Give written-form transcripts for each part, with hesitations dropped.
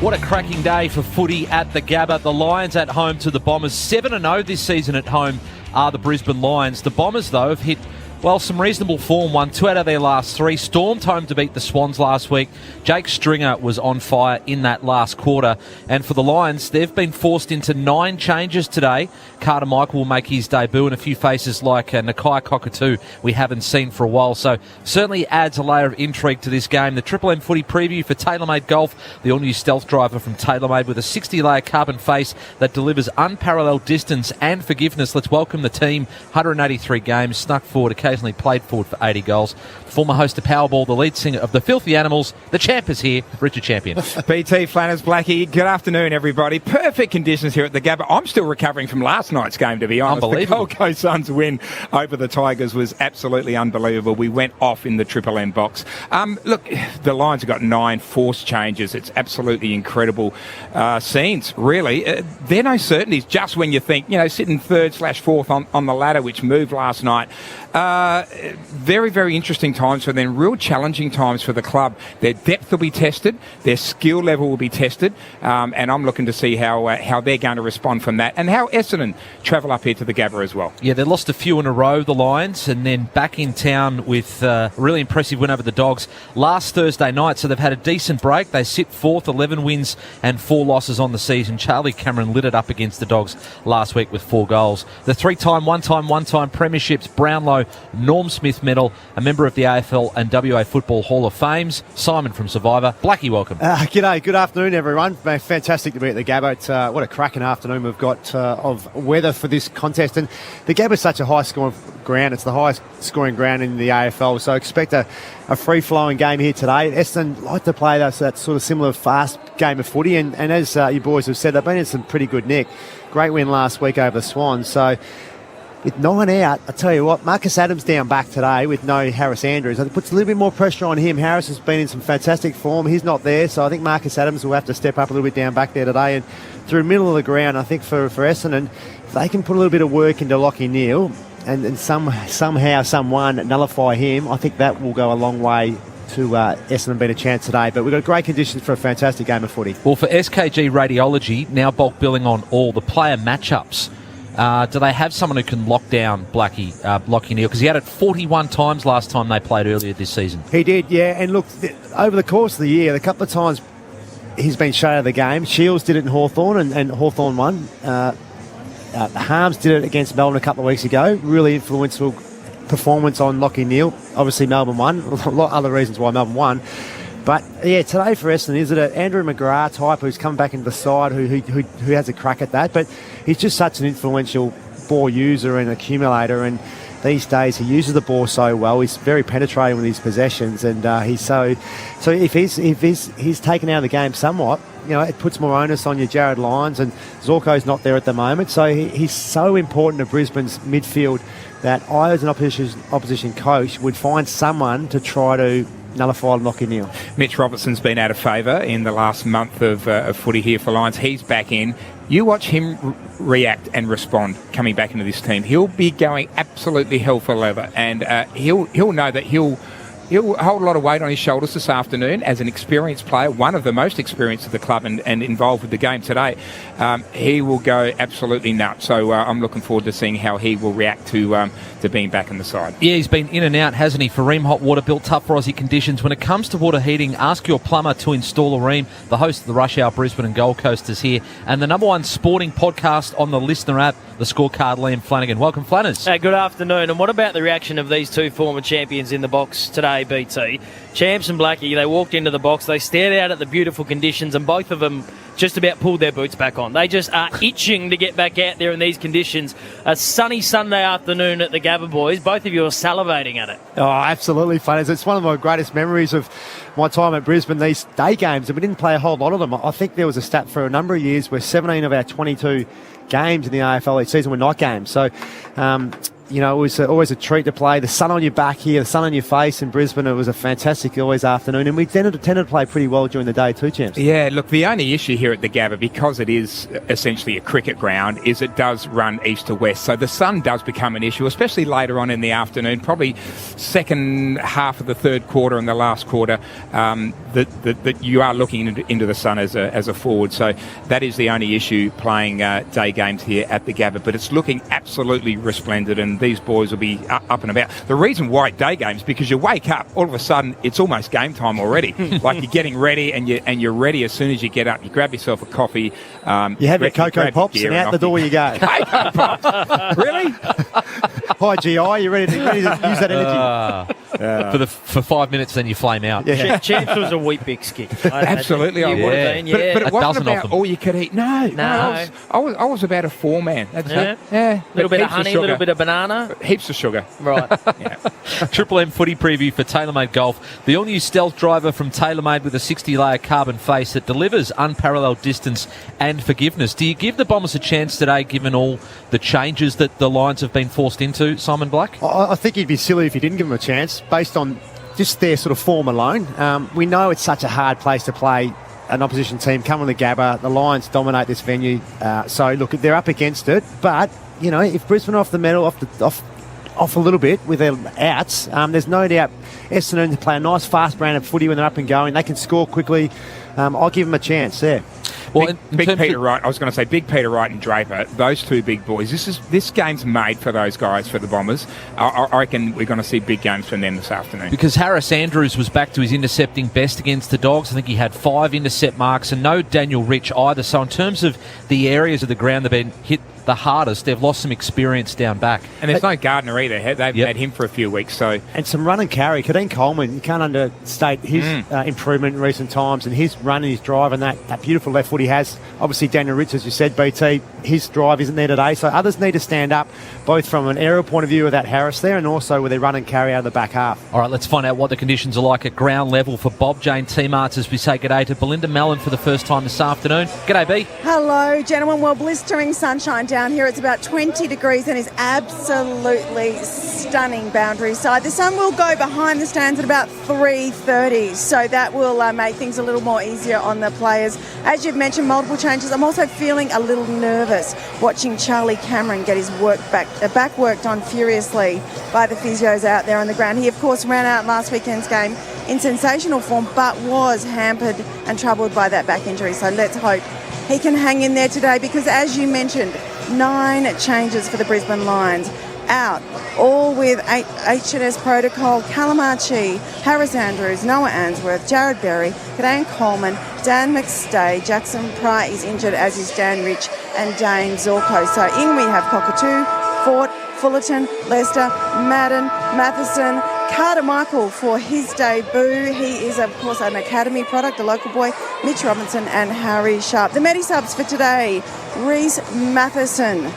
What a cracking day for footy at the Gabba. The Lions at home to the Bombers. 7-0 this season at home are the Brisbane Lions. The Bombers, though, have hit, well, some reasonable form. Won 2 out of their last 3. Stormed home to beat the Swans last week. Jake Stringer was on fire in that last quarter. And for the Lions, they've been forced into 9 changes today. Carter Michael will make his debut, and a few faces like Nakai Cockatoo we haven't seen for a while. So certainly adds a layer of intrigue to this game. The Triple M footy preview for TaylorMade Golf, the all-new stealth driver from TaylorMade with a 60-layer carbon face that delivers unparalleled distance and forgiveness. Let's welcome the team. 183 games, snuck forward, occasionally played forward for 80 goals. Former host of Powerball, the lead singer of the Filthy Animals, the champ is here, Richard Champion. BT, Flanners, Blackie, good afternoon, everybody. Perfect conditions here at the Gabba. I'm still recovering from last night's game, to be honest. Unbelievable. The Gold Coast Suns win over the Tigers was absolutely unbelievable. We went off in the Triple M box. Look, the Lions have got 9 forced changes. It's absolutely incredible scenes, really. There are no certainties, just when you think, sitting 3rd/4th on the ladder, which moved last night. Very, very interesting times for them. Real challenging times for the club. Their depth will be tested. Their skill level will be tested. And I'm looking to see how they're going to respond from that, and how Essendon travel up here to the Gabba as well. Yeah, they lost a few in a row, the Lions, and then back in town with a really impressive win over the Dogs last Thursday night. So they've had a decent break. They sit 4th, 11 wins and 4 losses on the season. Charlie Cameron lit it up against the Dogs last week with 4 goals. The 3-time, one-time premierships, Brownlow, Norm Smith medal, a member of the AFL and WA Football Hall of Fames, Simon from Survivor. Blackie, welcome. G'day, good afternoon, everyone. Fantastic to be at the Gabba. It's, what a cracking afternoon we've got of weather for this contest. And the Gabba is such a high-scoring ground. It's the highest-scoring ground in the AFL, so expect a free-flowing game here today. Essendon like to play that sort of similar fast game of footy, and as you boys have said, they've been in some pretty good nick. Great win last week over the Swans, so with 9 out, I tell you what, Marcus Adams down back today with no Harris Andrews. It puts a little bit more pressure on him. Harris has been in some fantastic form. He's not there, so I think Marcus Adams will have to step up a little bit down back there today. And through the middle of the ground, I think for Essendon, if they can put a little bit of work into Lachie Neale and somehow, someone nullify him, I think that will go a long way to Essendon beat a chance today. But we've got great conditions for a fantastic game of footy. Well, for SKG Radiology, now bulk billing on all the player matchups. Do they have someone who can lock down Lachie Neale? Because he had it 41 times last time they played earlier this season. He did, yeah. And look, over the course of the year, a couple of times he's been shut out of the game. Shields did it in Hawthorn, and Hawthorn won. Harms did it against Melbourne a couple of weeks ago. Really influential performance on Lachie Neale. Obviously, Melbourne won. A lot of other reasons why Melbourne won. But, yeah, today for Essendon, is it an Andrew McGrath type who's come back into the side who has a crack at that? But he's just such an influential ball user and accumulator, and these days he uses the ball so well. He's very penetrating with his possessions, and he's so if he's taken out of the game somewhat, it puts more onus on your Jared Lyons, and Zorko's not there at the moment. So he's so important to Brisbane's midfield that I, as an opposition coach, would find someone to try to nullify Lachie Neale. Mitch Robertson's been out of favour in the last month of footy here for Lions. He's back in. You watch him react and respond coming back into this team. He'll be going absolutely hell for leather, and he'll know that he'll hold a lot of weight on his shoulders this afternoon as an experienced player, one of the most experienced of the club and involved with the game today. He will go absolutely nuts. So I'm looking forward to seeing how he will react to being back in the side. Yeah, he's been in and out, hasn't he, for Ream Hot Water, built tough for Aussie conditions. When it comes to water heating, ask your plumber to install a Ream. The host of the Rush Hour Brisbane and Gold Coast is here. And the #1 sporting podcast on the Listener app, The Scorecard, Liam Flanagan. Welcome, Flanners. Hey, good afternoon. And what about the reaction of these 2 former champions in the box today, BT? Champs and Blackie, they walked into the box, they stared out at the beautiful conditions, and both of them just about pulled their boots back on. They just are itching to get back out there in these conditions. A sunny Sunday afternoon at the Gabba, boys. Both of you are salivating at it. Oh, absolutely, Flanners. It's one of my greatest memories of my time at Brisbane, these day games, and we didn't play a whole lot of them. I think there was a stat for a number of years where 17 of our 22 games in the AFL each season were night games. So it was always a treat to play. The sun on your back here, the sun on your face in Brisbane. It was a fantastic always afternoon, and we tended to play pretty well during the day too, champs. Yeah, look, the only issue here at the Gabba, because it is essentially a cricket ground, is it does run east to west. So the sun does become an issue, especially later on in the afternoon, probably second half of the third quarter and the last quarter, that you are looking into the sun as a forward. So that is the only issue playing day games here at the Gabba. But it's looking absolutely resplendent, and these boys will be up and about. The reason why day games, because you wake up, all of a sudden it's almost game time already. Like you're getting ready, and you're ready as soon as you get up. You grab yourself a coffee. You have your Cocoa Pops, and out the door you go. Cocoa Pops? Really? Hi, GI. You're ready to use that energy. For 5 minutes, then you flame out. Yeah. Champs was a wheat bix kick. Absolutely, I would have been. Yeah. But it A wasn't dozen of about them. all you could eat. No. I was about a 4-man. That's it. Yeah. A little bit of Heaps honey, a sugar. little bit of banana. Heaps of sugar. Right. Yeah. Triple M footy preview for TaylorMade Golf. The all-new Stealth driver from TaylorMade with a 60-layer carbon face that delivers unparalleled distance and forgiveness. Do you give the Bombers a chance today, given all the changes that the Lions have been forced into, Simon Black? I think you'd be silly if you didn't give them a chance, based on just their sort of form alone. We know it's such a hard place to play an opposition team. Come on the Gabba, the Lions dominate this venue. So look, they're up against it. But if Brisbane are off the medal, off a little bit with their outs, there's no doubt Essendon to play a nice fast brand of footy when they're up and going. They can score quickly. I'll give them a chance there. Well, Big Peter Wright. I was going to say Big Peter Wright and Draper. Those two big boys. This game's made for those guys, for the Bombers. I reckon we're going to see big games from them this afternoon. Because Harris Andrews was back to his intercepting best against the Dogs. I think he had 5 intercept marks, and no Daniel Rich either. So in terms of the areas of the ground that have been hit the hardest, they've lost some experience down back. And there's no Gardner either. They've had him for a few weeks. So And some run and carry. Kadeem Coleman, you can't understate his improvement in recent times, and his run and his drive and that beautiful left foot he has. Obviously, Daniel Rich, as you said, BT, his drive isn't there today. So others need to stand up, both from an aerial point of view of that Harris there, and also with their run and carry out of the back half. All right, let's find out what the conditions are like at ground level for Bob Jane T-Marts as we say g'day to Belinda Mellon for the first time this afternoon. G'day, B. Hello, gentlemen. Well, blistering sunshine down here. It's about 20 degrees and is absolutely stunning boundary side. The sun will go behind the stands at about 3:30, so that will make things a little more easier on the players. As you've mentioned, multiple changes. I'm also feeling a little nervous watching Charlie Cameron get his back worked on furiously by the physios out there on the ground. He, of course, ran out last weekend's game in sensational form, but was hampered and troubled by that back injury. So let's hope he can hang in there today, because as you mentioned, 9 changes for the Brisbane Lions. Out, all with H&S protocol: Calamachi, Harris Andrews, Noah Answorth, Jared Berry, Kadeem Coleman, Dan McStay, Jackson Pry is injured, as is Dan Rich and Dane Zorko. So in we have Cockatoo, Fort, Fullerton, Lester, Madden, Matheson, Carter Michael for his debut. He is, of course, an academy product, a local boy, Mitch Robinson and Harry Sharp. The Medi-subs for today: Reese Matheson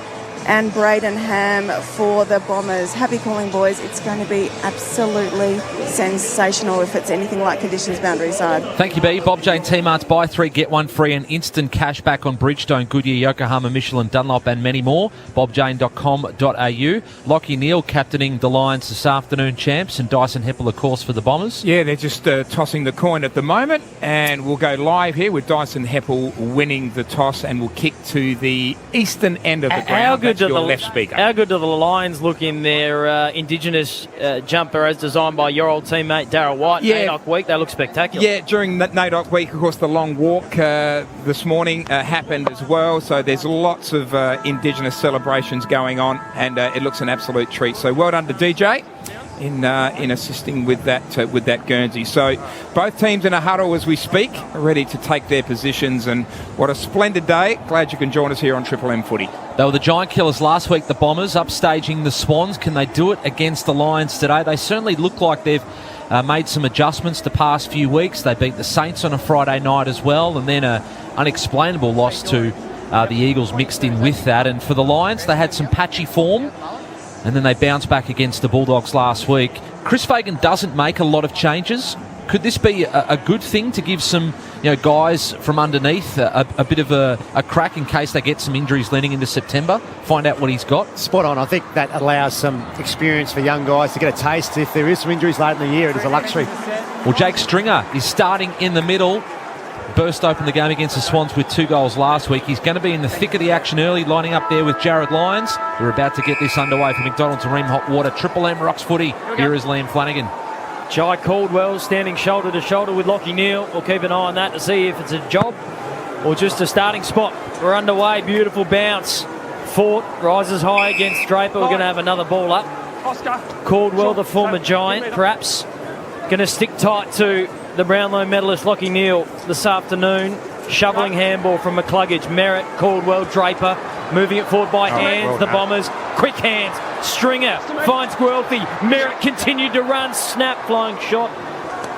and Braden Ham for the Bombers. Happy calling, boys. It's going to be absolutely sensational if it's anything like conditions boundary side. Thank you, B. Bob Jane T-Marts, buy 3, get 1 free, and instant cash back on Bridgestone, Goodyear, Yokohama, Michelin, Dunlop and many more. bobjane.com.au. Lockie Neal captaining the Lions this afternoon, champs, and Dyson Heppel, of course, for the Bombers. yeah, they're just tossing the coin at the moment, and we'll go live here with Dyson Heppel winning the toss, and we'll kick to the eastern end of the ground. That's your left speaker. How good do the Lions look in their Indigenous jumper as designed by your old teammate Darryl White? Yeah. NAIDOC week, they look spectacular. Yeah, during NAIDOC week, of course, the long walk this morning happened as well. So there's lots of Indigenous celebrations going on, and it looks an absolute treat. So well done to DJ in assisting with that Guernsey. So both teams in a huddle as we speak, ready to take their positions. And what a splendid day. Glad you can join us here on Triple M Footy. They were the Giant Killers last week, the Bombers, upstaging the Swans. Can they do it against the Lions today? They certainly look like they've made some adjustments the past few weeks. They beat the Saints on a Friday night as well, and then an unexplainable loss to the Eagles mixed in with that. And for the Lions, they had some patchy form, and then they bounced back against the Bulldogs last week. Chris Fagan doesn't make a lot of changes. Could this be a good thing to give some guys from underneath a bit of a crack in case they get some injuries leading into September. Find out what he's got. Spot on. I think that allows some experience for young guys to get a taste. If there is some injuries late in the year, it is a luxury. Well, Jake Stringer is starting in the middle. Burst open the game against the Swans with 2 goals last week. He's going to be in the thick of the action early, lining up there with Jared Lyons. We're about to get this underway for McDonald's and Ream Hot Water. Triple M Rocks Footy. Here is Liam Flanagan. Jai Caldwell standing shoulder to shoulder with Lachie Neale. We'll keep an eye on that to see if it's a job or just a starting spot. We're underway. Beautiful bounce. Fort rises high against Draper. We're going to have another ball up. Caldwell, the former Giant, perhaps going to stick tight to the Brownlow medalist Lachie Neale this afternoon. Shoveling handball from McCluggage. Merritt, Caldwell, Draper moving it forward by hands. The Bombers, quick hands. Stringer finds Guelphy. Merritt continued to run. Snap, flying shot.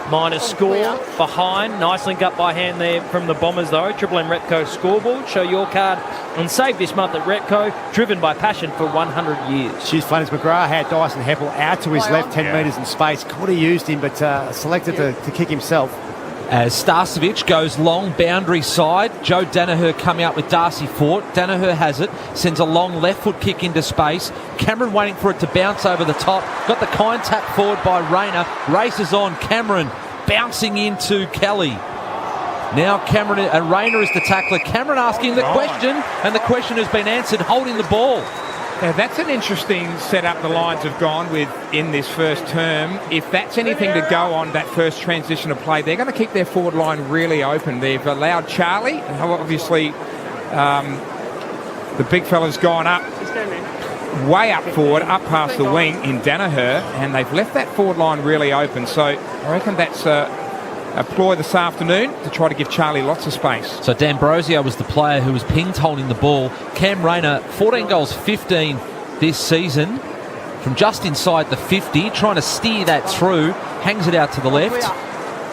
Minus score behind. Nice link up by hand there from the Bombers though. Triple M Repco scoreboard. Show your card and save this month at Repco. Driven by passion for 100 years. Cheers, Flanners. McGrath had Dyson Heppel out to his left, 10 metres in space. Could have used him, but selected to kick himself. As Starcevic goes long boundary side, Joe Danaher coming up with Darcy Fort. Danaher has it, sends a long left foot kick into space. Cameron waiting for it to bounce over the top. Got the kind tap forward by Rayner. Races on. Cameron bouncing into Kelly. Now Cameron and Rayner is the tackler. Cameron asking the question, and the question has been answered, holding the ball. Now, that's an interesting setup the Lions have gone with in this first term. If that's anything to go on, that first transition of play, they're going to keep their forward line really open. They've allowed Charlie, obviously the big fella's gone up, way up forward, up past the wing in Danaher, and they've left that forward line really open. So I reckon that's a ploy this afternoon to try to give Charlie lots of space. So D'Ambrosio was the player who was pinged holding the ball. Cam Rayner, 14 goals, 15 this season from just inside the 50, trying to steer that through, hangs it out to the left,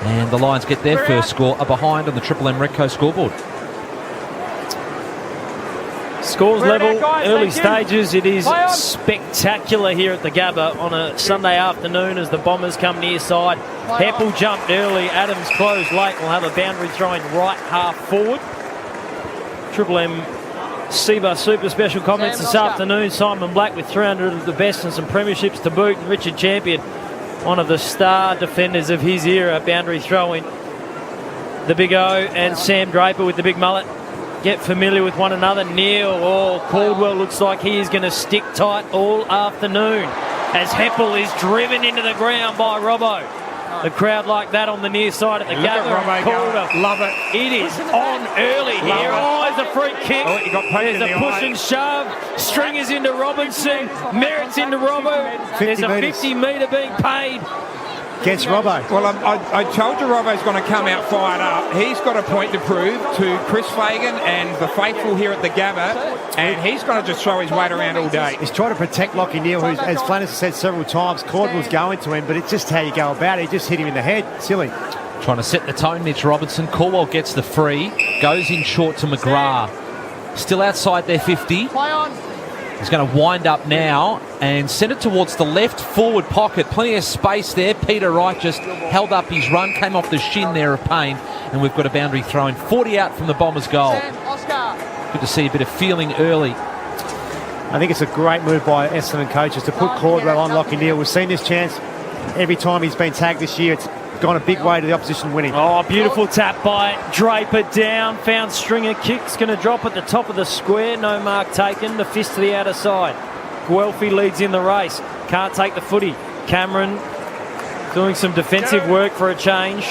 and the Lions get their first score, are behind on the Triple M Redco scoreboard. Scores level, early stages. It is spectacular here at the Gabba on a Sunday afternoon as the Bombers come near side. Heppel jumped early, Adams closed late. We'll have a boundary throwing right half forward. Triple M SEBA Super Special comments this afternoon. Simon Black with 300 of the best and some premierships to boot. And Richard Champion, one of the star defenders of his era, boundary throwing. The Big O and Sam Draper with the big mullet get familiar with one another. Neale Caldwell looks like he is going to stick tight all afternoon as Heppel is driven into the ground by Robbo. The crowd like that on the near side at the Gabba. Love it. It is on early here. There's a free kick. He got poked There's a push and shove. Stringers into Robinson. Merritt's into Robbo. There's a 50 metre being paid against Robbo. Well, I told you Robbo's going to come out fired up. He's got a point to prove to Chris Fagan and the faithful here at the Gabba, and he's going to just throw his weight around all day. He's trying to protect Lachie Neale, who, as Flanners has said several times, Caldwell's going to him, but it's just how you go about it. He just hit him in the head. Silly. Trying to set the tone, Mitch Robinson. Caldwell gets the free, goes in short to McGrath. Still outside their 50. He's going to wind up now and send it towards the left forward pocket. Plenty of space there. Peter Wright just held up his run, came off the shin there of Payne, and we've got a boundary thrown 40 out from the Bombers' goal. Good to see a bit of feeling early. I think it's a great move by Essendon coaches to put Caldwell on Lachie Neale. We've seen this chance every time he's been tagged this year. It's gone a big way to the opposition winning. Oh, beautiful tap by Draper down. Found Stringer. Kick's going to drop at the top of the square. No mark taken. The fist to the outer side. Guelphy leads in the race. Can't take the footy. Cameron doing some defensive work for a change.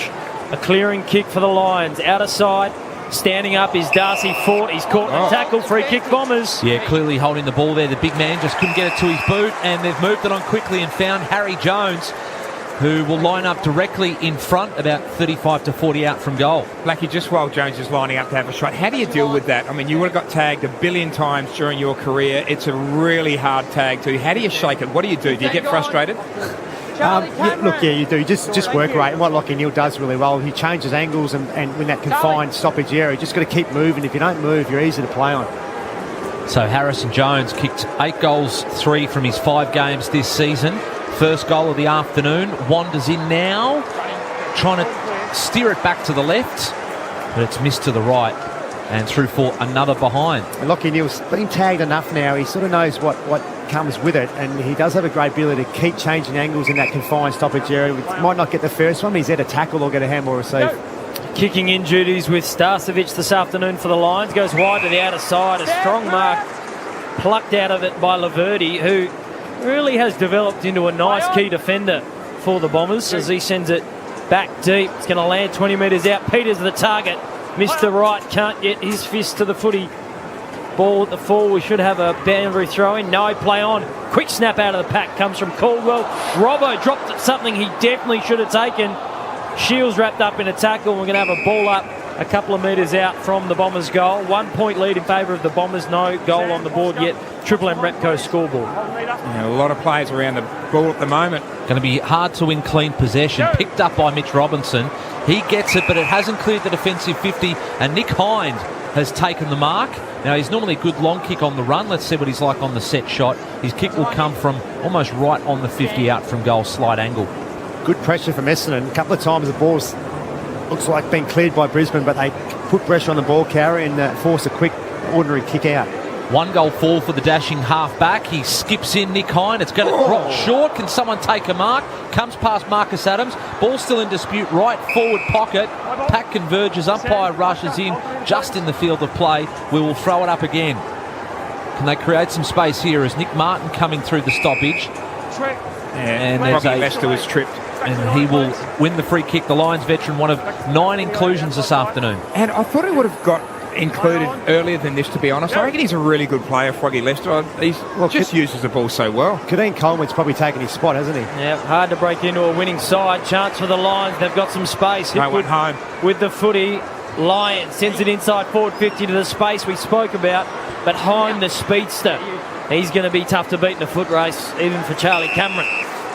A clearing kick for the Lions. Outer side. Standing up is Darcy Fort. He's caught the tackle. Free kick Bombers. Yeah, clearly holding the ball there. The big man just couldn't get it to his boot, and they've moved it on quickly and found Harry Jones, who will line up directly in front, about 35 to 40 out from goal. Blackie, just while Jones is lining up to have a shot, how do you deal with that? I mean, you would have got tagged a billion times during your career. It's a really hard tag too. How do you shake it? What do? Do you get frustrated? You do. Just work rate. And what Lachie Neale does really well, he changes angles and in that confined stoppage area, you just got to keep moving. If you don't move, you're easy to play on. So Harrison Jones kicked 8 goals, 3 from his 5 games this season. First goal of the afternoon. Wanders in now, trying to steer it back to the left. but it's missed to the right and through for another behind. And Lachie Neal's been tagged enough now. He sort of knows what comes with it, and he does have a great ability to keep changing angles in that confined stoppage area. He might not get the first one, but he's there to tackle or get a handball receive. Kicking in duties with Starcevic this afternoon for the Lions. Goes wide to the outer side. A strong mark plucked out of it by Laverty, who really has developed into a nice key defender for the Bombers as he sends it back deep. It's going to land 20 metres out. Peter's the target. Mr. Wright can't get his fist to the footy. Ball at the 4. We should have a boundary throw in. No, play on. Quick snap out of the pack comes from Caldwell. Robbo dropped something he definitely should have taken. Shields wrapped up in a tackle. We're going to have a ball up a couple of metres out from the Bombers' goal. 1 point lead in favour of the Bombers. No goal on the board yet. Triple M Repco scoreboard. Yeah, a lot of players around the ball at the moment. Going to be hard to win clean possession. Picked up by Mitch Robinson. He gets it, but it hasn't cleared the defensive 50, and Nick Hind has taken the mark. Now, he's normally a good long kick on the run. Let's see what he's like on the set shot. His kick will come from almost right on the 50 out from goal, slight angle. Good pressure from Essendon. A couple of times the ball's looks like being cleared by Brisbane, but they put pressure on the ball carrier and force a quick ordinary kick out. 1 goal fall for the dashing half-back. He skips in Nick Hind. It's going to drop short. Can someone take a mark? Comes past Marcus Adams. Ball still in dispute. Right forward pocket. Pack converges. Umpire rushes in just in the field of play. We will throw it up again. Can they create some space here as Nick Martin coming through the stoppage? And Rocky Lester was tripped. And he will win the free kick. The Lions veteran, one of 9 inclusions this afternoon. And I thought he would have got included earlier than this, to be honest. I reckon he's a really good player, Froggy Lester. He's just uses the ball so well. Kadeem Coleman's probably taken his spot, hasn't he? Yeah, hard to break into a winning side. Chance for the Lions. They've got some space. No one home. With the footy. Lions sends it inside forward 50 to the space we spoke about. But Hine, the speedster, he's going to be tough to beat in a foot race, even for Charlie Cameron.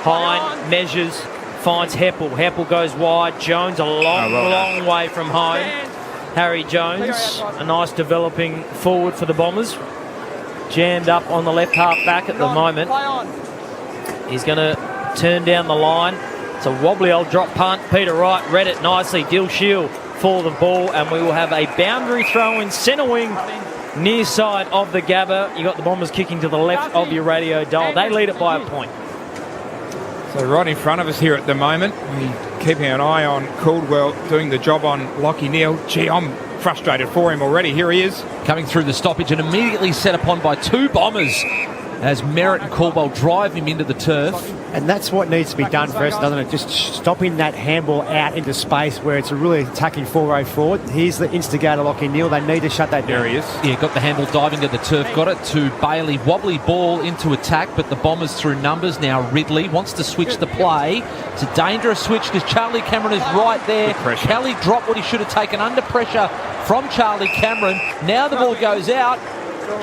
Hine measures, finds Heppel. Heppel goes wide. Jones a long way from home. Harry Jones, a nice developing forward for the Bombers. Jammed up on the left half back at the moment. He's going to turn down the line. It's a wobbly old drop punt. Peter Wright read it nicely. Dill Shield for the ball, and we will have a boundary throw in centre wing near side of the Gabba. You got the Bombers kicking to the left of your radio dial. They lead it by a point. So right in front of us here at the moment, we're keeping an eye on Caldwell doing the job on Lachie Neal. Gee, I'm frustrated for him already. Here he is. Coming through the stoppage and immediately set upon by 2 Bombers as Merritt and Caldwell drive him into the turf. And that's what needs to be done first, doesn't it? Just stopping that handball out into space where it's a really attacking 4-0 forward. Here's the instigator, Lachie Neal. They need to shut that down. There he is. Yeah, got the handball diving to the turf. Got it to Bailey. Wobbly ball into attack, but the Bombers through numbers now. Ridley wants to switch the play. It's a dangerous switch because Charlie Cameron is right there. Kelly dropped what he should have taken under pressure from Charlie Cameron. Now the ball goes out.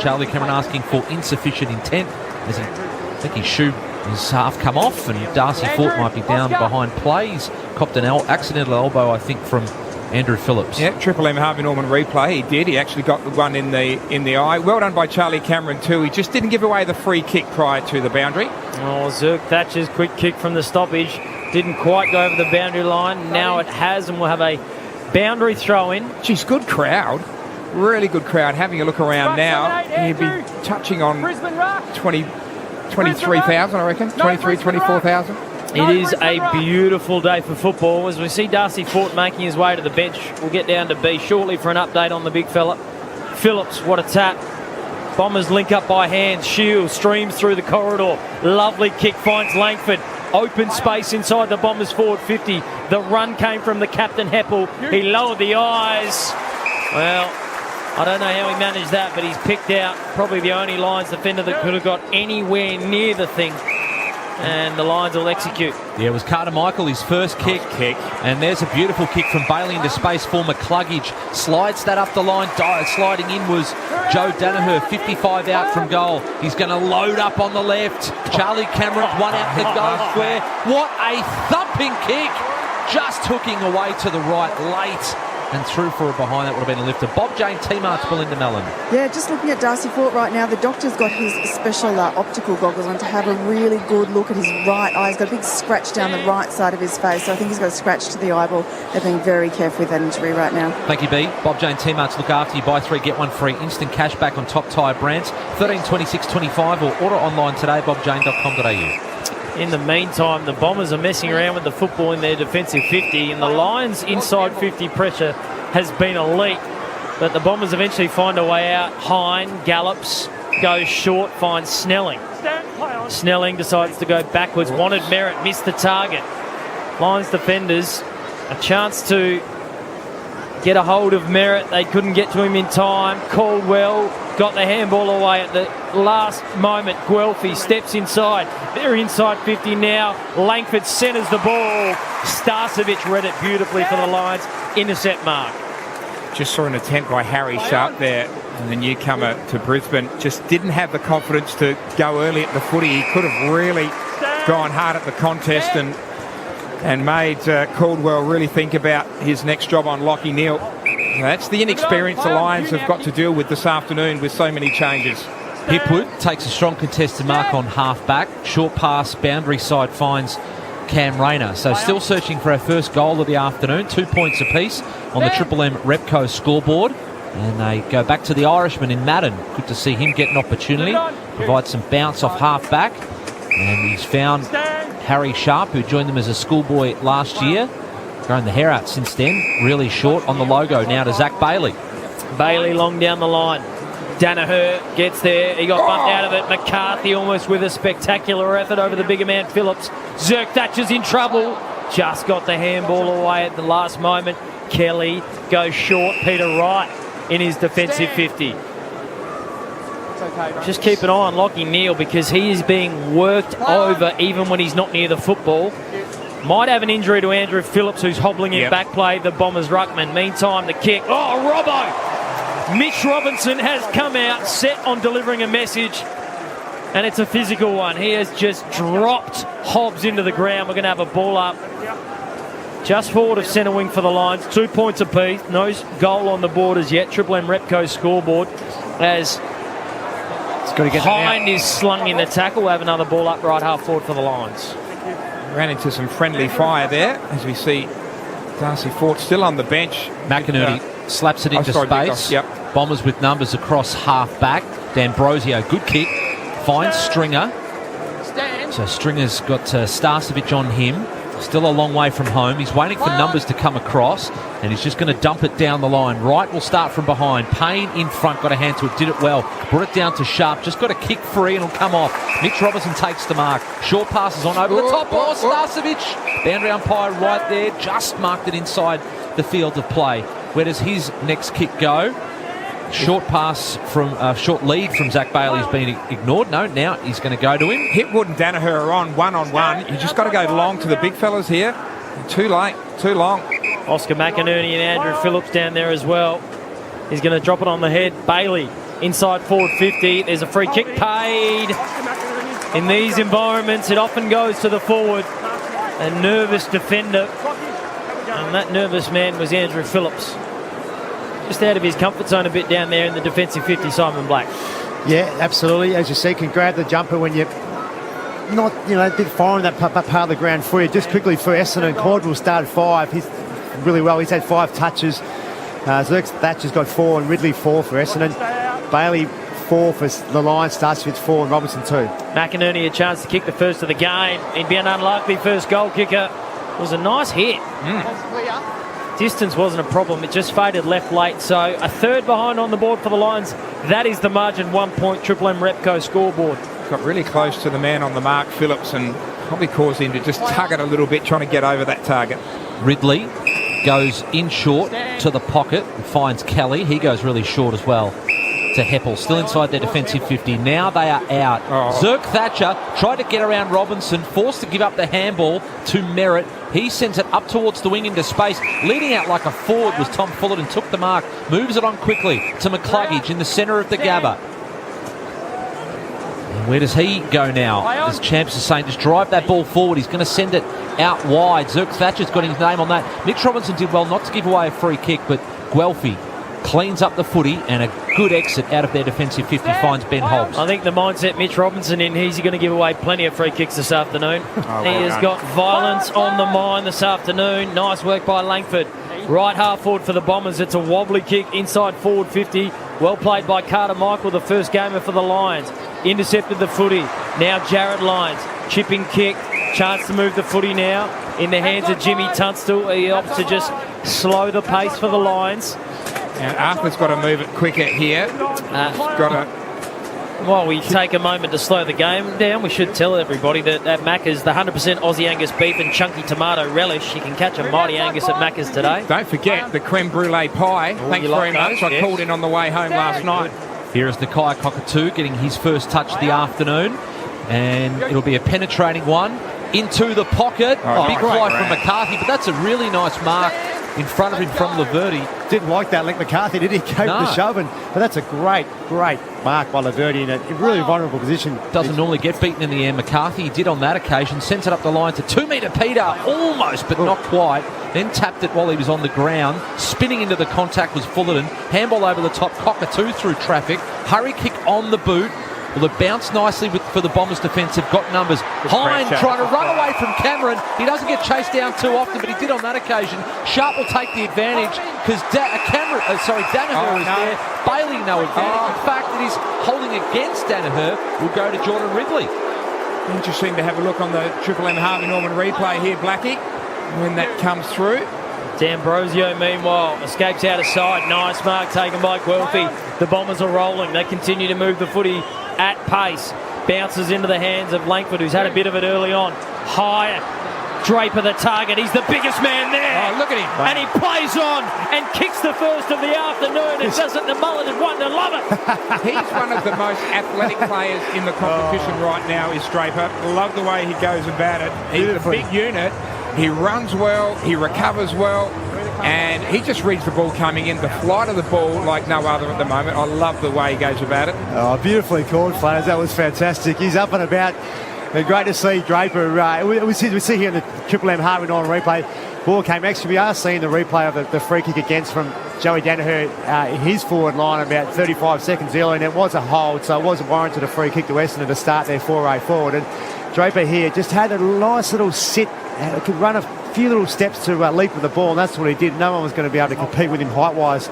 Charlie Cameron asking for insufficient intent. I think his shoe is half come off, and Darcy Fort might be down behind play. He's copped an accidental elbow, I think, from Andrew Phillips. Yeah, Triple M Harvey Norman replay. He did. He actually got the one in the eye. Well done by Charlie Cameron too. He just didn't give away the free kick prior to the boundary. Oh, Zirk Thatcher's quick kick from the stoppage didn't quite go over the boundary line. Now it has, and we'll have a boundary throw in. Geez, good crowd. Really good crowd. Having a look around now, he'd be touching on 23,000, I reckon. 23, 24,000. It is a beautiful day for football as we see Darcy Fort making his way to the bench. We'll get down to B shortly for an update on the big fella. Phillips, what a tap. Bombers link up by hands. Shield streams through the corridor. Lovely kick finds Langford. Open space inside the Bombers forward 50. The run came from the captain Heppel. He lowered the eyes. Well, I don't know how he managed that, but he's picked out probably the only Lions defender that could have got anywhere near the thing. And the Lions will execute. Yeah, it was Carter Michael, his first kick. And there's a beautiful kick from Bailey into space for McCluggage. Slides that up the line. Sliding in was Joe Danaher, 55 out from goal. He's going to load up on the left. Charlie Cameron, one out the goal square. What a thumping kick. Just hooking away to the right late. and through for a behind. That would have been a lifter. Bob Jane, T-March, Belinda Mellon. Yeah, just looking at Darcy Fort right now, the doctor's got his special optical goggles on to have a really good look at his right eye. He's got a big scratch down the right side of his face, so I think he's got a scratch to the eyeball. They're being very careful with that injury right now. Thank you, B. Bob Jane, T-March, look after you. Buy 3, get 1 free. Instant cash back on top tyre brands. 13 26 25 or order online today, bobjane.com.au. In the meantime, the Bombers are messing around with the football in their defensive 50, and the Lions' inside 50 pressure has been elite. But the Bombers eventually find a way out. Hine gallops, goes short, finds Snelling. Snelling decides to go backwards. Wanted Merritt, missed the target. Lions defenders, a chance to get a hold of Merritt. They couldn't get to him in time. Caldwell got the handball away at the last moment. Guelphy steps inside. They're inside 50 now. Langford centres the ball. Starcevic read it beautifully for the Lions. Intercept mark. Just saw an attempt by Harry Sharp there, and the newcomer to Brisbane just didn't have the confidence to go early at the footy. He could have really gone hard at the contest and made Caldwell really think about his next job on Lachie Neale. That's the inexperience the Lions have got to deal with this afternoon with so many changes. Hipwood takes a strong contested mark on half-back. Short pass, boundary side finds Cam Rayner. So still searching for our first goal of the afternoon. 2 points apiece on the Triple M Repco scoreboard. And they go back to the Irishman in Madden. Good to see him get an opportunity. Provide some bounce off half-back. And he's found Harry Sharp, who joined them as a schoolboy last year. Grown the hair out since then. Really short on the logo. Now to Zach Bailey. Bailey long down the line. Danaher gets there. He got bumped out of it. McCarthy almost with a spectacular effort over the bigger man, Phillips. Zirk Thatcher's in trouble. Just got the handball away at the last moment. Kelly goes short. Peter Wright in his defensive 50. Just keep an eye on Lachie Neale because he is being worked over even when he's not near the football. Might have an injury to Andrew Phillips, who's hobbling in back play, the Bombers ruckman. Meantime, the kick. Oh, Robbo! Mitch Robinson has come out, set on delivering a message, and it's a physical one. He has just dropped Hobbs into the ground. We're going to have a ball up just forward of centre wing for the Lions. 2 points apiece. No goal on the board as yet. Triple M Repco scoreboard as Hind is slung in the tackle. We'll have another ball up right half forward for the Lions. Ran into some friendly fire there as we see Darcy Fort still on the bench. McInerney slaps it into space. Bombers with numbers across half back. D'Ambrosio, good kick. Finds Stringer. So Stringer's got Starcevic on him. Still a long way from home. He's waiting for numbers to come across, and he's just going to dump it down the line. Wright will start from behind. Payne in front, got a hand to it, did it well. Brought it down to Sharp, just got a kick free and it'll come off. Mitch Robinson takes the mark. Short passes on over the top. Oh, Starcevic. Boundary umpire right there, just marked it inside the field of play. Where does his next kick go? Short pass from short lead from Zach Bailey's been ignored. No, now he's going to go to him. Hipwood and Danaher are on one. You just got to go long to the big fellas here. Too late, too long. Oscar McInerney and Andrew Phillips down there as well. He's going to drop it on the head. Bailey inside forward 50. There's a free kick paid. In these environments, it often goes to the forward. A nervous defender. And that nervous man was Andrew Phillips. Just out of his comfort zone a bit down there in the defensive 50, Simon Black. Yeah, absolutely. As you see, can grab the jumper when you're not, a bit foreign that part of the ground for you. Just quickly for Essendon, Caldwell started 5. He's really well. He's had 5 touches. Zirk Thatcher's got 4 and Ridley 4 for Essendon. Bailey 4 for the Lions, Starcevic 4 and Robinson 2. McInerney a chance to kick the first of the game. He'd be an unlikely first goal kicker. It was a nice hit. Distance wasn't a problem. It just faded left late. So a third behind on the board for the Lions. That is the margin. 1 point Triple M Repco scoreboard. Got really close to the man on the mark, Phillips, and probably caused him to just tug it a little bit, trying to get over that target. Ridley goes in short to the pocket and finds Kelly. He goes really short as well to Heppel. Still inside their defensive 50. Now they are out. Zirk Thatcher tried to get around Robinson, forced to give up the handball to Merritt. He sends it up towards the wing into space. Leading out like a forward was Tom Fullerton. Took the mark. Moves it on quickly to McCluggage in the centre of the Gabba. Where does he go now? As Champs is saying, just drive that ball forward. He's going to send it out wide. Zirk Thatcher's got his name on that. Mitch Robinson did well not to give away a free kick, but Guelphy cleans up the footy, and a good exit out of their defensive 50 finds Ben Hobbs. I think the mindset Mitch Robinson in, he's going to give away plenty of free kicks this afternoon. He has got violence on the mind this afternoon. Nice work by Langford. Right half forward for the Bombers. It's a wobbly kick inside forward 50. Well played by Carter Michael, the first gamer for the Lions. Intercepted the footy. Now Jared Lyons. Chipping kick. Chance to move the footy now in the hands of Jimmy Tunstall. He opts to just slow the pace for the Lions. And Arthur's got to move it quicker here. While we take a moment to slow the game down, we should tell everybody that at Macca's, the 100% Aussie Angus beef and chunky tomato relish, you can catch a mighty Angus at Macca's today. Don't forget the creme brulee pie. Thanks very much. I called in on the way home last night. Here is Nakia Cockatoo getting his first touch of the afternoon, and it'll be a penetrating one into the pocket. Big fly from McCarthy, but that's a really nice mark in front of him from Laverty. Didn't like that, like McCarthy, did he? Gave the shoving. But that's a great mark by Laverty in a really vulnerable position. Doesn't normally get beaten in the air. McCarthy, he did on that occasion. Sends it up the line to 2 metre Peter. Almost, but not quite. Then tapped it while he was on the ground. Spinning into the contact was Fullerton. Handball over the top. Cockatoo through traffic. Hurry kick on the boot. Well, it bounced nicely for the Bombers' defence. They've got numbers. Hine trying to run away from Cameron. He doesn't get chased down too often, but he did on that occasion. Sharp will take the advantage because Danaher is there. Bailey, no advantage. In fact, it is holding against Danaher. Will go to Jordan Ridley. Interesting to have a look on the Triple M Harvey Norman replay here, Blackie, when that comes through. D'Ambrosio, meanwhile, escapes out of side. Nice mark taken by Guelphy. The Bombers are rolling. They continue to move the footy at pace. Bounces into the hands of Langford, who's had a bit of it early on. High. Draper the target. He's the biggest man there. Oh, look at him. And he plays on and kicks the first of the afternoon and does it the mullet and one to love it. He's one of the most athletic players in the competition right now, is Draper. Love the way he goes about it. He's a big unit. He runs well. He recovers well. And he just reads the ball coming in. The flight of the ball like no other at the moment. I love the way he goes about it. Oh, beautifully called, Flatters. That was fantastic. He's up and about. Great to see Draper. We see here in the Triple M Harvey Norman replay. Ball came extra. We are seeing the replay of the free kick against from Joey Danaher, his forward line about 35 seconds earlier, and it was a hold, so it wasn't warranted a free kick to Essendon to start their foray forward. And Draper here just had a nice little sit, could run a few little steps to leap with the ball, and that's what he did. No one was going to be able to compete with him height-wise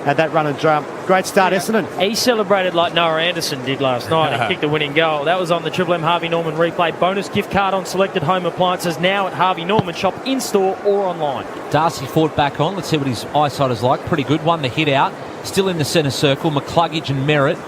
at that run and jump. Great start, Essendon. He celebrated like Noah Anderson did last night and kicked the winning goal. That was on the Triple M Harvey Norman replay. Bonus gift card on selected home appliances now at Harvey Norman. Shop in-store or online. Darcy Ford back on. Let's see what his eyesight is like. Pretty good. Won the hit out. Still in the centre circle. McCluggage and Merritt.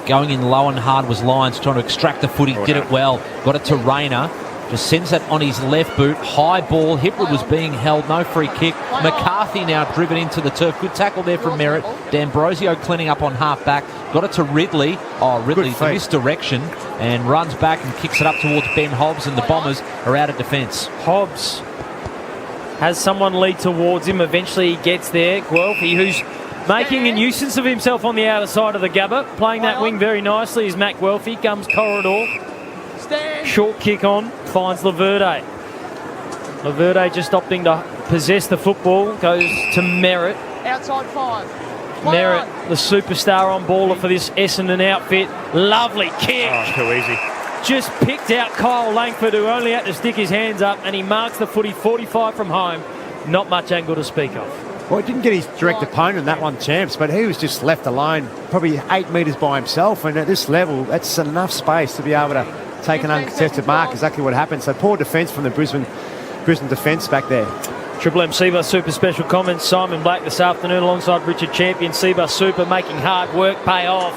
Going in low and hard was Lyons trying to extract the footy. Did it well. Got it to Rayner. Just sends that on his left boot. High ball. Hipwood was being held. No free kick. McCarthy now driven into the turf. Good tackle there from Merritt. D'Ambrosio cleaning up on half back. Got it to Ridley. Ridley, the misdirection. And runs back and kicks it up towards Ben Hobbs. And the Bombers are out of defence. Hobbs has someone lead towards him. Eventually he gets there. Guelphy, who's making a nuisance of himself on the outer side of the Gabba. Playing that wing very nicely is Matt Guelphy. Comes corridor. Short kick on, finds Laverde. Laverde just opting to possess the football, goes to Merritt. Outside 5. Merritt, the superstar on baller for this Essendon outfit. Lovely kick. Oh, too easy. Just picked out Kyle Langford, who only had to stick his hands up, and he marks the footy 45 from home. Not much angle to speak of. Well, he didn't get his direct opponent, that one, Champs, but he was just left alone, probably 8 metres by himself, and at this level, that's enough space to be able to take an uncontested mark. Exactly what happened. So poor defence from the Brisbane defence back there. Triple M Seabus Super special comments. Simon Black this afternoon alongside Richard Champion. Seabus Super making hard work pay off.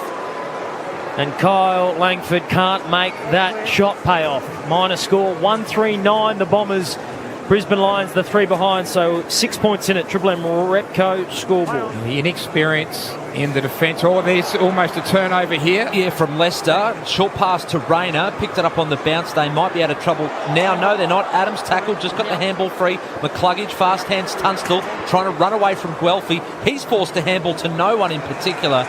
And Kyle Langford can't make that shot pay off. Minor score 139. The Bombers, Brisbane Lions, the 3 behind. So 6 points in it. Triple M Repco scoreboard. The inexperience in the defence. There's almost a turnover here. Yeah, from Leicester. Short pass to Rayner. Picked it up on the bounce. They might be out of trouble now. No, they're not. Adams tackled. Just got the handball free. McCluggage, fast hands Tunstall. Trying to run away from Guelphy. He's forced to handball to no one in particular.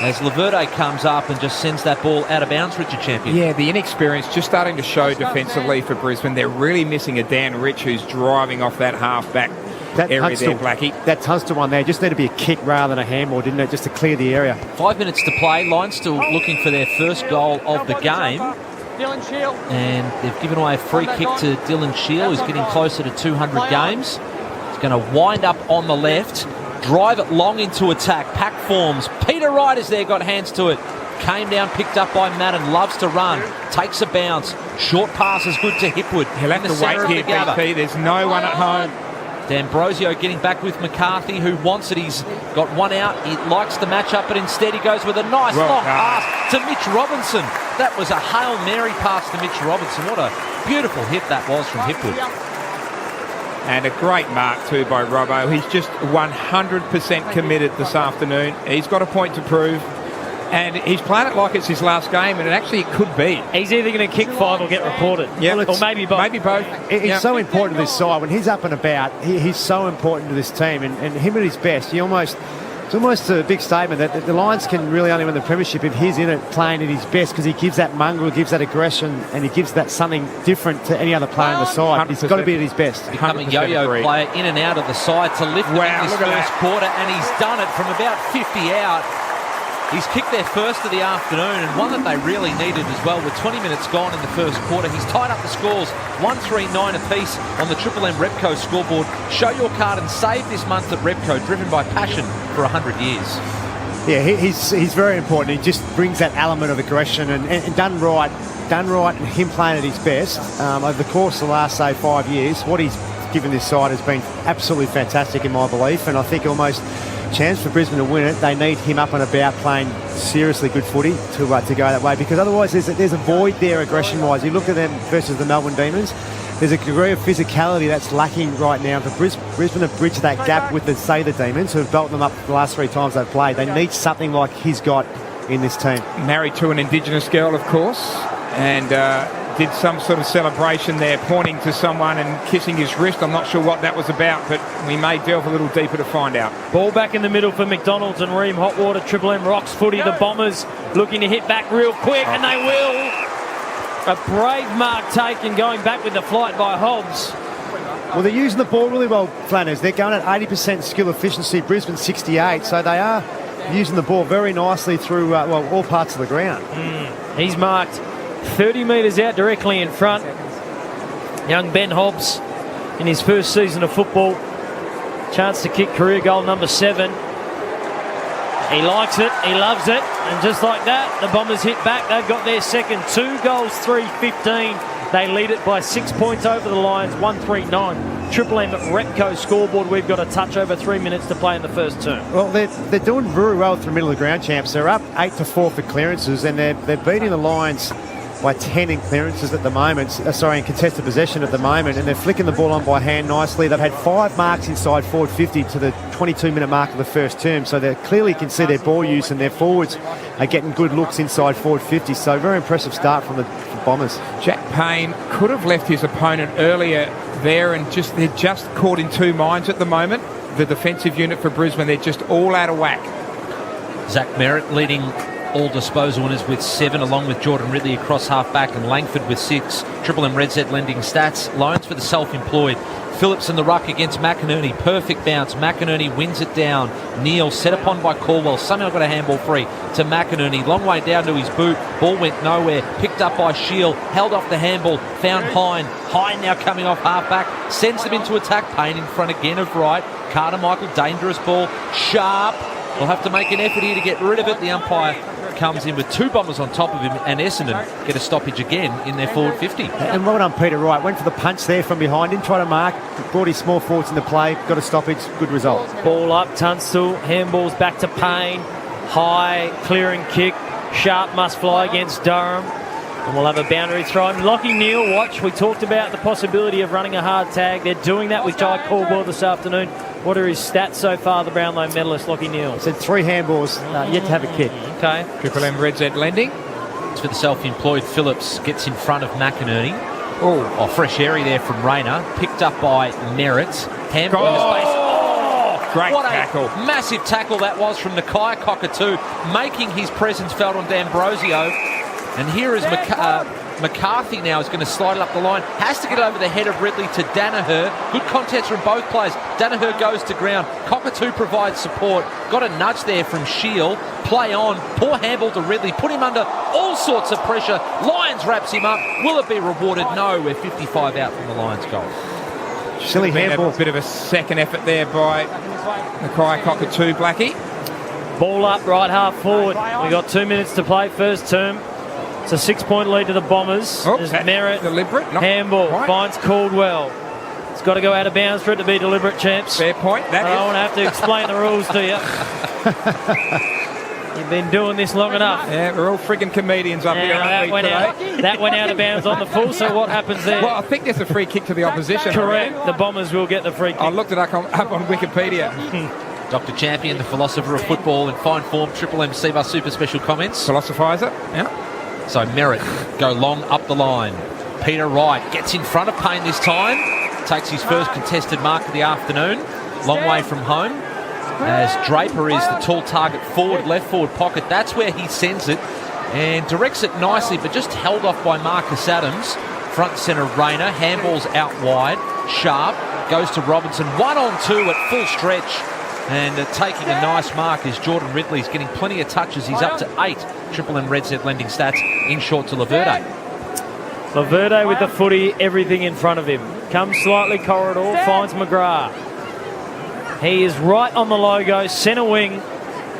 As Laverde comes up and just sends that ball out of bounds, Richard Champion. Yeah, the inexperience just starting to show defensively for Brisbane. They're really missing a Dan Rich who's driving off that half-back area there, Blackie. That Tunstall one there just need to be a kick rather than a handball, didn't it? Just to clear the area. 5 minutes to play. Lions still looking for their first goal of the game. And they've given away a free kick to Dylan Shield, who's getting closer to 200 games. He's going to wind up on the left, drive it long into attack. Pack forms. Peter Wright is there, got hands to it. Came down, picked up by Madden, loves to run, takes a bounce. Short pass is good to Hipwood. He'll have to wait here, BP. There's no one at home. D'Ambrosio getting back with McCarthy, who wants it. He's got one out. He likes the matchup, but instead he goes with a nice long pass to Mitch Robinson. That was a Hail Mary pass to Mitch Robinson. What a beautiful hit that was from Hipwood. And a great mark too by Robbo. He's just 100% committed this afternoon. He's got a point to prove. And he's playing it like it's his last game, and it could be. He's either going to kick 5 or get reported. Yeah, or maybe both. Maybe both. It's so important to this side. When he's up and about, he's so important to this team. And him at his best, it's almost a big statement that the Lions can really only win the premiership if he's in it playing at his best, because he gives that mongrel, gives that aggression, and he gives that something different to any other player in the side. He's got to be at his best. Becoming yo-yo player in and out of the side to lift him in this first quarter, and he's done it from about 50 out. He's kicked their first of the afternoon, and one that they really needed as well. With 20 minutes gone in the first quarter, he's tied up the scores 1-3-9 apiece on the Triple M Repco scoreboard. Show your card and save this month at Repco, driven by passion for 100 years. Yeah, he's very important. He just brings that element of aggression, and done right, and him playing at his best over the course of the last, say, 5 years. What he's given this side has been absolutely fantastic in my belief, and I think almost chance for Brisbane to win it. They need him up and about playing seriously good footy to go that way, because otherwise there's a void there aggression-wise. You look at them versus the Melbourne Demons, there's a degree of physicality that's lacking right now. For Brisbane to bridge that gap with the Demons, who have belted them up the last 3 times they've played, they need something like he's got in this team. Married to an Indigenous girl, of course, and did some sort of celebration there, pointing to someone and kissing his wrist. I'm not sure what that was about, but we may delve a little deeper to find out. Ball back in the middle for McDonald's and Ream Hotwater. Triple M rocks footy. The Bombers looking to hit back real quick, and they will. A brave mark taken, going back with the flight by Hobbs. Well, they're using the ball really well, Flanners. They're going at 80% skill efficiency. Brisbane 68, so they are using the ball very nicely through all parts of the ground. He's marked 30 metres out directly in front. Young Ben Hobbs in his first season of football. Chance to kick career goal number 7. He likes it, he loves it, and just like that, the Bombers hit back. They've got their second. 2 goals, 3-15. They lead it by 6 points over the Lions, 1-3-9. Triple M Repco scoreboard. We've got a touch over 3 minutes to play in the first term. Well, they're doing very well through the middle of the ground, champs. They're up 8-4 for clearances, and they're beating the Lions by 10 in clearances at the moment, in contested possession at the moment, and they're flicking the ball on by hand nicely. They've had 5 marks inside forward 50 to the 22-minute mark of the first term, so they clearly can see their ball use, and their forwards are getting good looks inside forward 50, so very impressive start from the Bombers. Jack Payne could have left his opponent earlier there, and they're just caught in 2 minds at the moment. The defensive unit for Brisbane, they're just all out of whack. Zach Merritt leading all disposal winners with 7, along with Jordan Ridley across half-back and Langford with 6. Triple M Red Z lending stats. Loans for the self-employed. Phillips in the ruck against McInerney. Perfect bounce. McInerney wins it down. Neal set upon by Caldwell. Somehow got a handball free to McInerney. Long way down to his boot. Ball went nowhere. Picked up by Shield. Held off the handball. Found Hine. Hine now coming off half-back. Sends them into attack. Payne in front again of Wright. Carter Michael, dangerous ball. Sharp. We'll have to make an effort here to get rid of it. The umpire comes in with 2 Bombers on top of him, and Essendon get a stoppage again in their forward 50. And well done, Peter Wright. Went for the punch there from behind him, tried to mark, brought his small forwards into play, got a stoppage, good result. Ball up, Tunstall, handballs back to Payne. High, clearing kick. Sharp must fly against Durham. And we'll have a boundary throw. Lockie Neal, watch. We talked about the possibility of running a hard tag. They're doing that with Jai Caldwell this afternoon. What are his stats so far, the Brownlow medalist, Lockie Neal? Said 3 handballs, yet to have a kick. Okay. Triple M Red Z lending. It's for the self-employed. Phillips gets in front of McInerney. Oh, fresh area there from Rayner. Picked up by Merritt. Handball in space. Great what tackle. a massive tackle that was from Nakai Cockatoo, making his presence felt on D'Ambrosio. And here is McCarthy now is going to slide it up the line. Has to get over the head of Ridley to Danaher. Good contest from both players. Danaher goes to ground. Cockatoo provides support. Got a nudge there from Shield. Play on. Poor handball to Ridley. Put him under all sorts of pressure. Lions wraps him up. Will it be rewarded? No. We're 55 out from the Lions goal. Silly handball. A bit of a second effort there by Nakai Cockatoo, Blackie. Ball up, right half forward. We've got 2 minutes to play, first term. It's a 6-point lead to the Bombers. Oh, There's Merritt. Deliberate. Handball. Quite. Finds Caldwell. It's got to go out of bounds for it to be deliberate, champs. Fair point. I don't have to explain the rules to you. You've been doing this long enough. Yeah, we're all friggin' comedians up here, aren't we, today? That went out of bounds on the full, so what happens there? Well, I think there's a free kick to the opposition. Correct. The Bombers will get the free kick. I looked it up on Wikipedia. Dr. Champion, the philosopher of football in fine form. Triple M Seabus Super Special comments. Philosophizer. Yeah. So Merritt go long up the line. Peter Wright gets in front of Payne this time. Takes his first contested mark of the afternoon. Long way from home. As Draper is the tall target forward, left forward pocket. That's where he sends it. And directs it nicely, but just held off by Marcus Adams. Front and centre Rayner. Handballs out wide. Sharp goes to Robinson. 1-on-2 at full stretch. And taking a nice mark is Jordan Ridley. He's getting plenty of touches. He's up to 8. Triple M Red Set lending stats in short to Laverde. Laverde with the footy, everything in front of him. Comes slightly corridor, finds McGrath. He is right on the logo, centre wing,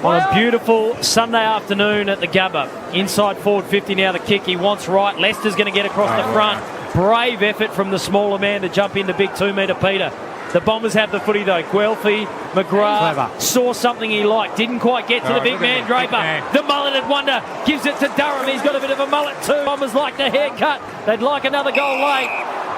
on a beautiful Sunday afternoon at the Gabba. Inside forward 50 now, the kick. He wants right. Lester's going to get across the front. Brave effort from the smaller man to jump into big 2-metre Peter. The Bombers have the footy though. Guelphy, McGrath saw something he liked. Didn't quite get to the big man, Draper. The mulleted wonder gives it to Durham. He's got a bit of a mullet too. Bombers like the haircut. They'd like another goal late.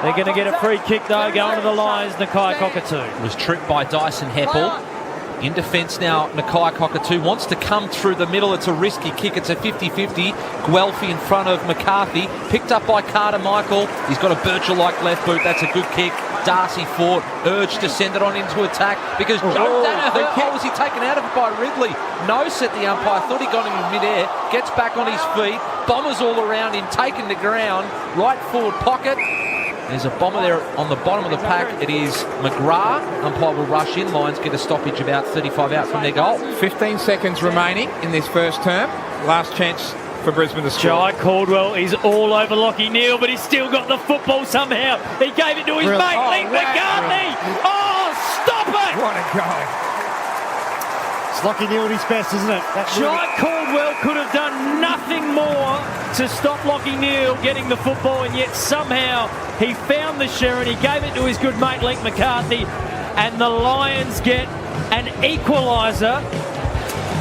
They're going to get a free kick though, going to the Lions. Nakai Cockatoo. Was tripped by Dyson Heppel. In defence now, Nakai Cockatoo wants to come through the middle. It's a risky kick. It's a 50-50. Guelphy in front of McCarthy. Picked up by Carter Michael. He's got a Birchall-like left boot. That's a good kick. Darcy fought, urged to send it on into attack because Joe Danaher, was he taken out of it by Ridley? No, said the umpire. Thought he got him in midair. Gets back on his feet. Bombers all around him, taking the ground. Right forward pocket. There's a bomber there on the bottom of the pack. It is McGrath. Umpire will rush in. Lions get a stoppage about 35 out from their goal. 15 seconds remaining in this first term. Last chance for Brisbane to score. Jai Caldwell is all over Lockie Neal, but he's still got the football somehow. He gave it to his mate, Link McCarthy. Oh, stop it! What a goal. It's Lockie Neal at his best, isn't it? Jai Caldwell could have done nothing more to stop Lockie Neal getting the football, and yet somehow he found the Sharon. He gave it to his good mate, Link McCarthy, and the Lions get an equaliser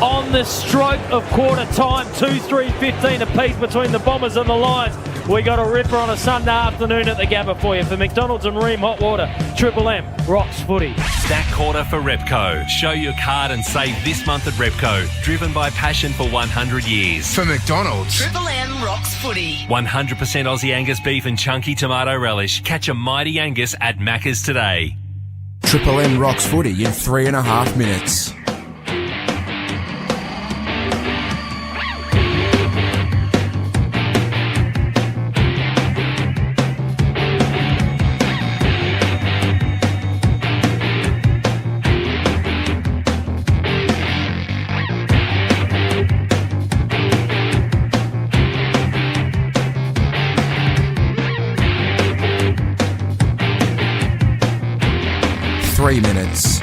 on the stroke of quarter time. 2-3-15 apiece between the Bombers and the Lions. We got a ripper on a Sunday afternoon at the Gabba for you. For McDonald's and Ream Hot Water, Triple M rocks footy. Stack quarter for Repco. Show your card and save this month at Repco. Driven by passion for 100 years. For McDonald's, Triple M rocks footy. 100% Aussie Angus beef and chunky tomato relish. Catch a mighty Angus at Macca's today. Triple M rocks footy in 3.5 minutes. Minutes.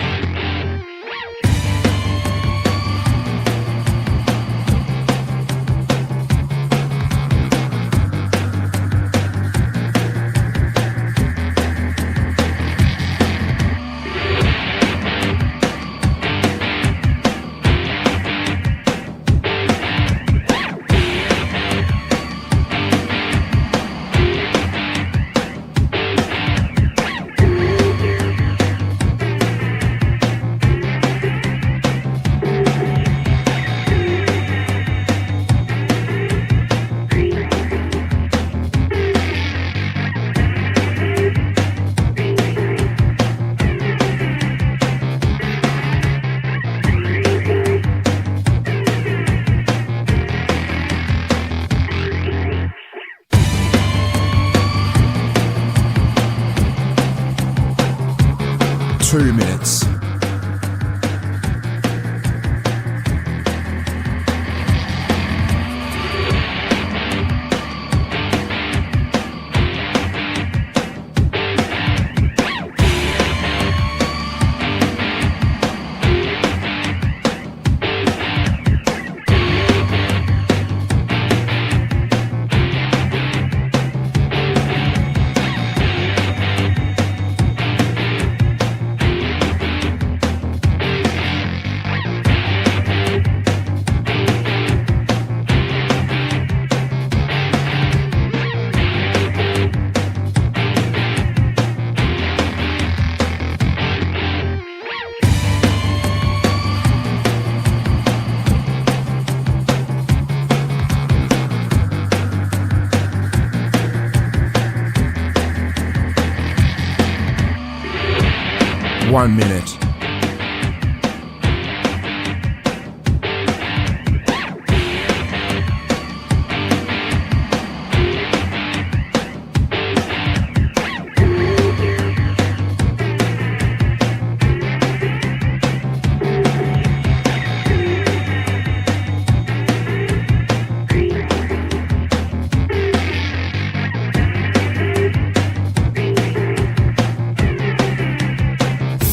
1 minute.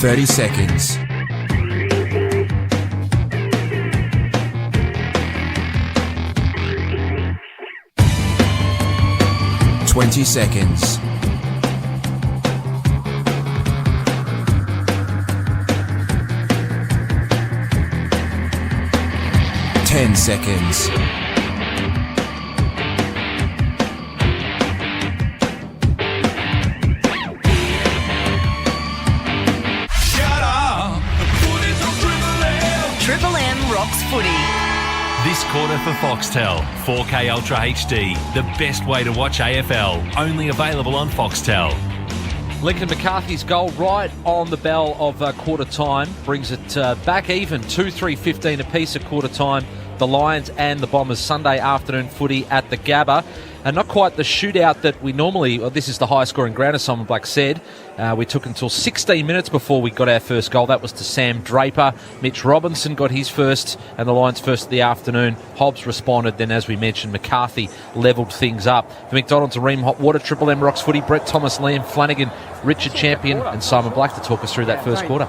Thirty seconds. 20 seconds. 10 seconds. 'Triple-M rocks footy. This quarter for Foxtel, 4K Ultra HD, the best way to watch AFL. Only available on Foxtel. Lincoln McCarthy's goal right on the bell of quarter time brings it back even, 2-3-15 apiece at quarter time. The Lions and the Bombers Sunday afternoon footy at the Gabba. And not quite the shootout that we normally... Well, this is the highest scoring ground, as Simon Black said. We took until 16 minutes before we got our first goal. That was to Sam Draper. Mitch Robinson got his first, and the Lions first of the afternoon. Hobbs responded. Then, as we mentioned, McCarthy levelled things up. The McDonald's and Ream Hot Water, Triple M Rocks footy, Brett Thomas, Liam Flanagan, Richard Champion and Simon Black to talk us through that first quarter.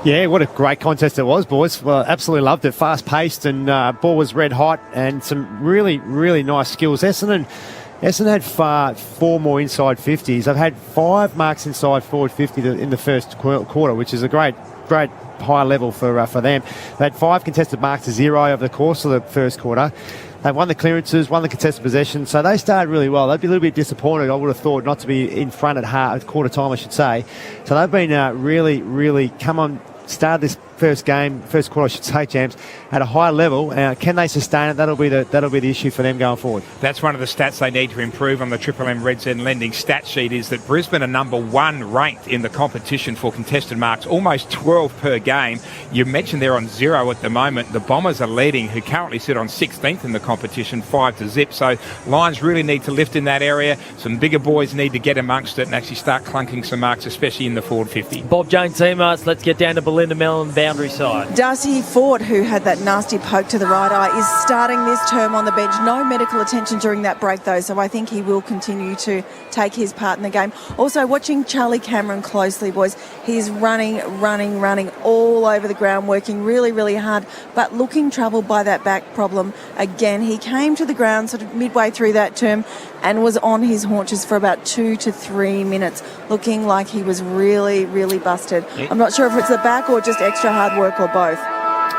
Yeah, what a great contest it was, boys. Well, absolutely loved it. Fast-paced and ball was red hot and some really, really nice skills. Essendon had four more inside 50s. They've had 5 marks inside forward 50 in the first quarter, which is a great high level for them. They had 5 contested marks to 0 over the course of the first quarter. They won the clearances, won the contested possession, so they started really well. They'd be a little bit disappointed, I would have thought, not to be in front at quarter time, I should say. So they've been really, really started this first quarter, I should say, champs, at a high level. Can they sustain it? That'll be the issue for them going forward. That's one of the stats they need to improve on the Triple M Red Zen Lending stat sheet, is that Brisbane are number 1 ranked in the competition for contested marks, almost 12 per game. You mentioned they're on 0 at the moment. The Bombers are leading, who currently sit on 16th in the competition, 5-0. So Lions really need to lift in that area. Some bigger boys need to get amongst it and actually start clunking some marks, especially in the forward 50. Bob Jones teammates, let's get down to Belinda Mellon boundary side. Darcy Ford, who had that nasty poke to the right eye, is starting this term on the bench. No medical attention during that break, though, so I think he will continue to take his part in the game. Also, watching Charlie Cameron closely, boys. He's running all over the ground, working really, really hard, but looking troubled by that back problem again. He came to the ground sort of midway through that term and was on his haunches for about 2 to 3 minutes, looking like he was really, really busted. I'm not sure if it's the back or just extra hard work or both.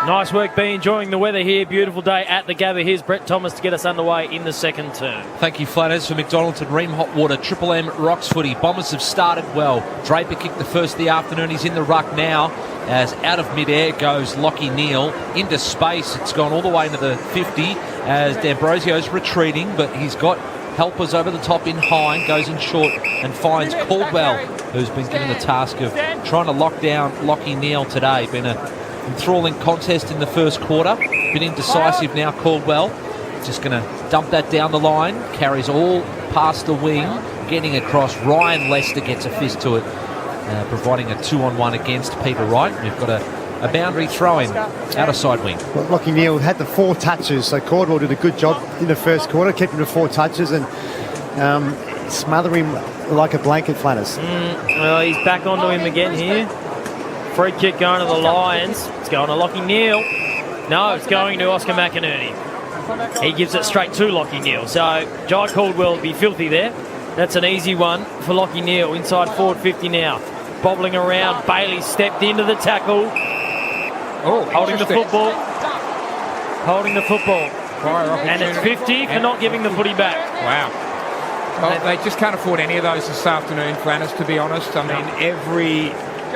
Nice work, B. Enjoying the weather here. Beautiful day at the Gabba. Here's Brett Thomas to get us underway in the second term. Thank you, Flanners, for McDonald's and Ream Hot Water. Triple M Rocks footy. Bombers have started well. Draper kicked the first of the afternoon. He's in the ruck now. As out of mid-air goes Lockie Neal into space. It's gone all the way into the 50 as D'Ambrosio's retreating, but he's got helpers over the top in high, goes in short and finds Caldwell, who's been given the task of trying to lock down Lockie Neal today. Been a enthralling contest in the first quarter. Been indecisive now, Caldwell. Just going to dump that down the line. Carries all past the wing. Getting across. Ryan Lester gets a fist to it. Providing a 2-on-1 against Peter Wright. We've got a boundary throw-in out of side wing. Well, Lockie Neal had the 4 touches, so Caldwell did a good job in the first quarter, kept him to 4 touches and smother him like a blanket, Flanners. Well, he's back onto him again here. Free kick going to the Lions. It's going to Lockie Neal. No, it's going to Oscar McInerney. He gives it straight to Lockie Neal. So Jai Caldwell will be filthy there. That's an easy one for Lockie Neal. Inside forward 50 now. Bobbling around. Bailey stepped into the tackle. Holding the football. And it's 50 for not giving the footy back. Wow. Well, they just can't afford any of those this afternoon, Flanners, to be honest. I mean,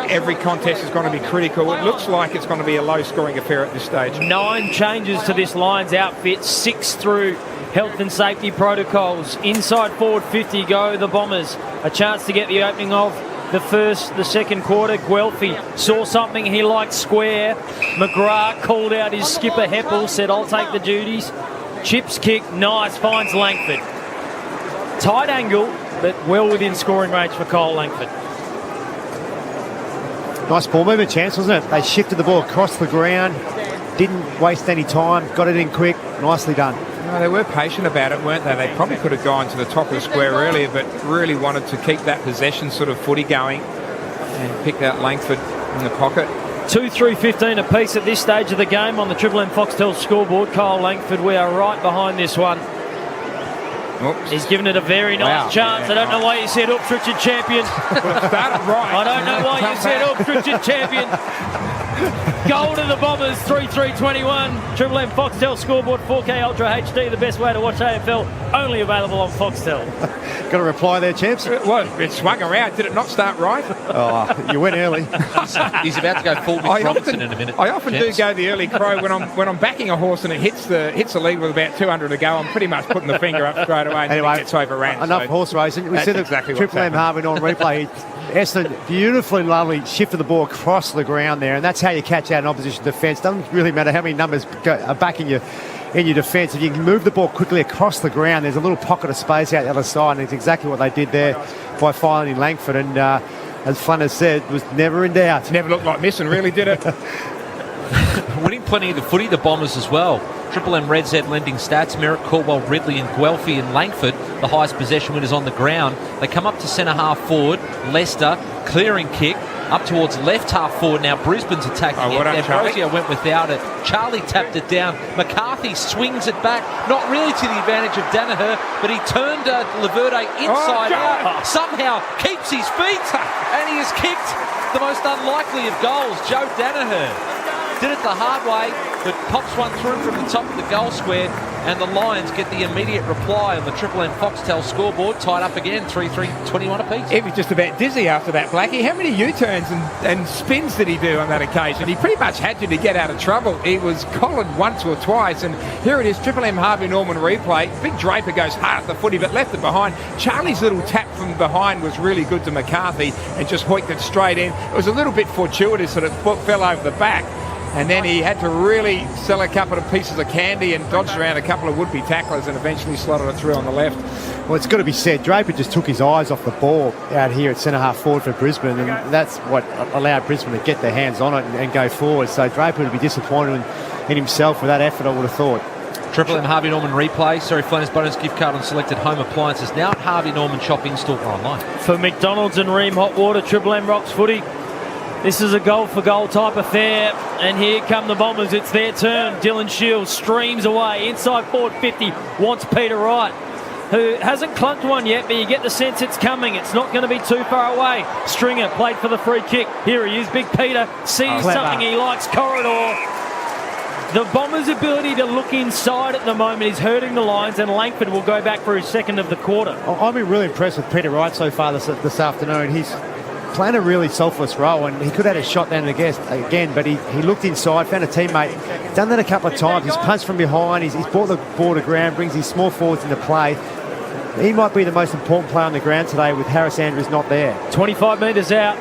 every contest is going to be critical. It looks like it's going to be a low-scoring affair at this stage. 9 changes to this Lions outfit, 6 through health and safety protocols. Inside forward 50 go the Bombers. A chance to get the opening of the second quarter. Guelphy saw something he liked square. McGrath called out his skipper Heppel, said, I'll take the duties. Chips kick, nice, finds Langford. Tight angle, but well within scoring range for Kyle Langford. Nice ball movement chance, wasn't it? They shifted the ball across the ground, didn't waste any time, got it in quick, nicely done. No, they were patient about it, weren't they? They probably could have gone to the top of the square earlier, but really wanted to keep that possession sort of footy going and picked out Langford in the pocket. 2-3-15 apiece at this stage of the game on the Triple M Foxtel scoreboard. Kyle Langford, we are right behind this one. Oops. He's given it a very nice chance. I don't know why you said, oops, Richard Champion. Started right. I don't know why you said, oops, Richard Champion. Goal to the Bombers, 3-3-21. Triple M Foxtel scoreboard, 4K Ultra HD, the best way to watch AFL, only available on Foxtel. Got a reply there, champs? Well, it swung around. Did it not start right? Oh, you went early. He's about to go full Mitch Robinson in a minute. I often do go the early crow when I'm backing a horse and it hits the lead with about 200 to go. I'm pretty much putting the finger up straight away and Anyway, it gets overran. Enough horse racing. We said exactly Triple M Harvey on replay. Essendon beautifully, lovely shifted the ball across the ground there, and that's how you catch out an opposition defence. Doesn't really matter how many numbers are backing you in your defence. If you can move the ball quickly across the ground, there's a little pocket of space out the other side, and it's exactly what they did there by finding Langford. And as Flanners said, was never in doubt. Never looked like missing, really, did it? Winning plenty of the footy, the Bombers as well. Triple M Red Z lending stats. Merritt, Caldwell, Ridley and Guelphy and Langford, the highest possession winners on the ground. They come up to centre half forward. Lester, clearing kick, up towards left half forward. Now Brisbane's attacking it. Ambrosio went without it. Charlie tapped it down. McCarthy swings it back. Not really to the advantage of Danaher, but he turned Laverde inside out. Somehow keeps his feet, and he has kicked the most unlikely of goals. Joe Danaher did it the hard way, but pops one through from the top of the goal square, and the Lions get the immediate reply on the Triple M Foxtel scoreboard, tied up again, 3-3-21 apiece. He was just about dizzy after that, Blackie. How many U-turns and spins did he do on that occasion? He pretty much had to get out of trouble. He was collared once or twice, and here it is, Triple M Harvey Norman replay. Big Draper goes hard at the footy, but left it behind. Charlie's little tap from behind was really good to McCarthy, and just hoiked it straight in. It was a little bit fortuitous that it fell over the back. And then he had to really sell a couple of pieces of candy and dodged around a couple of would-be tacklers and eventually slotted it through on the left. Well, it's got to be said, Draper just took his eyes off the ball out here at centre half forward for Brisbane, and that's what allowed Brisbane to get their hands on it and go forward. So Draper would be disappointed in himself with that effort, I would have thought. Triple M Harvey Norman replay. Sorry, Flanners bonus gift card on selected home appliances now at Harvey Norman Shop in-store or online. For McDonald's and Ream Hot Water, Triple M Rocks footy. This is a goal-for-goal type affair, and here come the Bombers. It's their turn. Dylan Shields streams away. Inside forward 50, wants Peter Wright, who hasn't clunked one yet, but you get the sense it's coming. It's not going to be too far away. Stringer played for the free kick. Here he is, Big Peter, sees something he likes, corridor. The Bombers' ability to look inside at the moment is hurting the Lions, and Langford will go back for his second of the quarter. I've been really impressed with Peter Wright so far this afternoon. He's playing a really selfless role, and he could have had a shot down again, but he looked inside, found a teammate, done that a couple of times. He's punched from behind, he's brought the ball to ground, brings his small forwards into play. He might be the most important player on the ground today with Harris Andrews not there. 25 metres out,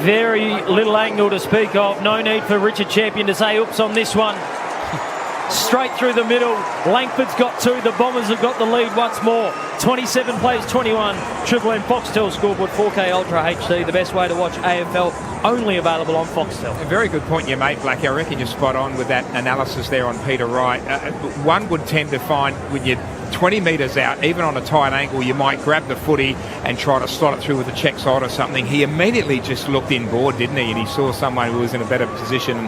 very little angle to speak of. No need for Richard Champion to say oops on this one. Straight through the middle. Langford's got two. The Bombers have got the lead once more. 27 plays 21. Triple M Foxtel scoreboard, 4K Ultra HD. The best way to watch AFL, only available on Foxtel. A very good point you made, Blackie. I reckon you're spot on with that analysis there on Peter Wright. One would tend to find when you're 20 metres out, even on a tight angle, you might grab the footy and try to slot it through with a check side or something. He immediately just looked inboard, didn't he? And he saw someone who was in a better position.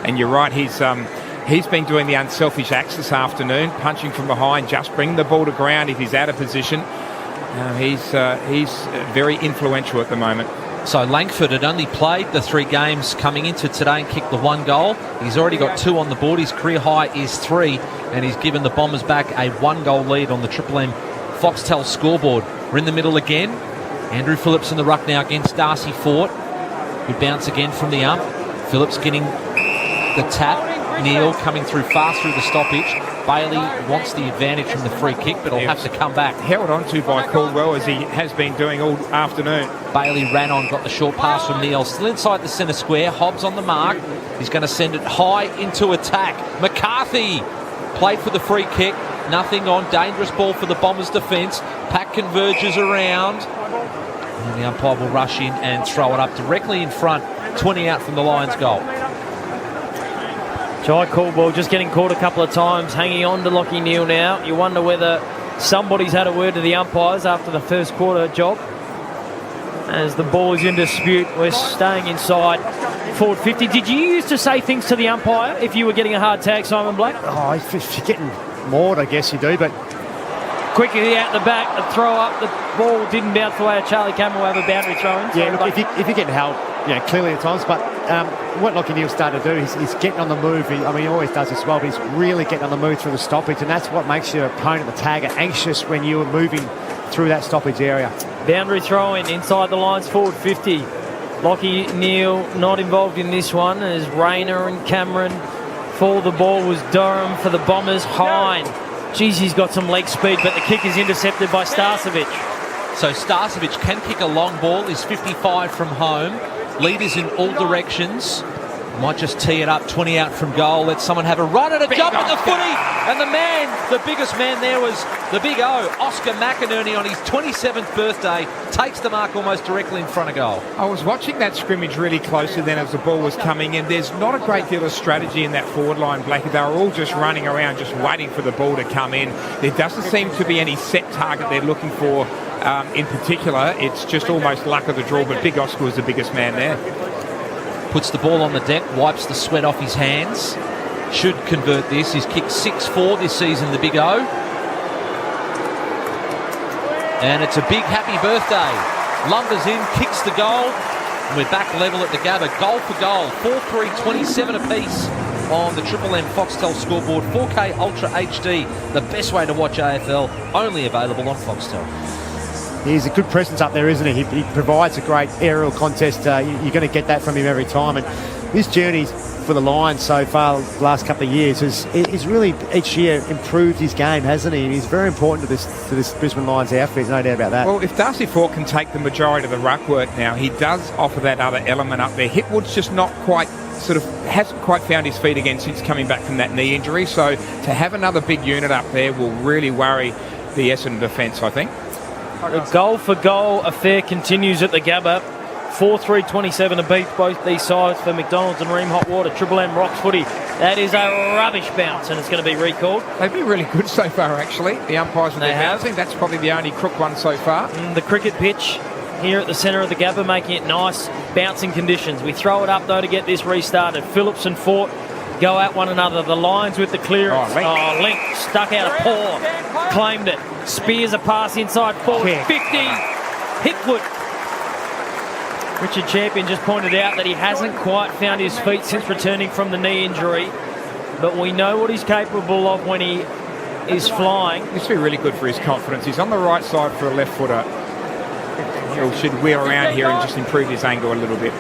And you're right, he's been doing the unselfish acts this afternoon, punching from behind, just bring the ball to ground if he's out of position. He's very influential at the moment. So Langford had only played the 3 games coming into today and kicked the 1 goal. He's already got 2 on the board. His career high is 3, and he's given the Bombers back a 1-goal lead on the Triple M Foxtel scoreboard. We're in the middle again. Andrew Phillips in the ruck now against Darcy Fort. Good bounce again from the ump. Phillips getting the tap. Neal coming through fast through the stoppage. Bailey wants the advantage from the free kick, but he'll have to come back. Held on to by Caldwell, as he has been doing all afternoon. Bailey ran on, got the short pass from Neal. Still inside the centre square. Hobbs on the mark. He's going to send it high into attack. McCarthy played for the free kick. Nothing on. Dangerous ball for the Bombers' defence. Pack converges around. And the umpire will rush in and throw it up directly in front. 20 out from the Lions' goal. Jai Caldwell just getting caught a couple of times, hanging on to Lachie Neal now. You wonder whether somebody's had a word to the umpires after the first quarter job. As the ball is in dispute, we're staying inside forward 50. Did you used to say things to the umpire if you were getting a hard tag, Simon Blake? Oh, if you're getting mauled, I guess you do, but... Quickly out the back, the throw up, the ball didn't bounce away at Charlie Cameron. Will have a boundary throw in. Yeah, look, if you're getting held, clearly at times, but what Lachie Neal's started to do is he's getting on the move. He always does this well, but he's really getting on the move through the stoppage, and that's what makes your opponent, the tagger, anxious when you're moving through that stoppage area. Boundary throw in inside the lines, forward 50. Lachie Neal not involved in this one as Rayner and Cameron. For the ball was Durham for the Bombers. Hine. Geez, he's got some leg speed, but the kick is intercepted by Starcevic. So Starcevic can kick a long ball. He's 55 from home. Leaders in all directions. Might just tee it up, 20 out from goal. Let someone have a run at a jump at the footy. And the biggest man there was the big O, Oscar McInerney, on his 27th birthday. Takes the mark almost directly in front of goal. I was watching that scrimmage really closely then as the ball was coming in. There's not a great deal of strategy in that forward line, Blackie. They were all just running around, just waiting for the ball to come in. There doesn't seem to be any set target they're looking for in particular. It's just almost luck of the draw, but Big Oscar was the biggest man there. Puts the ball on the deck, wipes the sweat off his hands. Should convert this. He's kicked 6-4 this season, the Big O. And it's a big happy birthday. Lumbers in, kicks the goal. And we're back level at the Gabba. Goal for goal. 4-3, 27 apiece on the Triple M Foxtel scoreboard. 4K Ultra HD. The best way to watch AFL. Only available on Foxtel. He's a good presence up there, isn't he? He provides a great aerial contest. You're going to get that from him every time. And this journey for the Lions so far, the last couple of years, has really each year improved his game, hasn't he? And he's very important to this Brisbane Lions outfit, no doubt about that. Well, if Darcy Fort can take the majority of the ruck work now, he does offer that other element up there. Hipwood's just not quite hasn't quite found his feet again since coming back from that knee injury. So to have another big unit up there will really worry the Essendon defence, I think. The goal for goal affair continues at the Gabba. 4-3, 27 to beat both these sides for McDonald's and Ream Hot Water. Triple M Rocks footy. That is a rubbish bounce, and it's going to be recalled. They've been really good so far, actually. The umpires and their bouncing. That's probably the only crook one so far. The cricket pitch here at the centre of the Gabba, making it nice bouncing conditions. We throw it up though to get this restarted. Phillips and Fort go at one another. The Lions with the clearance. Link stuck out a paw. Claimed it. Spears a pass inside forward. 50. Hipwood. Richard Champion just pointed out that he hasn't quite found his feet since returning from the knee injury. But we know what he's capable of when he is flying. This will be really good for his confidence. He's on the right side for a left footer. He should wheel around here and just improve his angle a little bit.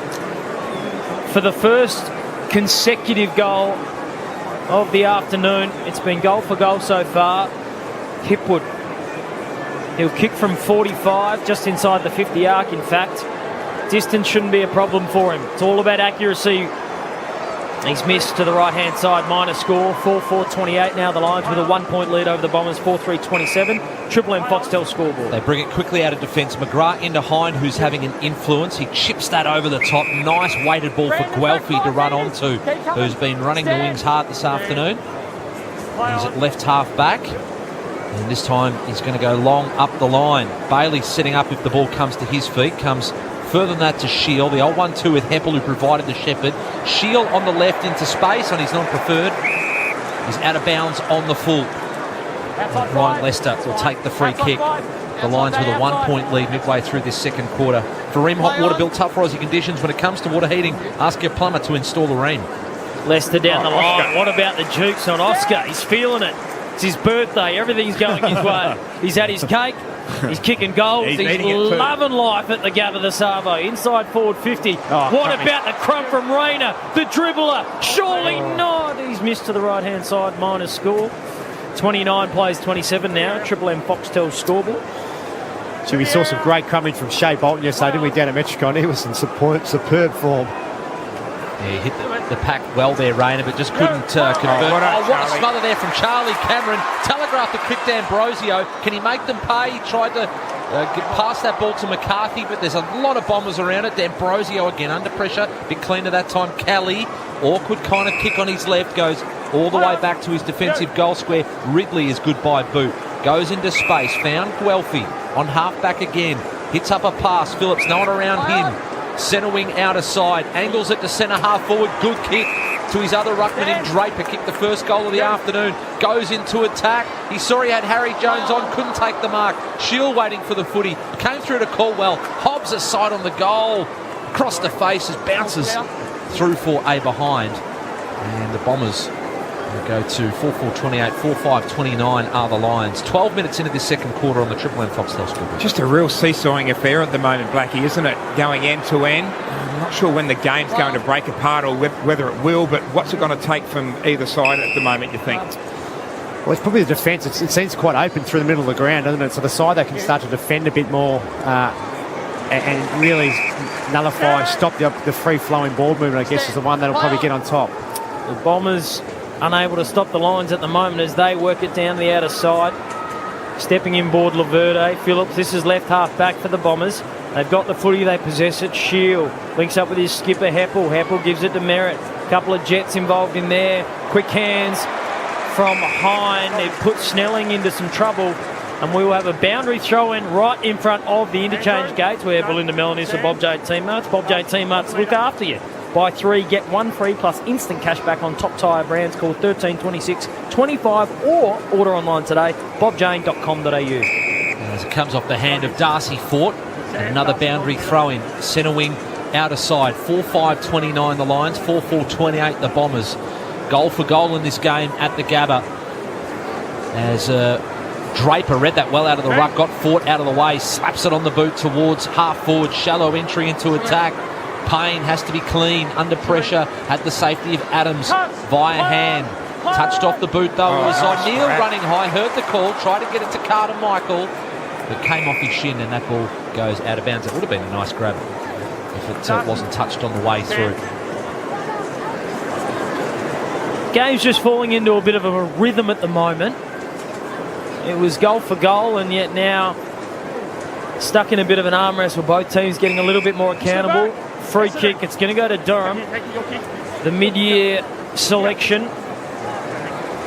For the first consecutive goal of the afternoon, it's been goal for goal so far. Hipwood. He'll kick from 45, just inside the 50 arc, in fact. Distance shouldn't be a problem for him. It's all about accuracy. He's missed to the right-hand side. Minor score, 4-4-28 now. The Lions with a 1-point lead over the Bombers, 4-3-27. Triple M Foxtel scoreboard. They bring it quickly out of defence. McGrath into Hine, who's having an influence. He chips that over the top. Nice weighted ball for Guelphy to run onto, who's been running the wings hard this afternoon. He's at left half back. And this time he's going to go long up the line. Bailey setting up if the ball comes to his feet. Comes further than that to Shield. The old 1-2 with Hempel, who provided the shepherd. Shield on the left into space on his non-preferred. He's out of bounds on the full. And Ryan Lester will take the free kick. The Lions with a 1-point lead midway through this second quarter. For Ream Hot Water, built tough Aussie conditions. When it comes to water heating, ask your plumber to install the Ream. Lester down the line. What about the jukes on Oscar? He's feeling it. It's his birthday. Everything's going his way. He's had his cake. He's kicking goals. He's He's eating it too. loving life at the Gabba the Savo. Inside forward 50. What about the crump from Rayner? The dribbler. Surely not. He's missed to the right-hand side. Minus score. 29 plays 27 now. Triple M Foxtel scoreboard. So we saw some great crumbing from Shea Bolton yesterday, didn't we, down at Metricon? He was in superb form. Yeah, he hit the pack well there, Rayner, but just couldn't convert. what a smother there from Charlie Cameron. Telegraphed the quick D'Ambrosio. Can he make them pay? He tried to get past that ball to McCarthy, but there's a lot of Bombers around it. D'Ambrosio again under pressure. Bit cleaner that time. Kelly, awkward kind of kick on his left, goes all the way back to his defensive goal square. Ridley is goodbye boot. Goes into space. Found Guelphy on half-back again. Hits up a pass. Phillips, no one around him. Centre wing out of side. Angles it to centre half forward. Good kick to his other ruckman in Draper. Kicked the first goal of the afternoon. Goes into attack. He saw he had Harry Jones on. Couldn't take the mark. Shield waiting for the footy. Came through to Caldwell. Hobbs aside on the goal. Across the faces. Bounces through for a behind. And the Bombers go to 4-4-28, 4-5-29 are the Lions. 12 minutes into this second quarter on the Triple M Foxtel scoreboard. Just a real seesawing affair at the moment, Blackie, isn't it? Going end to end. I'm not sure when the game's going to break apart or whether it will, but what's it going to take from either side at the moment, you think? Well, it's probably the defence. It seems quite open through the middle of the ground, doesn't it? So the side that can start to defend a bit more and really nullify, stop the free-flowing ball movement, I guess, is the one that'll probably get on top. The Bombers unable to stop the Lions at the moment as they work it down the outer side. Stepping in board Laverde. Phillips, this is left half back for the Bombers. They've got the footy, they possess it. Shield links up with his skipper Heppel. Heppel gives it to Merritt. A couple of Jets involved in there. Quick hands from Hine. It puts Snelling into some trouble. And we will have a boundary throw in right in front of the interchange gates where Belinda Mellon is for Bob J. Teammates. Bob J. Teammates look after you. Buy 3, get 1 free plus instant cash back on top tyre brands. Call 13 26 25 or order online today. bobjane.com.au. As it comes off the hand of Darcy Fort. Another boundary throw in. Centre wing outer side. 4-5-29 the Lions. 4-4-28 the Bombers. Goal for goal in this game at the Gabba. As Draper read that well out of the ruck. Got Fort out of the way. Slaps it on the boot towards half forward. Shallow entry into attack. Payne has to be clean, under pressure, had the safety of Adams via hand. Touched off the boot though, it was O'Neill running high, heard the call, tried to get it to Carter Michael, but came off his shin and that ball goes out of bounds. It would have been a nice grab if it wasn't touched on the way through. Game's just falling into a bit of a rhythm at the moment. It was goal for goal and yet now stuck in a bit of an arm wrestle. Both teams getting a little bit more accountable. Free kick, it's going to go to Durham. The mid-year selection.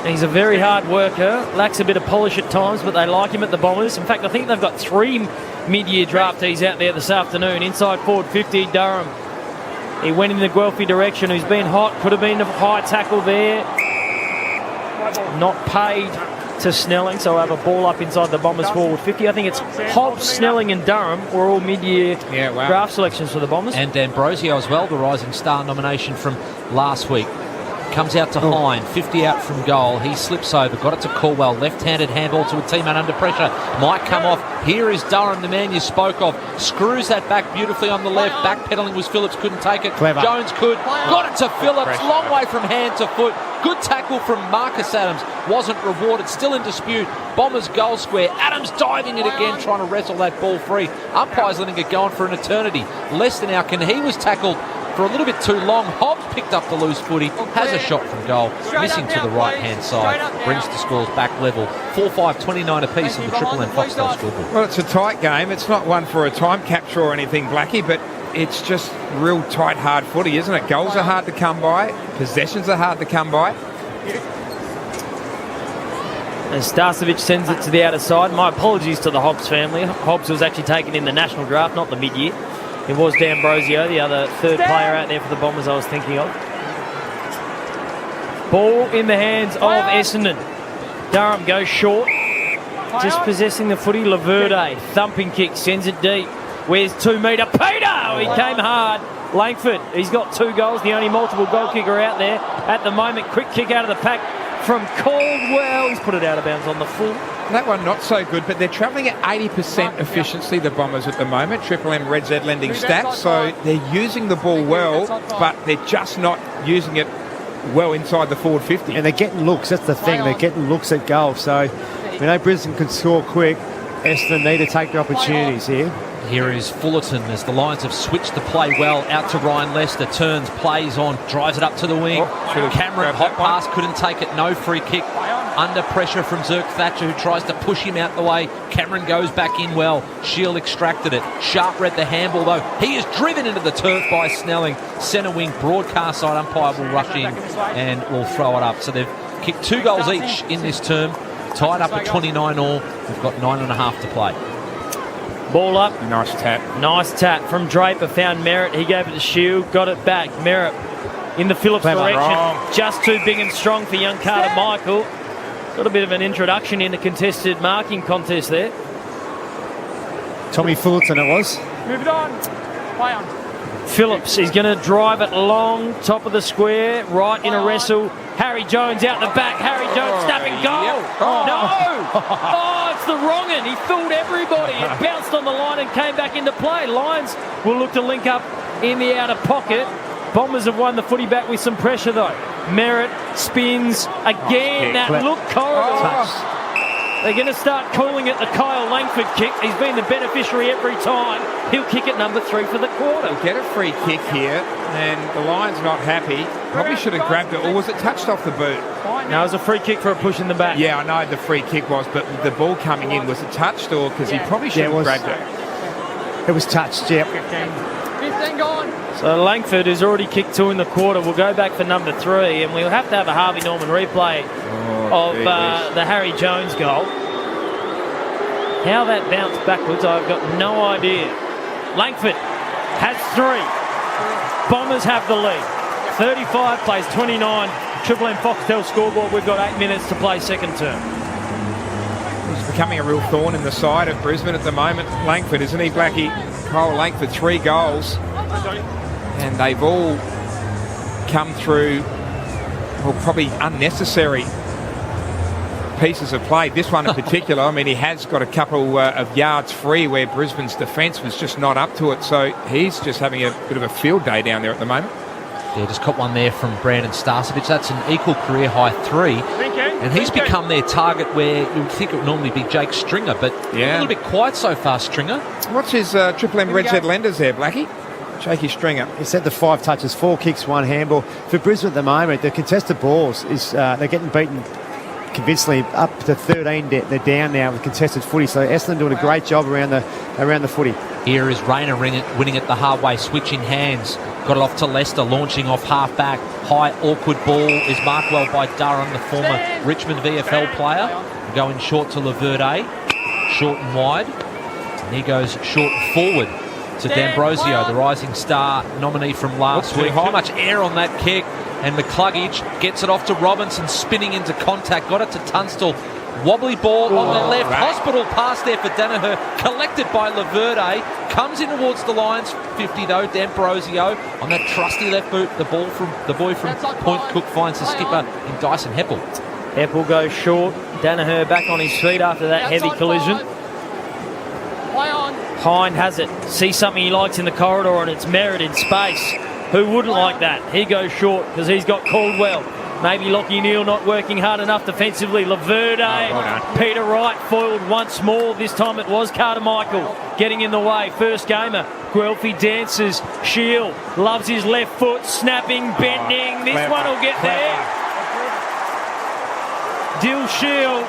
He's a very hard worker, lacks a bit of polish at times, but they like him at the Bombers. In fact, I think they've got 3 mid-year draftees out there this afternoon. Inside forward 50, Durham. He went in the Guelphy direction, who's been hot, could have been a high tackle there. Not paid to Snelling, so we'll have a ball up inside the Bombers forward 50. I think it's Hobbs, Snelling and Durham were all mid-year draft selections for the Bombers. And D'Ambrosio as well, the Rising Star nomination from last week. Comes out to Hine, 50 out from goal. He slips over, got it to Caldwell. Left-handed handball to a teammate under pressure. Might come off. Here is Durham, the man you spoke of. Screws that back beautifully on the left. Backpedaling was Phillips, couldn't take it. Clever. Jones could. Got it to Phillips. Long way from hand to foot. Good tackle from Marcus Adams. Wasn't rewarded. Still in dispute. Bombers goal square. Adams diving it again, trying to wrestle that ball free. Umpires letting it go on for an eternity. Less than Alkin. He was tackled for a little bit too long. Hobbs picked up the loose footy, has a shot from goal, missing to the right-hand side, brings the scores back level. 4-5-29 apiece in the Triple M Foxtel scoreboard. Well, it's a tight game. It's not one for a time capture or anything, Blackie, but it's just real tight, hard footy, isn't it? Goals are hard to come by. Possessions are hard to come by. And Starcevic sends it to the outer side. My apologies to the Hobbs family. Hobbs was actually taken in the national draft, not the mid-year. It was D'Ambrosio, the other third player out there for the Bombers I was thinking of. Ball in the hands of Essendon. Durham goes short. Just possessing the footy. Laverde, thumping kick, sends it deep. Where's 2 metre? Peter! He came hard. Langford, he's got 2 goals, the only multiple goal kicker out there at the moment. Quick kick out of the pack from Caldwell. He's put it out of bounds on the full. That one not so good, but they're travelling at 80% efficiency, the Bombers at the moment. Triple M Red Z lending stats, so they're using the ball well, but they're just not using it well inside the forward 50. And they're getting looks, that's the thing. They're getting looks at goal. So we know Brisbane can score quick. Essendon need to take the opportunities here. Here is Fullerton as the Lions have switched the play well out to Ryan Lester. Turns, plays on, drives it up to the wing. Cameron, hot pass, couldn't take it. No free kick. Under pressure from Zirk Thatcher, who tries to push him out the way. Cameron goes back in well. Shield extracted it. Sharp read the handball, though. He is driven into the turf by Snelling. Centre wing, broadcast side umpire will rush in and will throw it up. So they've kicked 2 goals each in this term. Tied up at 29 all. We've got 9.5 to play. Ball up. Nice tap. Nice tap from Draper. Found Merritt. He gave it to Shield. Got it back. Merritt in the Phillips direction. Wrong. Just too big and strong for young Carter Michael. Got a bit of an introduction in the contested marking contest there. Tommy Fullerton it was. Move it on. Play on. Phillips, he's going to drive it long, top of the square, right in a wrestle. Harry Jones out the back. Harry Jones snapping goal. Yep. No! Oh, it's the wrong one. He fooled everybody. It bounced on the line and came back into play. Lions will look to link up in the outer pocket. Bombers have won the footy back with some pressure, though. Merritt spins again. That look corridor. They're going to start calling it the Kyle Langford kick. He's been the beneficiary every time. He'll kick it number 3 for the quarter. He'll get a free kick here, and the Lions not happy. Probably should have grabbed it, or was it touched off the boot? No, it was a free kick for a push in the back. Yeah, I know the free kick was, but the ball coming in, was it touched, or because he probably should have grabbed it? It was touched, yep. 15 gone. So Langford, who's already kicked 2 in the quarter, will go back for number 3, and we'll have to have a Harvey Norman replay of the Harry Jones goal. How that bounced backwards, I've got no idea. Langford has 3. Bombers have the lead. 35 plays 29. Triple M Foxtel scoreboard. We've got 8 minutes to play second term. He's becoming a real thorn in the side of Brisbane at the moment. Langford, isn't he, Blackie? Kyle Langford, 3 goals. And they've all come through, well, probably unnecessary pieces of play. This one in particular, I mean, he has got a couple of yards free where Brisbane's defence was just not up to it. So he's just having a bit of a field day down there at the moment. Yeah, just caught one there from Brandon Starcevich. That's an equal career high 3. And he's become their target where you would think it would normally be Jake Stringer, but a little bit quiet so far, Stringer. What's his Triple M Red Z lenders there, Blackie? Jakey Stringer. He said the 5 touches, 4 kicks, 1 handball. For Brisbane at the moment, the contested balls is they're getting beaten convincingly up to 13. They're down now with contested footy. So Essendon doing a great job around the footy. Here is Rayner winning it the hard way, switching hands. Got it off to Lester, launching off half back. High, awkward ball is marked well by Durham, the former Richmond VFL player. Going short to Laverde, short and wide. And he goes short and forward to D'Ambrosio, the rising star nominee from last week. Too much air on that kick, and McCluggage gets it off to Robinson, spinning into contact. Got it to Tunstall. Wobbly ball on the left. Hospital pass there for Danaher. Collected by Laverde. Comes in towards the Lions 50 though. D'Ambrosio on that trusty left boot. The boy from Point Cook finds the skipper in Dyson Heppel. Heppel goes short. Danaher back on his feet after that heavy collision. Hind has it. Sees something he likes in the corridor, and it's Merritt in space. Who wouldn't like that? He goes short because he's got Caldwell. Maybe Lockie Neal not working hard enough defensively. Laverde, Peter Wright foiled once more. This time it was Carter Michael getting in the way. First gamer. Guelphy dances. Shield loves his left foot. Snapping, bending. This one will get there. Dill Shield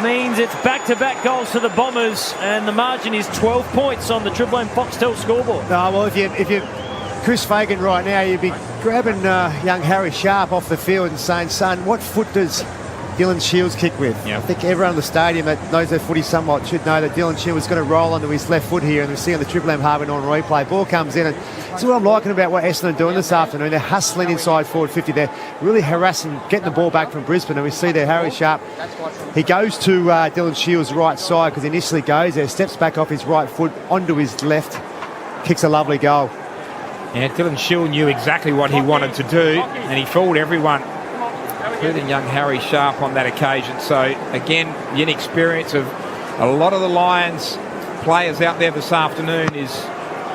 means it's back-to-back goals to the Bombers, and the margin is 12 points on the Triple M Foxtel scoreboard. Well, if you're Chris Fagan right now, you'd be grabbing young Harry Sharp off the field and saying, son, what foot does Dylan Shields kick with? I think everyone in the stadium that knows their footy somewhat should know that Dylan Shields is going to roll onto his left foot here, and we see on the Triple M Harvey Norman replay. Ball comes in, and that's what I'm liking about what Essendon are doing this afternoon. They're hustling inside forward 50. They're really harassing, getting the ball back from Brisbane, and we see there Harry Sharp. He goes to Dylan Shields' right side because he initially goes there, steps back off his right foot onto his left, kicks a lovely goal. Yeah, Dylan Shield knew exactly what he wanted to do, and he fooled everyone including young Harry Sharp on that occasion. So, again, the inexperience of a lot of the Lions players out there this afternoon is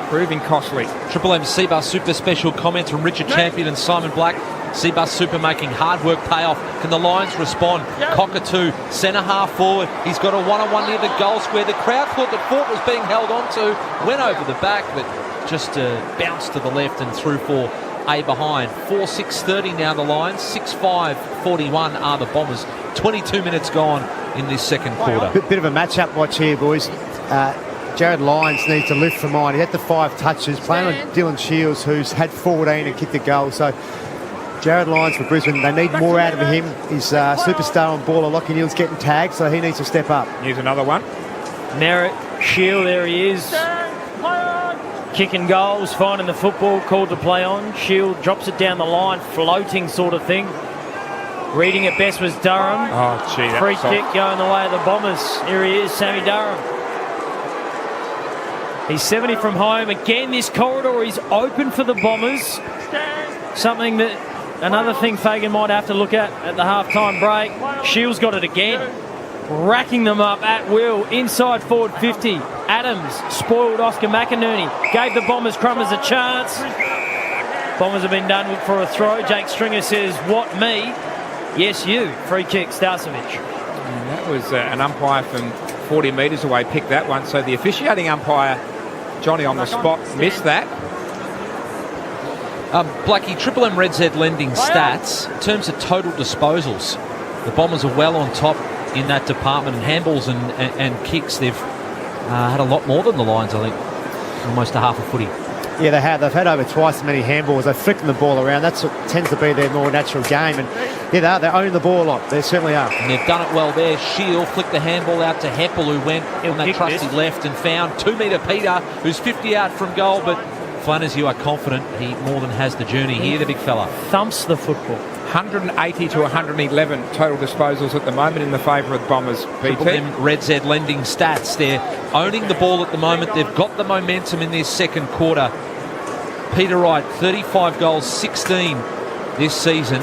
proving costly. Triple M Seabus Super special comments from Richard Champion and Simon Black. Seabus Super making hard work pay off. Can the Lions respond? Cockatoo, centre half forward. He's got a one-on-one near the goal square. The crowd thought that Fort was being held on to. Went over the back, but just bounced to the left and through for a behind. 4-6-30 now the Lions. 6-5-41 are the Bombers. 22 minutes gone in this second quarter. Bit of a match-up watch here, boys. Jared Lyons needs to lift from mine. He had the 5 touches, playing on Dylan Shields, who's had 14 and kicked a goal. So Jared Lyons for Brisbane, they need more out of him. He's a superstar on baller. Lockie Neal's getting tagged, so he needs to step up. Here's another one. Merritt, Shield, there he is. Kicking goals, finding the football, called to play on. Shield drops it down the line, floating sort of thing. Reading it best was Durham. Oh, gee, Free kick going the way of the Bombers. Here he is, Sammy Durham. He's 70 from home. Again, this corridor is open for the Bombers. Something that, another thing Fagan might have to look at the half-time break. Shields got it again. Racking them up at will. Inside forward 50. Adams spoiled Oscar McInerney. Gave the Bombers Crummers a chance. Bombers have been done for a throw. Jake Stringer says, what, me? Yes, you. Free kick, Starcevic. And that was an umpire from 40 metres away picked that one. So the officiating umpire, Johnny on the spot, missed that. Blackie, Triple M Red Z lending stats. In terms of total disposals, the Bombers are well on top in that department. And handballs and kicks, they've had a lot more than the Lions, I think. Almost a half a footy. Yeah, they have. They've had over twice as many handballs. They've flicked the ball around. That tends to be their more natural game. And yeah, they own the ball a lot. They certainly are. And they've done it well there. Shield flicked the handball out to Heppel, who went on that trusty left and found 2-metre Peter, who's 50 out from goal. But Flanners, you are confident he more than has the journey here, the big fella. Thumps the football. 180 to 111 total disposals at the moment in the favour of the Bombers. Triple M Red Z lending stats. They're owning the ball at the moment. They've got the momentum in this second quarter. Peter Wright, 35 goals, 16 this season.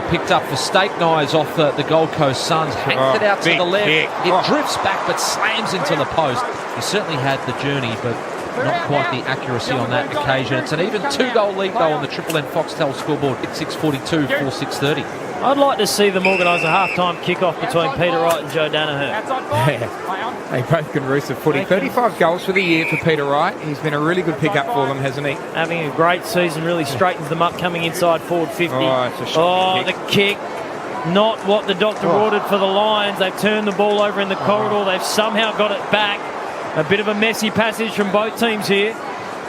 Picked up for steak knives off the Gold Coast Suns. Hacked it out to the left. It drifts back but slams into the post. He certainly had the journey, but not quite the accuracy on that occasion. It's an even 2-goal lead, though, on the Triple M Foxtel scoreboard. 6:42, 4-6-30. I'd like to see them organise a half-time kick-off between Peter Wright and Joe Danaher. Yeah. They both can roost the footy. 35 goals for the year for Peter Wright. He's been a really good pick-up for them, hasn't he? Having a great season, really straightens them up, coming inside forward 50. Oh, it's a shot the kick. Not what the doctor ordered for the Lions. They've turned the ball over in the corridor. They've somehow got it back. A bit of a messy passage from both teams here.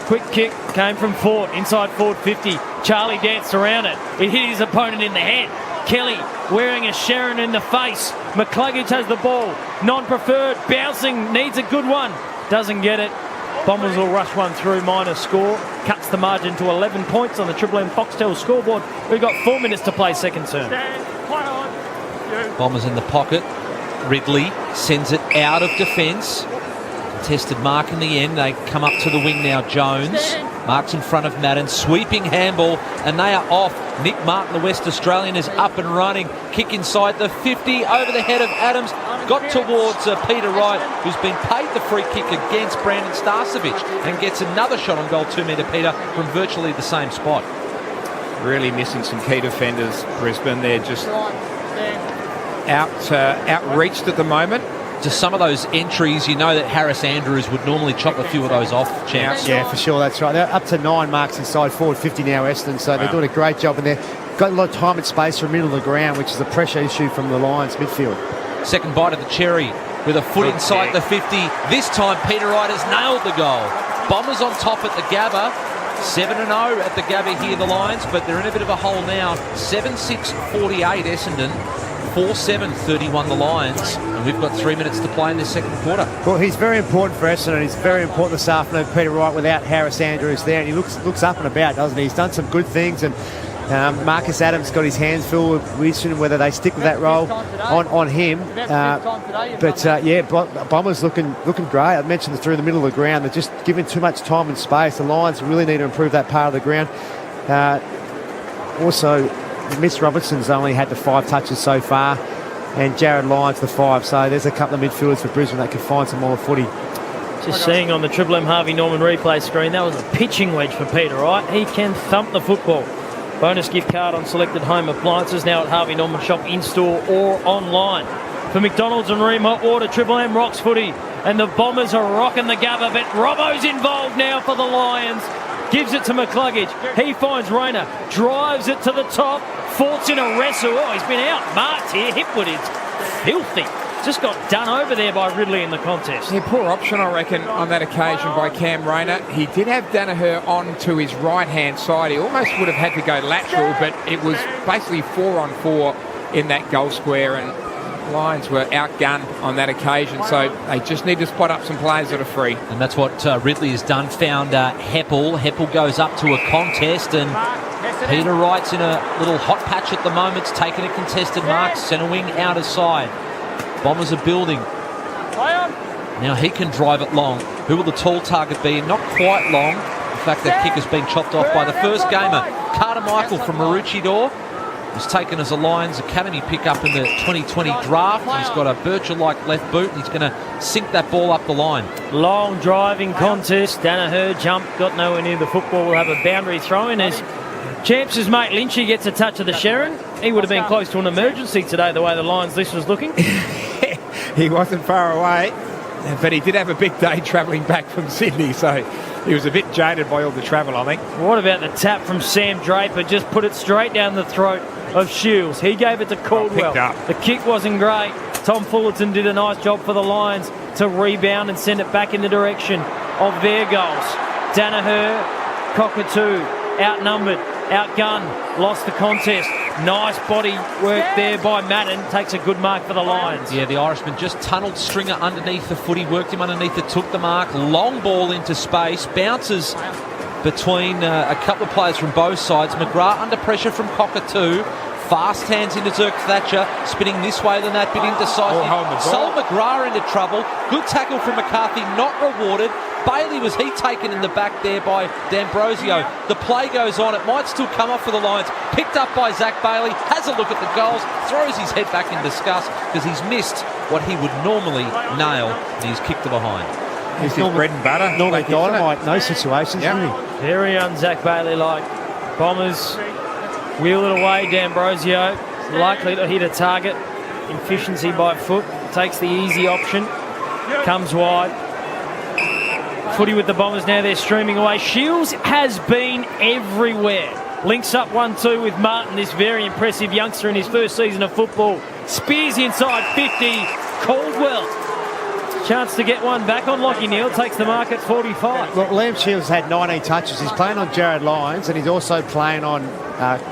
Quick kick came from Fort, inside forward 50. Charlie danced around it. It hit his opponent in the head. Kelly wearing a Sharon in the face. McCluggage has the ball. Non-preferred, bouncing, needs a good one. Doesn't get it. Bombers will rush one through, minor score. Cuts the margin to 11 points on the Triple M Foxtel scoreboard. We've got 4 minutes to play second term. Bombers in the pocket. Ridley sends it out of defence. Contested mark in the end. They come up to the wing now. Jones marks in front of Madden. Sweeping handball, and they are off. Nick Martin, the West Australian, is up and running. Kick inside the 50, over the head of Adams. Got towards Peter Wright, who's been paid the free kick against Brandon Starcevic, and gets another shot on goal, 2-metre Peter, from virtually the same spot. Really missing some key defenders, Brisbane. They're just outreached at the moment. Just some of those entries, you know that Harris Andrews would normally chop a few of those off, Champs. Yeah, for sure, that's right. They're up to 9 marks inside forward 50 now, Essendon, so they're doing a great job, and they've got a lot of time and space from middle of the ground, which is a pressure issue from the Lions midfield. Second bite of the cherry with a foot inside the 50. This time Peter Wright has nailed the goal. Bombers on top at the Gabba. 7-0 at the Gabba here, the Lions, but they're in a bit of a hole now. 7-6-48 Essendon. 4-7-31 the Lions, and we've got 3 minutes to play in this second quarter. Well, he's very important for Essendon. He's very important this afternoon, Peter Wright, without Harris Andrews there, and he looks up and about, doesn't he? He's done some good things, and Marcus Adams got his hands full with Wilson, whether they stick with that role on him. Bombers looking great. I mentioned it through the middle of the ground. They're just giving too much time and space. The Lions really need to improve that part of the ground. Also, Mitch Robertson's only had the 5 touches so far, and Jared Lyons the 5. So there's a couple of midfielders for Brisbane that can find some more footy. Just seeing on the Triple M Harvey Norman replay screen, that was a pitching wedge for Peter Wright. He can thump the football. Bonus gift card on selected home appliances now at Harvey Norman Shop in-store or online. For McDonald's and Ream Hot Water, Triple M rocks footy. And the Bombers are rocking the Gabba, but Robbo's involved now for the Lions. Gives it to McCluggage. He finds Rayner, drives it to the top, faults in a wrestle. Oh, he's been out marked here. Hipwood is filthy. Just got done over there by Ridley in the contest. Yeah, poor option, I reckon, on that occasion by Cam Rayner. He did have Danaher on to his right-hand side. He almost would have had to go lateral, but it was basically 4-on-4 in that goal square, and Lions were outgunned on that occasion, so they just need to spot up some players that are free. And that's what Ridley has done. Found Heppel. Heppel goes up to a contest, and Peter Wright's in a little hot patch at the moment. It's taken a contested mark. Centre wing out of side. Bombers are building. Now he can drive it long. Who will the tall target be? Not quite long. In fact, that kick has been chopped off by the first gamer. Carter Michael from Maroochydore. Was taken as a Lions Academy pickup in the 2020 draft. He's got a Birchall-like left boot, and he's going to sink that ball up the line. Long driving contest. Danaher jumped, got nowhere near the football. Will have a boundary throw in as Champs' mate Lynchy gets a touch of the Sharon. He would have been close to an emergency today, the way the Lions list was looking. He wasn't far away, but he did have a big day travelling back from Sydney, so he was a bit jaded by all the travel, I think. What about the tap from Sam Draper? Just put it straight down the throat of Shields. He gave it to Caldwell. The kick wasn't great. Tom Fullerton did a nice job for the Lions to rebound and send it back in the direction of their goals. Danaher, Cockatoo, outnumbered, outgunned, lost the contest. Nice body work there by Madden. Takes a good mark for the Lions. Yeah, the Irishman just tunnelled Stringer underneath the footy, worked him underneath it, took the mark. Long ball into space, bounces between a couple of players from both sides. McGrath under pressure from Cockatoo. Fast hands into Zirk Thatcher, spinning this way than that, bit indecisive. Sol McGrath into trouble. Good tackle from McCarthy, not rewarded. Bailey, was he taken in the back there by D'Ambrosio? The play goes on. It might still come off for the Lions. Picked up by Zach Bailey, has a look at the goals, throws his head back in disgust because he's missed what he would normally nail, and he's kicked to behind. He's his bread and butter. Normally dynamite in those situations, isn't he? Very un-Zach Bailey-like. Bombers wheel it away. D'Ambrosio likely to hit a target. Efficiency by foot. Takes the easy option. Comes wide. Footy with the Bombers now. They're streaming away. Shields has been everywhere. Links up 1-2 with Martin, this very impressive youngster in his first season of football. Spears inside 50. Caldwell. Chance to get one back on Lockie Neal. Takes the mark at 45. Look, Liam Shields had 19 touches. He's playing on Jared Lyons, and he's also playing on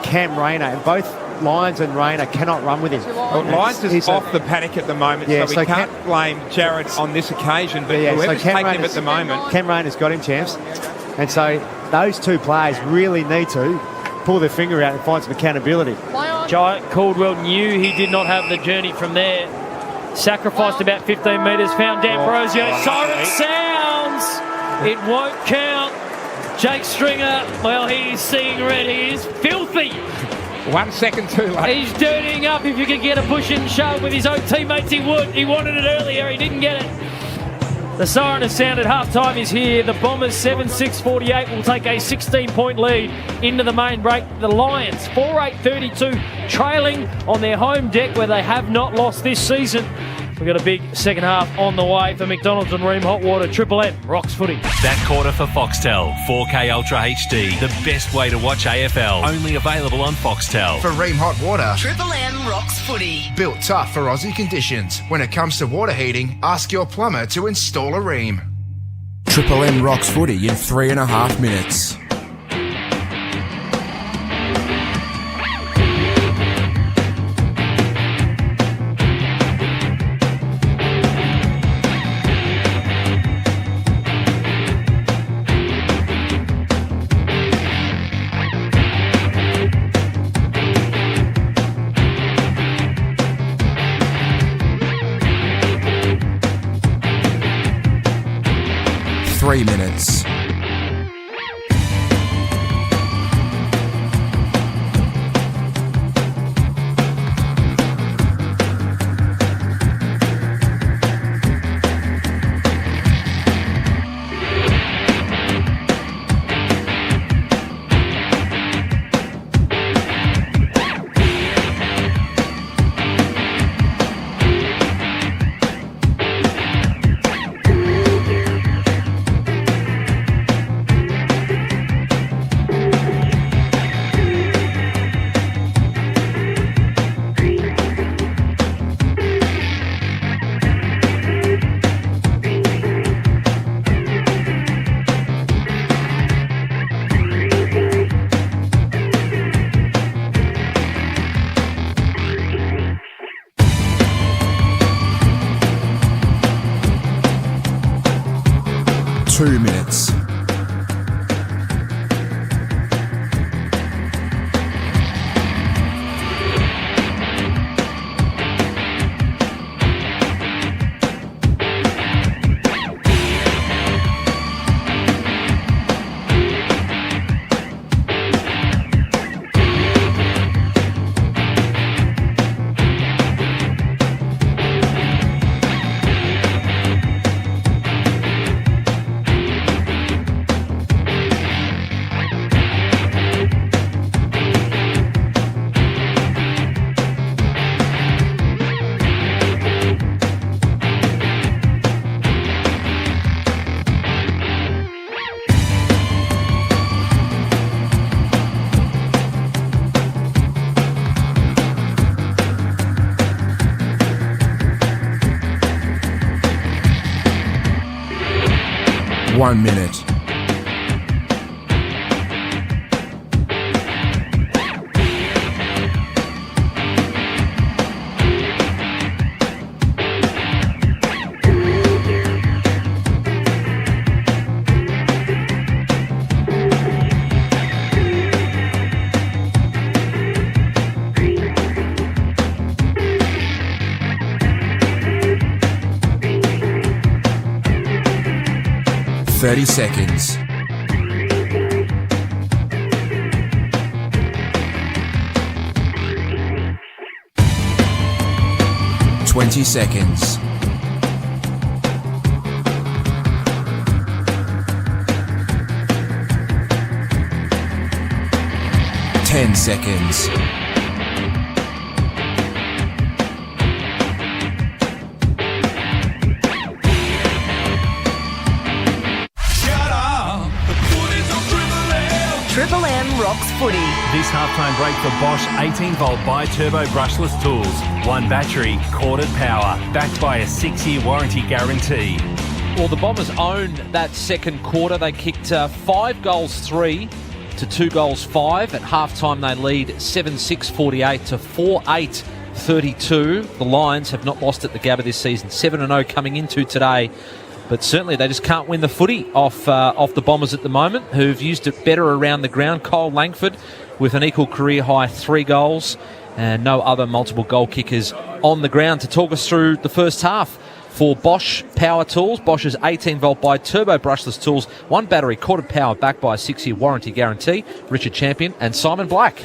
Cam Rayner. And both Lyons and Rayner cannot run with him. Well, Lyons is off the paddock at the moment, so we can't blame Jared on this occasion, but whoever's taking him at the moment. Cam Rayner's got him, Champs. And so those two players really need to pull their finger out and find some accountability. Giant Caldwell knew he did not have the journey from there. Sacrificed about 15 metres, found D'Ambrosio. Siren sounds! It won't count. Jake Stringer, well, he's seeing red. He is filthy. 1 second too late. He's dirtying up. If you could get a push and shove with his own teammates, he would. He wanted it earlier. He didn't get it. The siren has sounded. Half-time is here. The Bombers 7-6-48 will take a 16-point lead into the main break. The Lions 4-8-32 trailing on their home deck where they have not lost this season. We've got a big second half on the way for McDonald's and Ream Hot Water. Triple M rocks footy. That quarter for Foxtel. 4K Ultra HD. The best way to watch AFL. Only available on Foxtel. For Ream Hot Water, Triple M rocks footy. built tough for Aussie conditions. When it comes to water heating, ask your plumber to install a Ream. Triple M rocks footy in 3.5 minutes. 2 minutes. One minute. Thirty seconds. 20 seconds. 10 seconds. 'M rocks footy. This halftime break for Bosch 18-volt bi-turbo brushless tools. One battery, corded power, backed by a 6-year warranty guarantee. Well, the Bombers owned that second quarter. They kicked 5 goals 3 to 2 goals 5. At halftime, they lead 7-6-48 to 4-8-32. The Lions have not lost at the Gabba this season. 7-0 coming into today. But certainly they just can't win the footy off the Bombers at the moment, who've used it better around the ground. Cole Langford with an equal career-high 3 goals and no other multiple goal kickers on the ground. To talk us through the first half for Bosch Power Tools, Bosch's 18-volt bi-turbo brushless tools, 1 battery, corded power, backed by a 6-year warranty guarantee, Richard Champion and Simon Black.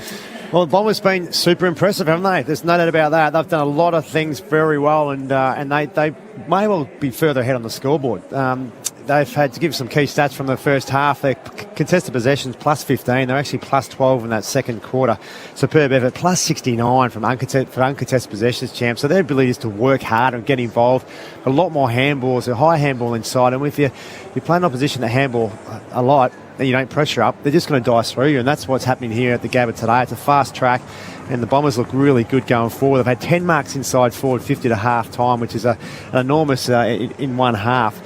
Well, the Bombers been super impressive, haven't they? There's no doubt about that. They've done a lot of things very well, and they may well be further ahead on the scoreboard. They've had to give some key stats from the first half. Their contested possessions plus 15. They're actually plus 12 in that second quarter. Superb effort. Plus 69 from uncontested possessions, champ. So their ability is to work hard and get involved. A lot more handballs, a high handball inside. And if you're playing opposition to handball a lot, and you don't pressure up, they're just going to dice through you. And that's what's happening here at the Gabba today. It's a fast track. And the Bombers look really good going forward. They've had 10 marks inside forward 50 to half time, which is an enormous in one half.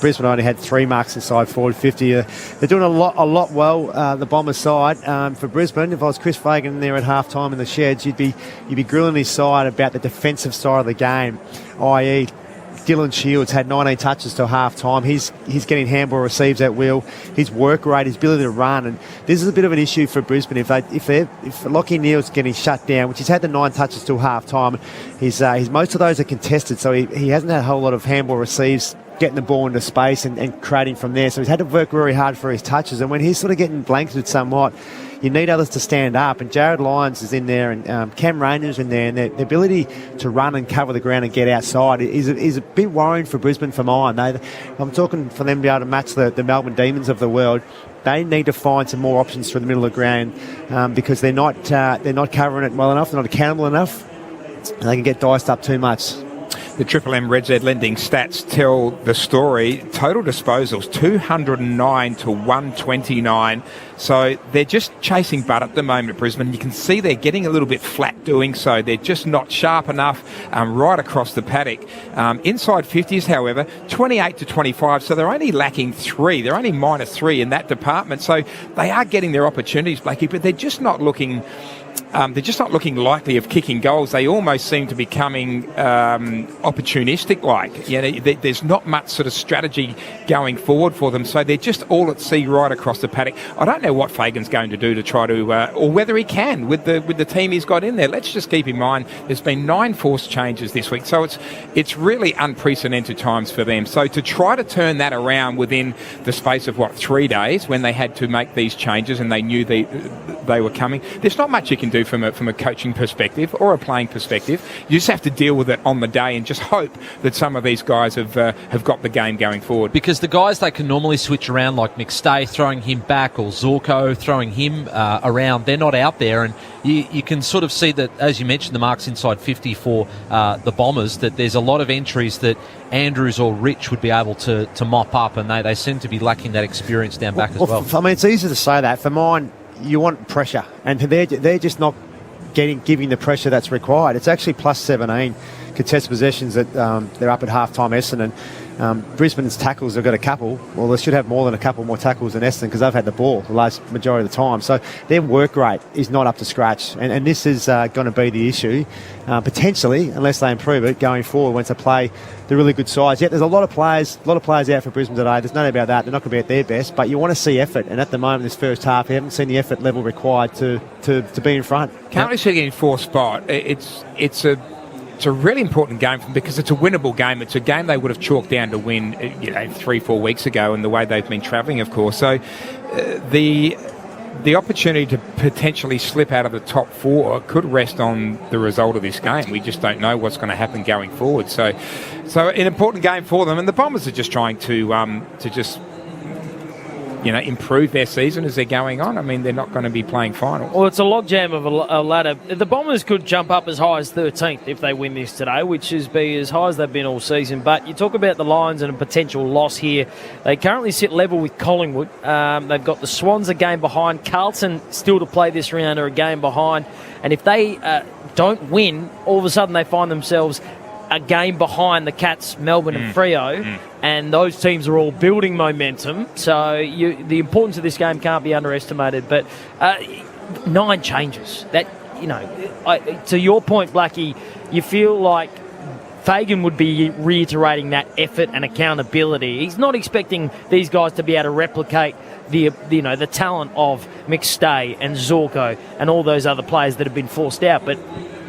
Brisbane only had 3 marks inside forward 50. They're doing a lot well, the Bombers side. For Brisbane, if I was Chris Fagan there at half time in the sheds, you'd be grilling his side about the defensive side of the game, i.e. Dylan Shields had 19 touches till half time. He's getting handball receives at will. His work rate, his ability to run, and this is a bit of an issue for Brisbane. If Lockie Neal's getting shut down, which he's had the 9 touches till half time, his most of those are contested, so he hasn't had a whole lot of handball receives, getting the ball into space and creating from there. So he's had to work very hard for his touches, and when he's sort of getting blanketed somewhat, you need others to stand up, and Jared Lyons is in there, and Cam Rainer's in there, and their ability to run and cover the ground and get outside is a bit worrying for Brisbane for mine. I'm talking for them to be able to match the Melbourne Demons of the world. They need to find some more options through the middle of the ground because they're not covering it well enough, they're not accountable enough, and they can get diced up too much. The Triple M Red Z lending stats tell the story. Total disposals, 209 to 129. So they're just chasing butt at the moment at Brisbane. You can see they're getting a little bit flat doing so. They're just not sharp enough right across the paddock. Inside 50s, however, 28 to 25. So they're only lacking 3. They're only minus 3 in that department. So they are getting their opportunities, Blakey, but they're just not looking they're just not looking likely of kicking goals. They almost seem to be becoming opportunistic like. There's not much sort of strategy going forward for them, so they're just all at sea right across the paddock. I don't know what Fagan's going to do to try to, or whether he can with the team he's got in there. Let's just keep in mind there's been 9 forced changes this week, so it's really unprecedented times for them. So to try to turn that around within the space of 3 days when they had to make these changes and they knew they were coming, there's not much you can do from a coaching perspective or a playing perspective. You just have to deal with it on the day and just hope that some of these guys have got the game going forward. Because the guys they can normally switch around, like McStay throwing him back or Zorko throwing him around, they're not out there, and you can sort of see that, as you mentioned, the mark's inside 50 for the Bombers, that there's a lot of entries that Andrews or Rich would be able to mop up, and they seem to be lacking that experience down back as well. I mean, it's easy to say that. For mine, you want pressure, and they're just not giving the pressure that's required. It's actually plus 17 contested possessions that they're up at half-time, Essendon. Brisbane's tackles have got a couple. Well, they should have more than a couple more tackles than Essendon because they've had the ball the large majority of the time. So their work rate is not up to scratch. And this is going to be the issue, potentially, unless they improve it, going forward when to play the really good sides. Yet there's a lot of players out for Brisbane today. There's no doubt about that. They're not going to be at their best, but you want to see effort. And at the moment, this first half, you haven't seen the effort level required to be in front. Currently sitting in 4th spot, it's a really important game because it's a winnable game. It's a game they would have chalked down to win 3-4 weeks ago, and the way they've been travelling, of course. So the opportunity to potentially slip out of the top 4 could rest on the result of this game. We just don't know what's going to happen going forward. So an important game for them, and the Bombers are just trying to just improve their season as they're going on. I mean, they're not going to be playing final. Well, it's a logjam of a ladder. The Bombers could jump up as high as 13th if they win this today, which is be as high as they've been all season. But you talk about the Lions and a potential loss here. They currently sit level with Collingwood. They've got the Swans a game behind. Carlton still to play this round are a game behind. And if they don't win, all of a sudden they find themselves a game behind the Cats, Melbourne and Freo, and those teams are all building momentum. So the importance of this game can't be underestimated. But 9 changes. That to your point, Blackie, you feel like Fagan would be reiterating that effort and accountability. He's not expecting these guys to be able to replicate the talent of McStay and Zorko and all those other players that have been forced out. But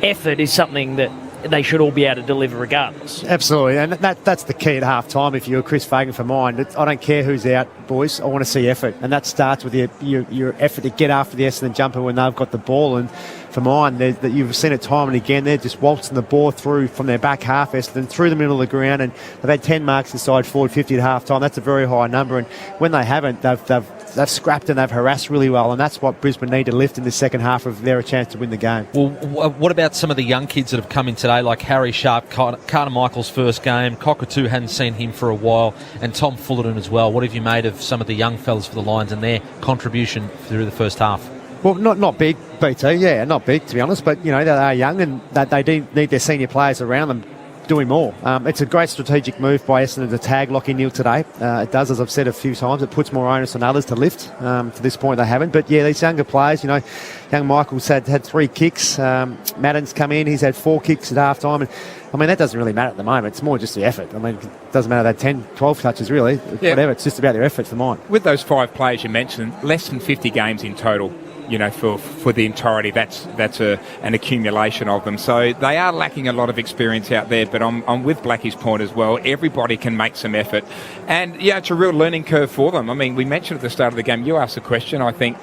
effort is something that they should all be able to deliver regardless. Absolutely, and that's the key at half-time. If you're Chris Fagan for mine, I don't care who's out, boys. I want to see effort, and that starts with your effort to get after the Essendon jumper when they've got the ball. And for mine, that you've seen it time and again, they're just waltzing the ball through from their back half, Essendon, through the middle of the ground, and they've had 10 marks inside forward 50 at half-time. That's a very high number, and when they haven't, they've scrapped and they've harassed really well, and that's what Brisbane need to lift in the second half if they're a chance to win the game. Well, what about some of the young kids that have come in today, like Harry Sharp, Carter Michael's first game, Cockatoo hadn't seen him for a while, and Tom Fullerton as well. What have you made of some of the young fellas for the Lions and their contribution through the first half? Well, not big, BT, yeah, not big to be honest, but they are young and they do need their senior players around them doing more. It's a great strategic move by Essendon to tag Lockie Neal today. It does, as I've said a few times, it puts more onus on others to lift. To this point they haven't, but yeah, these younger players, young Michael's had 3 kicks, Madden's come in, he's had 4 kicks at half time, and I mean that doesn't really matter at the moment. It's more just the effort. I mean, it doesn't matter, they had 10, 12 touches really, whatever, it's just about their effort for mine. With those 5 players you mentioned, less than 50 games in total, for the entirety, that's an accumulation of them. So they are lacking a lot of experience out there, but I'm with Blackie's point as well. Everybody can make some effort. And, it's a real learning curve for them. I mean, we mentioned at the start of the game, you asked the question, I think,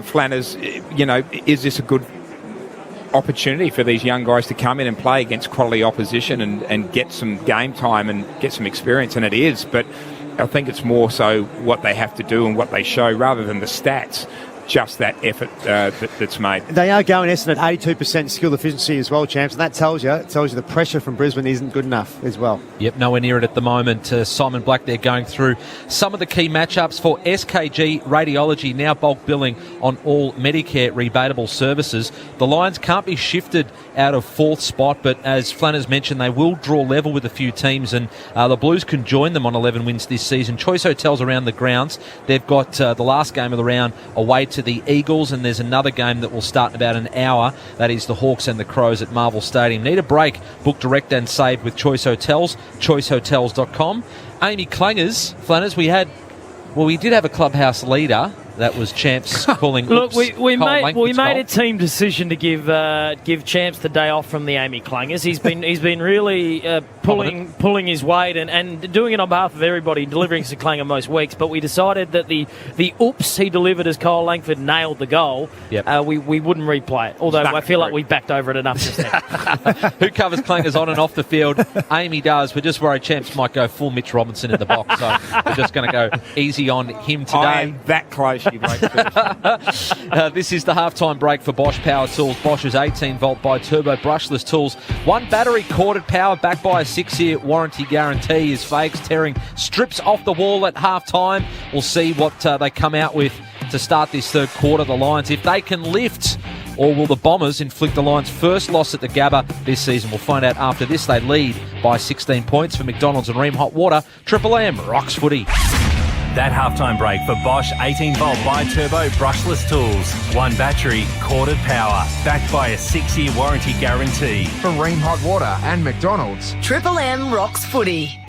Flanners, is this a good opportunity for these young guys to come in and play against quality opposition and get some game time and get some experience? And it is, but I think it's more so what they have to do and what they show rather than the stats. Just that effort that's made. They are going Essendon at 82% skill efficiency as well, champs, and that tells you the pressure from Brisbane isn't good enough as well. Yep, nowhere near it at the moment. Simon Black there going through some of the key matchups for SKG Radiology, now bulk billing on all Medicare rebatable services. The Lions can't be shifted out of 4th spot, but as Flanners mentioned, they will draw level with a few teams, and the Blues can join them on 11 wins this season. Choice Hotels around the grounds. They've got the last game of the round away to to the Eagles, and there's another game that will start in about an hour. That is the Hawks and the Crows at Marvel Stadium. Need a break? Book direct and save with Choice Hotels, choicehotels.com. Amy Clangers, Flanners, we did have a clubhouse leader. That was Champs calling. Look, we Cole made a team decision to give Champs the day off from the Amy Clangers. He's been really pulling his weight and doing it on behalf of everybody, delivering some clanger most weeks. But we decided that the oops he delivered as Cole Langford nailed the goal. Yep. We wouldn't replay it. Although I feel like we backed over it enough just now. Who covers clangers on and off the field? Amy does. We're just worried Champs might go full Mitch Robinson in the box, so we're just going to go easy on him today. I am that close. This is the halftime break for Bosch Power Tools. Bosch's 18-volt bi-turbo brushless tools. One battery corded power backed by a 6-year warranty guarantee. Is Fakes tearing strips off the wall at halftime. We'll see what they come out with to start this third quarter. The Lions, if they can lift, or will the Bombers inflict the Lions' first loss at the Gabba this season? We'll find out after this. They lead by 16 points for McDonald's and Ream Hot Water. Triple M rocks footy. That halftime break for Bosch 18-volt bi-turbo brushless tools. One battery, corded power, backed by a 6-year warranty guarantee. For Ream Hot Water and McDonald's. Triple M rocks footy.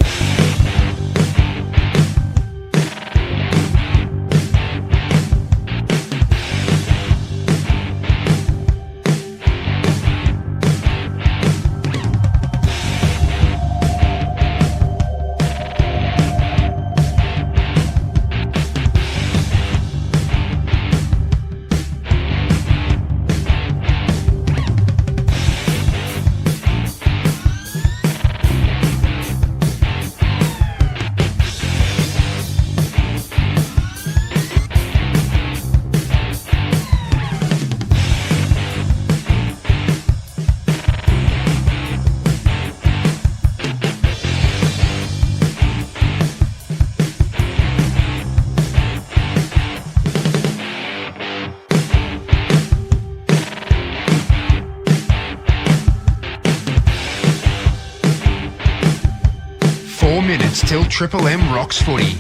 Till Triple M rocks footy.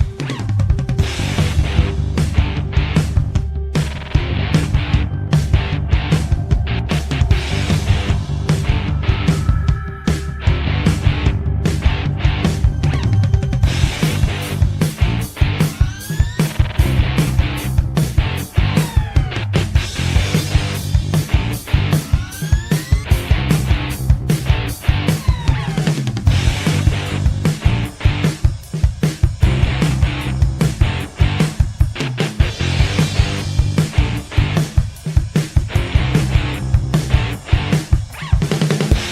Till Triple M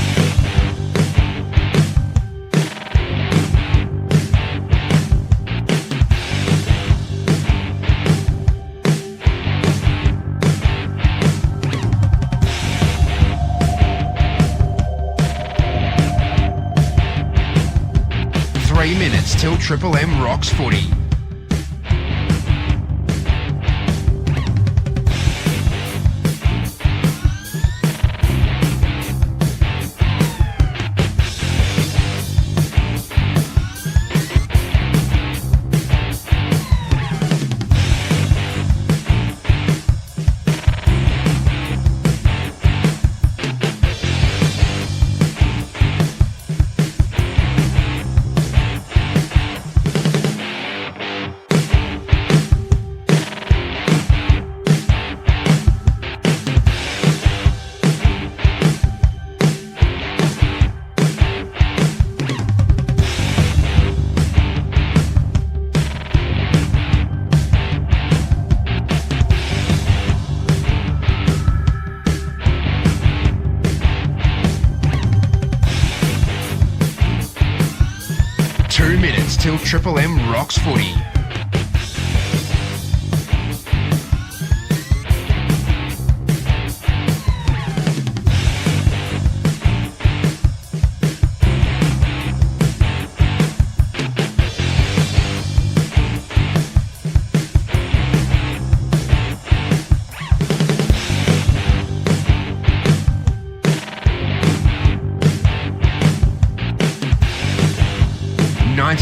rocks footy. Till Triple M rocks footy.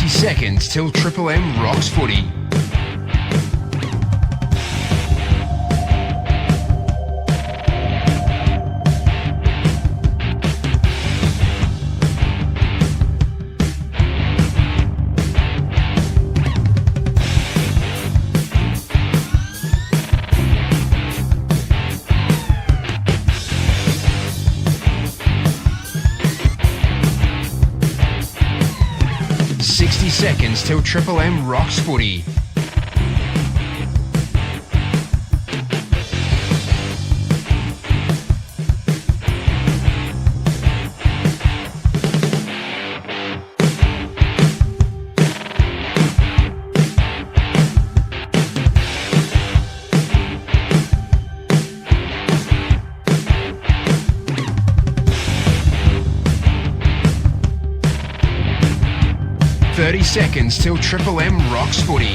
Seconds till Triple M rocks footy. 60 seconds till Triple M rocks footy. Seconds till Triple M rocks footy.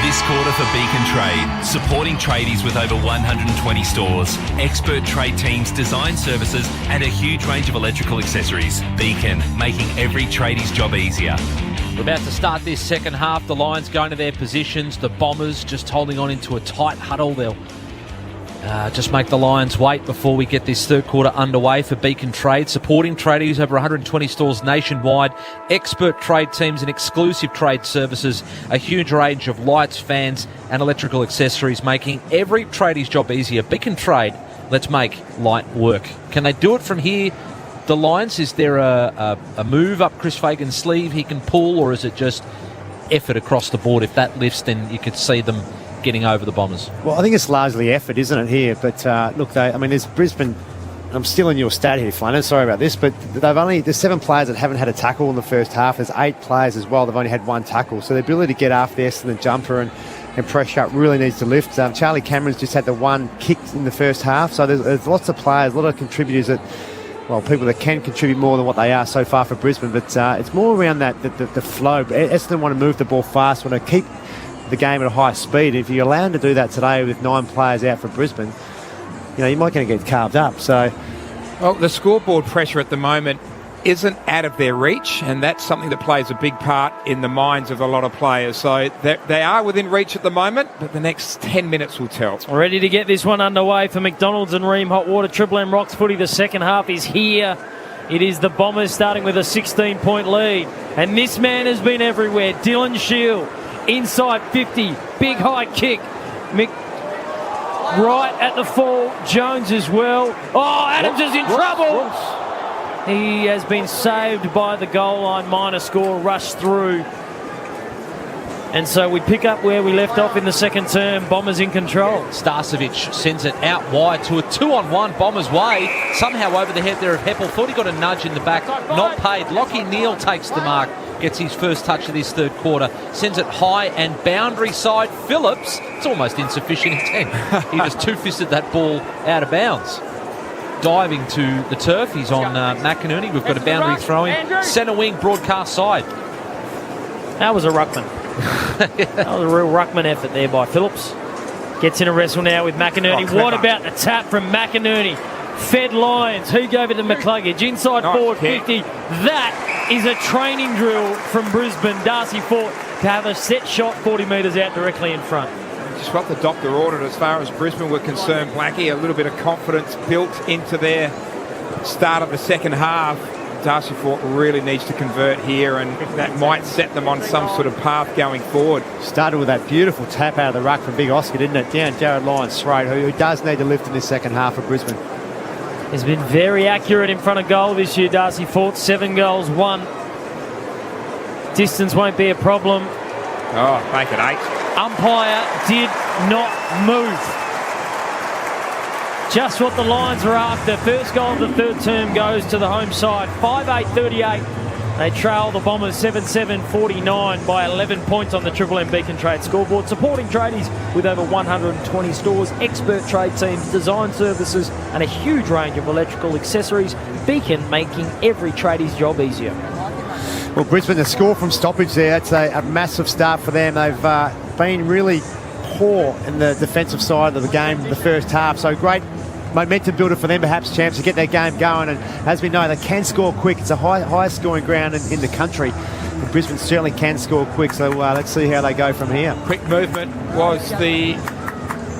This quarter for Beacon Trade, supporting tradies with over 120 stores, expert trade teams, design services and a huge range of electrical accessories. Beacon, making every tradie's job easier. We're about to start this second half. The Lions going to their positions. The Bombers just holding on into a tight huddle. They'll just make the Lions wait before we get this third quarter underway for Beacon Trade, supporting tradies over 120 stores nationwide, expert trade teams and exclusive trade services, a huge range of lights, fans and electrical accessories, making every tradie's job easier. Beacon Trade, let's make light work. Can they do it from here, the Lions? Is there a move up Chris Fagan's sleeve he can pull, or is it just effort across the board? If that lifts, then you could see them getting over the Bombers. Well, I think it's largely effort, isn't it, here? But look, there's Brisbane. I'm stealing your stat here, Flanner. Sorry about this, but there's 7 players that haven't had a tackle in the first half. There's 8 players as well. They've only had 1 tackle. So the ability to get after the Essendon jumper and pressure up really needs to lift. Charlie Cameron's just had the 1 kick in the first half. So there's lots of players, a lot of contributors people that can contribute more than what they are so far for Brisbane. But it's more around the flow. Essendon want to move the ball fast, want to keep the game at a high speed. If you're allowed to do that today with 9 players out for Brisbane, you might going to get carved up. So, well, the scoreboard pressure at the moment isn't out of their reach, and that's something that plays a big part in the minds of a lot of players. So they are within reach at the moment, but the next 10 minutes will tell. Ready to get this one underway for McDonald's and Ream Hot Water. Triple M rocks footy. The second half is here. It is the Bombers starting with a 16-point lead, and this man has been everywhere. Dylan Shield. Inside 50, big high kick. Right at the fall, Jones as well. Oh, Adams is in trouble. He has been saved by the goal line. Minor score, rush through. And so we pick up where we left off in the second term. Bombers in control. Starcevic sends it out wide to a 2-on-1 Bombers way. Somehow over the head there of Heppel. Thought he got a nudge in the back. Not paid. Lockie Neal takes the mark. Gets his first touch of this third quarter. Sends it high and boundary side. Phillips, it's almost insufficient intent. He just two-fisted that ball out of bounds. Diving to the turf. He's on McInerney. We've got a boundary throwing. Centre wing, broadcast side. That was a ruckman. That was a real ruckman effort there by Phillips. Gets in a wrestle now with McInerney. What about the tap from McInerney? Fed Lions. Who gave it to McCluggage? Inside forward 50. That is a training drill from Brisbane. Darcy Fort to have a set shot 40 metres out directly in front. Just what the doctor ordered as far as Brisbane were concerned, Blackie. A little bit of confidence built into their start of the second half. Darcy Fort really needs to convert here, and that might set them on some sort of path going forward. Started with that beautiful tap out of the ruck from Big Oscar, didn't it? Down Jared Lyons' throat, who does need to lift in this second half of Brisbane. He's been very accurate in front of goal this year, Darcy Fort. 7 goals, 1. Distance won't be a problem. Oh, make it 8. Umpire did not move. Just what the Lions are after. First goal of the third term goes to the home side. 5-8-38. They trail the Bombers 7-7-49 by 11 points on the Triple M Beacon Trade scoreboard. Supporting tradies with over 120 stores, expert trade teams, design services and a huge range of electrical accessories. Beacon making every tradie's job easier. Well, Brisbane, the score from stoppage there, it's a massive start for them. They've been really poor in the defensive side of the game in the first half. So great momentum builder for them, perhaps, Champs, to get their game going. And as we know, they can score quick. It's a highest scoring ground in the country. And Brisbane certainly can score quick, so let's see how they go from here. Quick movement was the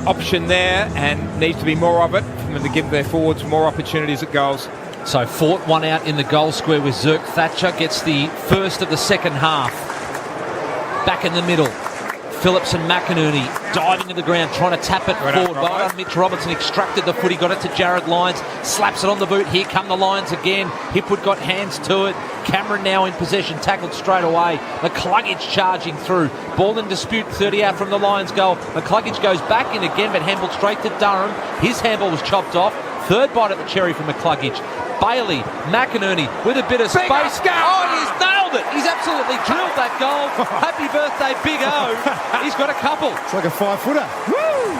option there, and needs to be more of it for them to give their forwards more opportunities at goals. So Fort one out in the goal square with Zirk Thatcher. Gets the first of the second half. Back in the middle. Phillips and McInerney diving to the ground, trying to tap it forward. Well done, Mitch Robertson extracted the footy, got it to Jared Lyons, slaps it on the boot. Here come the Lions again. Hipwood got hands to it. Cameron now in possession, tackled straight away. McCluggage charging through. Ball in dispute, 30 out from the Lions goal. McCluggage goes back in again, but handballed straight to Durham. His handball was chopped off. Third bite at the cherry from McCluggage. Bailey, McInerney with a bit of space. Oh, he's nailed it. He's absolutely drilled that goal. Happy birthday, Big O. He's got a couple. It's like a 5-footer. Woo!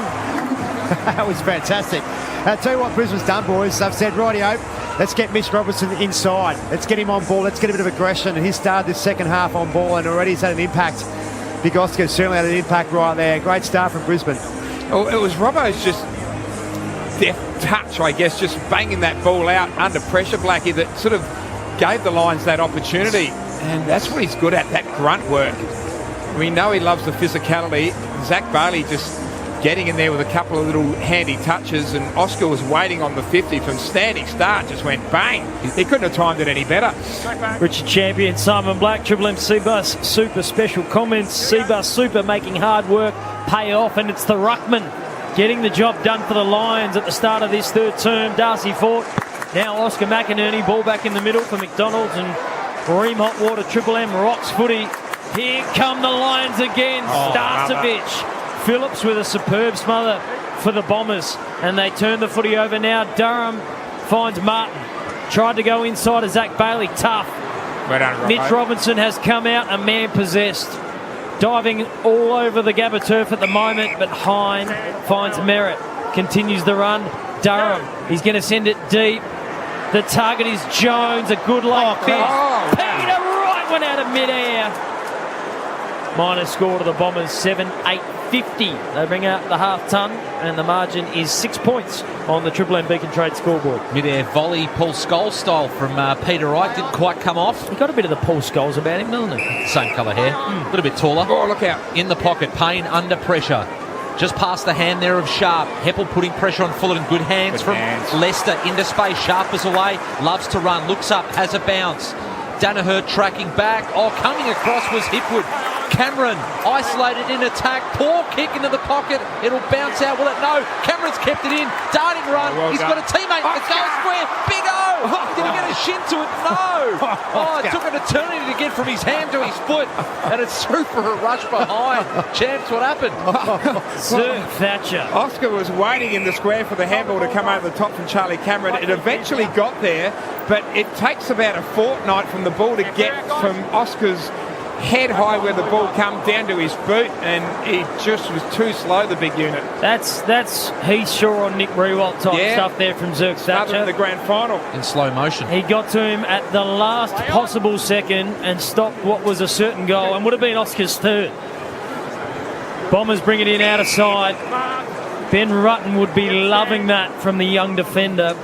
That was fantastic. I'll tell you what Brisbane's done, boys. They've said, rightio, let's get Mitch Robertson inside. Let's get him on ball. Let's get a bit of aggression. And he started this second half on ball, and already he's had an impact. Big Oscar certainly had an impact right there. Great start from Brisbane. Oh, it was Robbo's just deft touch, I guess, just banging that ball out under pressure, Blackie, that sort of gave the Lions that opportunity. And that's what he's good at, that grunt work. We know he loves the physicality. Zach Bailey just getting in there with a couple of little handy touches, and Oscar was waiting on the 50 from standing start, just went bang. He couldn't have timed it any better. Richard Champion, Simon Black, Triple M Seabus Super special comments. Seabus Super making hard work pay off, and it's the ruckman getting the job done for the Lions at the start of this third term. Darcy Fort, now Oscar McInerney, ball back in the middle for McDonald's and Reem Hotwater. Triple M rocks footy. Here come the Lions again. Starcevich. Phillips with a superb smother for the Bombers, and they turn the footy over now. Durham finds Martin. Tried to go inside of Zach Bailey. Tough. Well done, Mitch Robinson has come out a man possessed. Diving all over the Gabba turf at the moment, but Hine finds Merritt. Continues the run. Durham, he's going to send it deep. The target is Jones, a good late fit. Peter right one out of midair. Minor score to the Bombers, 7-8-50. They bring out the half-ton, and the margin is 6 points on the Triple M Beacon Trade scoreboard. Mid-air volley, Paul Scholes style from Peter Wright. Didn't quite come off. He got a bit of the Paul Scholes about him, doesn't he? Same colour hair. A little bit taller. Oh, look out. In the pocket, Payne under pressure. Just past the hand there of Sharp. Heppel putting pressure on Fullerton. Good hands from Leicester into space. Sharp is away. Loves to run. Looks up. Has a bounce. Danaher tracking back. Oh, coming across was Hipwood. Cameron isolated in attack. Poor kick into the pocket. It'll bounce out. Will it? No. Cameron's kept it in. Darting run. He's got a teammate. The goal square. Big O. Did he get a shin to it? No. Oh, it took an eternity to get from his hand to his foot. And it's through for a rush behind. Champs, what happened? Sir Thatcher. Oscar was waiting in the square for the handball to come over the top from Charlie Cameron. It eventually got there, but it takes about a fortnight from the ball to get from Oscar's head high where the ball come down to his boot, and he just was too slow, the big unit. That's he's sure on Nick Rewalt type stuff there from Zirk Thatcher. In the grand final. In slow motion. He got to him at the last possible second and stopped what was a certain goal and would have been Oscar's third. Bombers bring it in out of side. Ben Rutten would be loving that from the young defender.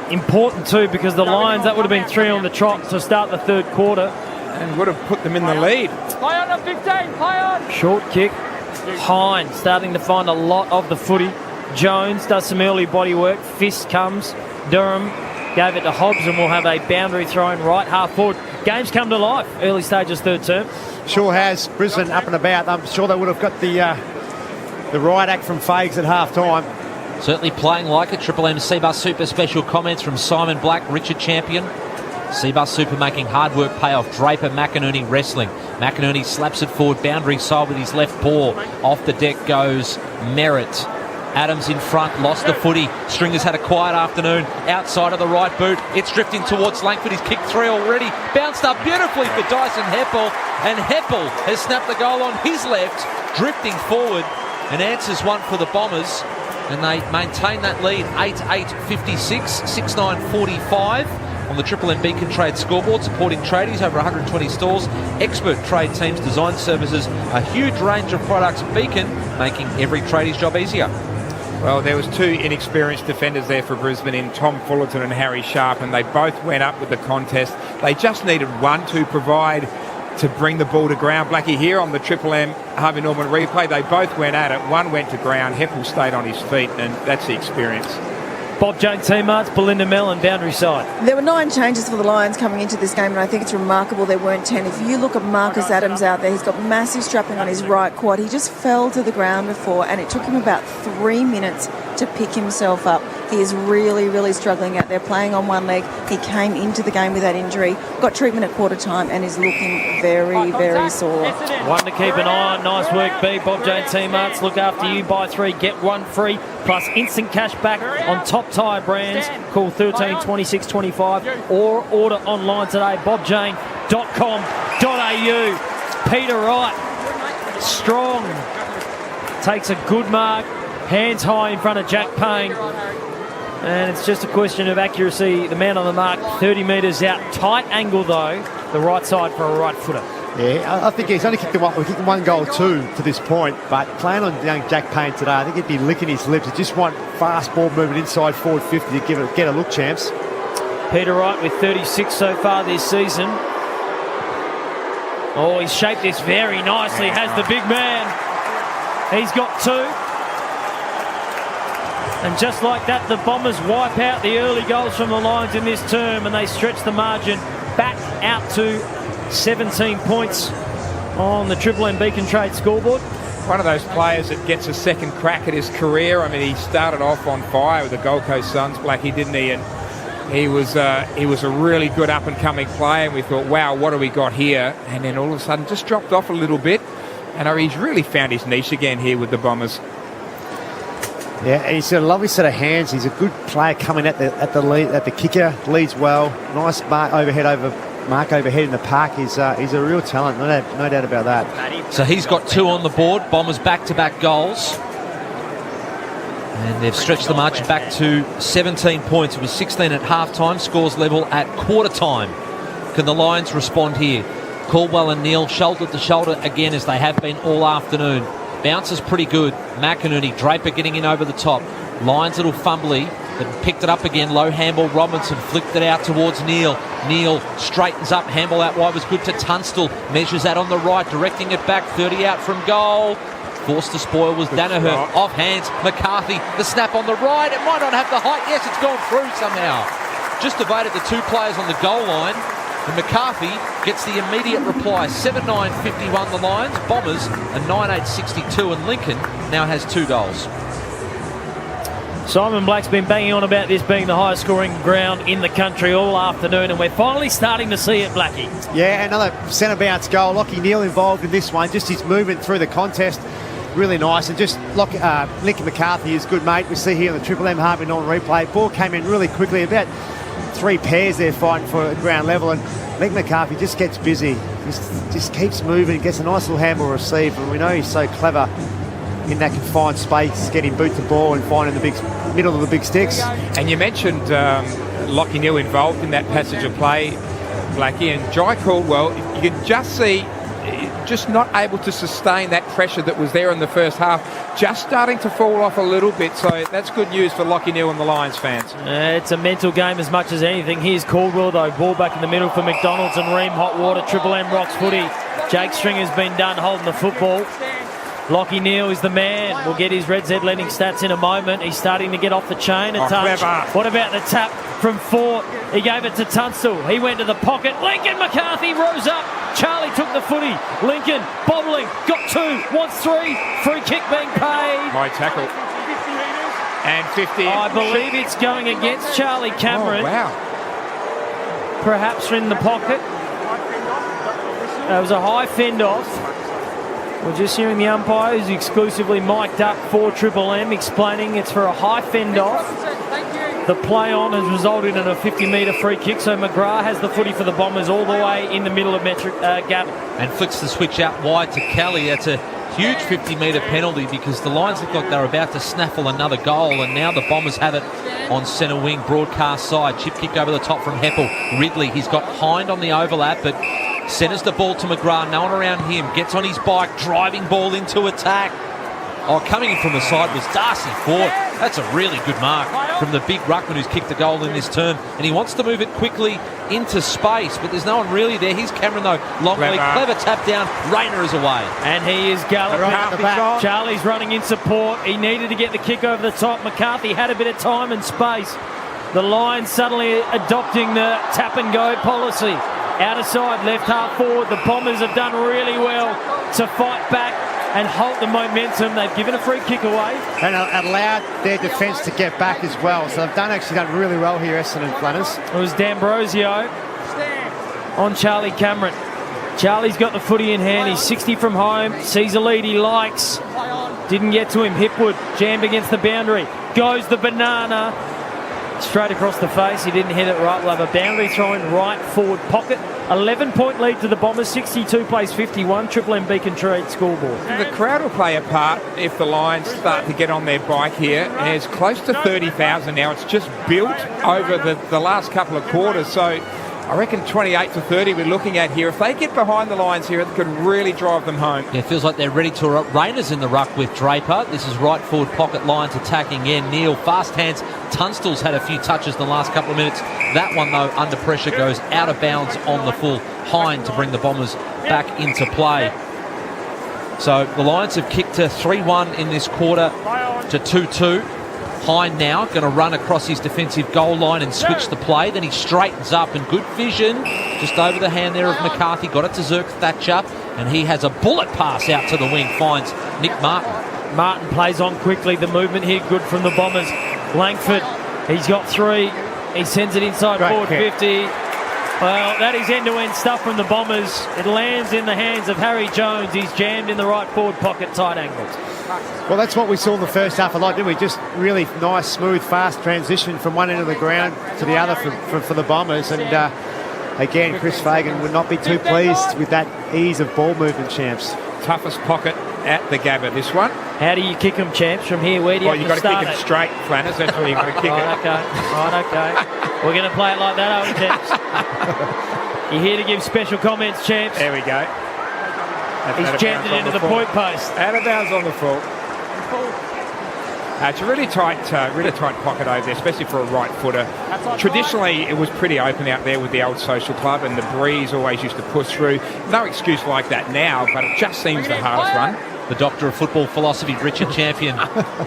Important too, because the Lions, that would have been 3 on the trot to start the third quarter. And would have put them in the lead. Play on the 15, play on. Short kick. Hine starting to find a lot of the footy. Jones does some early body work. Fist comes. Durham gave it to Hobbs, and we'll have a boundary thrown right half forward. Game's come to life. Early stages third term. Sure has. Brisbane up and about. I'm sure they would have got the riot act from Fags at half time. Certainly playing like a Triple M Seabus Super. Special comments from Simon Black, Richard Champion. Seabus Super making hard work pay off. Draper, McInerney wrestling. McInerney slaps it forward, boundary side with his left paw. Off the deck goes Merritt. Adams in front, lost the footy. Stringer's had a quiet afternoon. Outside of the right boot, it's drifting towards Langford. He's kicked 3 already. Bounced up beautifully for Dyson Heppel. And Heppel has snapped the goal on his left, drifting forward, and answers one for the Bombers. And they maintain that lead, 8-8-56, 6-9-45. On the Triple M Beacon Trade scoreboard, supporting tradies, over 120 stores, expert trade teams, design services, a huge range of products. Beacon, making every tradies job easier. Well, there was two inexperienced defenders there for Brisbane in Tom Fullerton and Harry Sharp, and they both went up with the contest. They just needed one to provide to bring the ball to ground. Blackie, here on the Triple M Harvey Norman replay, they both went at it. One went to ground. Heppel stayed on his feet, and that's the experience. Bob Jones, T-Marts, Belinda Mellon, boundary side. There were 9 changes for the Lions coming into this game, and I think it's remarkable there weren't 10. If you look at Marcus Adams out there, he's got massive strapping on his right quad. He just fell to the ground before, and it took him about 3 minutes to pick himself up. He is really, really struggling out there, playing on one leg. He came into the game with that injury, got treatment at quarter time, and is looking very, very sore. One to keep an eye on. Nice work, B. Bob Jones, T-Marts. Look after you. Buy 3, get 1 free, plus instant cash back on top tyre brands. Call 13 26 25 or order online today, bobjane.com.au. Peter Wright, strong, takes a good mark, hands high in front of Jack Payne. And it's just a question of accuracy. The man on the mark, 30 metres out. Tight angle, though, the right side for a right footer. Yeah, I think he's only kicked one goal or two to this point, but playing on young Jack Payne today, I think he'd be licking his lips. He just want fast ball movement inside forward 50 to get a look, champs. Peter Wright with 36 so far this season. Oh, he's shaped this very nicely, has the big man. He's got 2. And just like that, the Bombers wipe out the early goals from the Lions in this term, and they stretch the margin back out to 17 points on the Triple M Beacon Trade scoreboard. One of those players that gets a second crack at his career. I mean, he started off on fire with the Gold Coast Suns, Blackie, didn't he? And he was a really good up-and-coming player, and we thought, wow, what have we got here? And then all of a sudden just dropped off a little bit, and he's really found his niche again here with the Bombers. Yeah, and he's got a lovely set of hands. He's a good player coming at the kicker, leads well. Nice mark overhead in the park. He's a real talent, no doubt about that. So he's got 2 on the board. Bombers back-to-back goals. And they've stretched the margin back to 17 points. It was 16 at half-time, scores level at quarter-time. Can the Lions respond here? Caldwell and Neal shoulder to shoulder again, as they have been all afternoon. Bounce is pretty good. McInerney, Draper getting in over the top. Lions a little fumbly, but picked it up again. Low handball, Robinson flicked it out towards Neal. Neal straightens up, handball out wide was good to Tunstall. Measures that on the right, directing it back, 30 out from goal. Forced to spoil was Danaher. Off hands, McCarthy. The snap on the right. It might not have the height. Yes, it's gone through somehow. Just evaded the 2 players on the goal line. And McCarthy gets the immediate reply. 7-9-51 the Lions. Bombers a 9-8-62, and Lincoln now has 2 goals. Simon Black's been banging on about this being the highest scoring ground in the country all afternoon, and we're finally starting to see it, Blackie. Yeah, another centre bounce goal. Lockie Neal involved in this one. Just his movement through the contest, really nice. And just Lincoln McCarthy is good, mate. We see here on the Triple M Harvey Norman replay. Ball came in really quickly, about 3 pairs there fighting for ground level, and Lincoln McCarthy just gets busy. Just keeps moving, gets a nice little handball receive, and we know he's so clever in that confined space, getting boot to ball and finding the big middle of the big sticks. And you mentioned Lockie Neal involved in that passage of play, Blackie, and Jai Caldwell, you can just see just not able to sustain that pressure that was there in the first half, just starting to fall off a little bit. So that's good news for Lockie Neal and the Lions fans. It's a mental game as much as anything. Here's Caldwell, though. Ball back in the middle for McDonald's and Ream. Hot water, Triple M Rocks footy. Jake Stringer's been done holding the football. Lockie Neal is the man. We'll get his Red Z lending stats in a moment. He's starting to get off the chain. A touch. Clever. What about the tap from Fort? He gave it to Tunstall. He went to the pocket. Lincoln McCarthy rose up. Charlie took the footy. Lincoln bobbling. Got 2. Wants 3. Free kick being paid. High tackle. And 50. I believe it's going against Charlie Cameron. Oh, wow. Perhaps in the pocket. It was a high fend off. We're just hearing the umpire, who's exclusively mic'd up for Triple M, explaining it's for a high fend off. The play on has resulted in a 50-metre free kick, so McGrath has the footy for the Bombers all the way in the middle of metric gap. And flicks the switch out wide to Kelly. That's a huge 50-metre penalty, because the Lions look like they're about to snaffle another goal, and now the Bombers have it on centre wing, broadcast side. Chip kick over the top from Heppel. Ridley, he's got Hind on the overlap, but centres the ball to McGrath. No one around him. Gets on his bike, driving ball into attack. Oh, coming in from the side was Darcy Ford. That's a really good mark from the big ruckman who's kicked the goal in this term. And he wants to move it quickly into space, but there's no one really there. Here's Cameron, though. Long leg, clever tap down. Rayner is away. And he is galloping at the back. Charlie's running in support. He needed to get the kick over the top. McCarthy had a bit of time and space. The Lions suddenly adopting the tap-and-go policy. Outer side, left half forward. The Bombers have done really well to fight back and halt the momentum. They've given a free kick away. And allowed their defence to get back as well. So they've actually done really well here, Essendon Flanners. It was D'Ambrosio on Charlie Cameron. Charlie's got the footy in hand. He's 60 from home. Sees a lead he likes. Didn't get to him. Hipwood jammed against the boundary. Goes the banana. Straight across the face. He didn't hit it right. We'll have a boundary throw in right forward pocket. 11-point lead to the Bombers. 62 plays 51. Triple M Beacon Trade scoreboard. The crowd will play a part if the Lions start to get on their bike here. And it's close to 30,000 now. It's just built over the last couple of quarters. So I reckon 28 to 30 we're looking at here. If they get behind the Lions here, it could really drive them home. Yeah, it feels like they're ready to Rayner's in the ruck with Draper. This is right forward pocket. Lions attacking in. Neil, fast hands. Tunstall's had a few touches in the last couple of minutes. That one, though, under pressure, goes out of bounds on the full. Hind to bring the Bombers back into play. So the Lions have kicked to 3-1 in this quarter to 2-2. Hind now going to run across his defensive goal line and switch the play. Then he straightens up and good vision just over the hand there of McCarthy. Got it to Zirk Thatcher and he has a bullet pass out to the wing. Finds Nick Martin. Martin plays on quickly. The movement here good from the Bombers. Langford, he's got 3. He sends it inside forward 50. Well, that is end-to-end stuff from the Bombers. It lands in the hands of Harry Jones. He's jammed in the right forward pocket, tight angles. Well, that's what we saw in the first half a lot, didn't we? Just really nice, smooth, fast transition from one end of the ground to the other for the Bombers. And again, Chris Fagan would not be too pleased with that ease of ball movement, champs. Toughest pocket at the Gabba, this one. How do you kick them, champs, from here? Where do you have to start? Well, you've got to kick it straight, Flanners. That's where you've got to kick it. Okay. We're going to play it like that, aren't we, champs? You're here to give special comments, champs. There we go. He's jammed it into the point post. Out of bounds on the full. It's a really tight pocket over there, especially for a right footer. Traditionally, it was pretty open out there with the old social club, and the breeze always used to push through. No excuse like that now, but it just seems the hardest run. The Doctor of Football Philosophy, Richard Champion,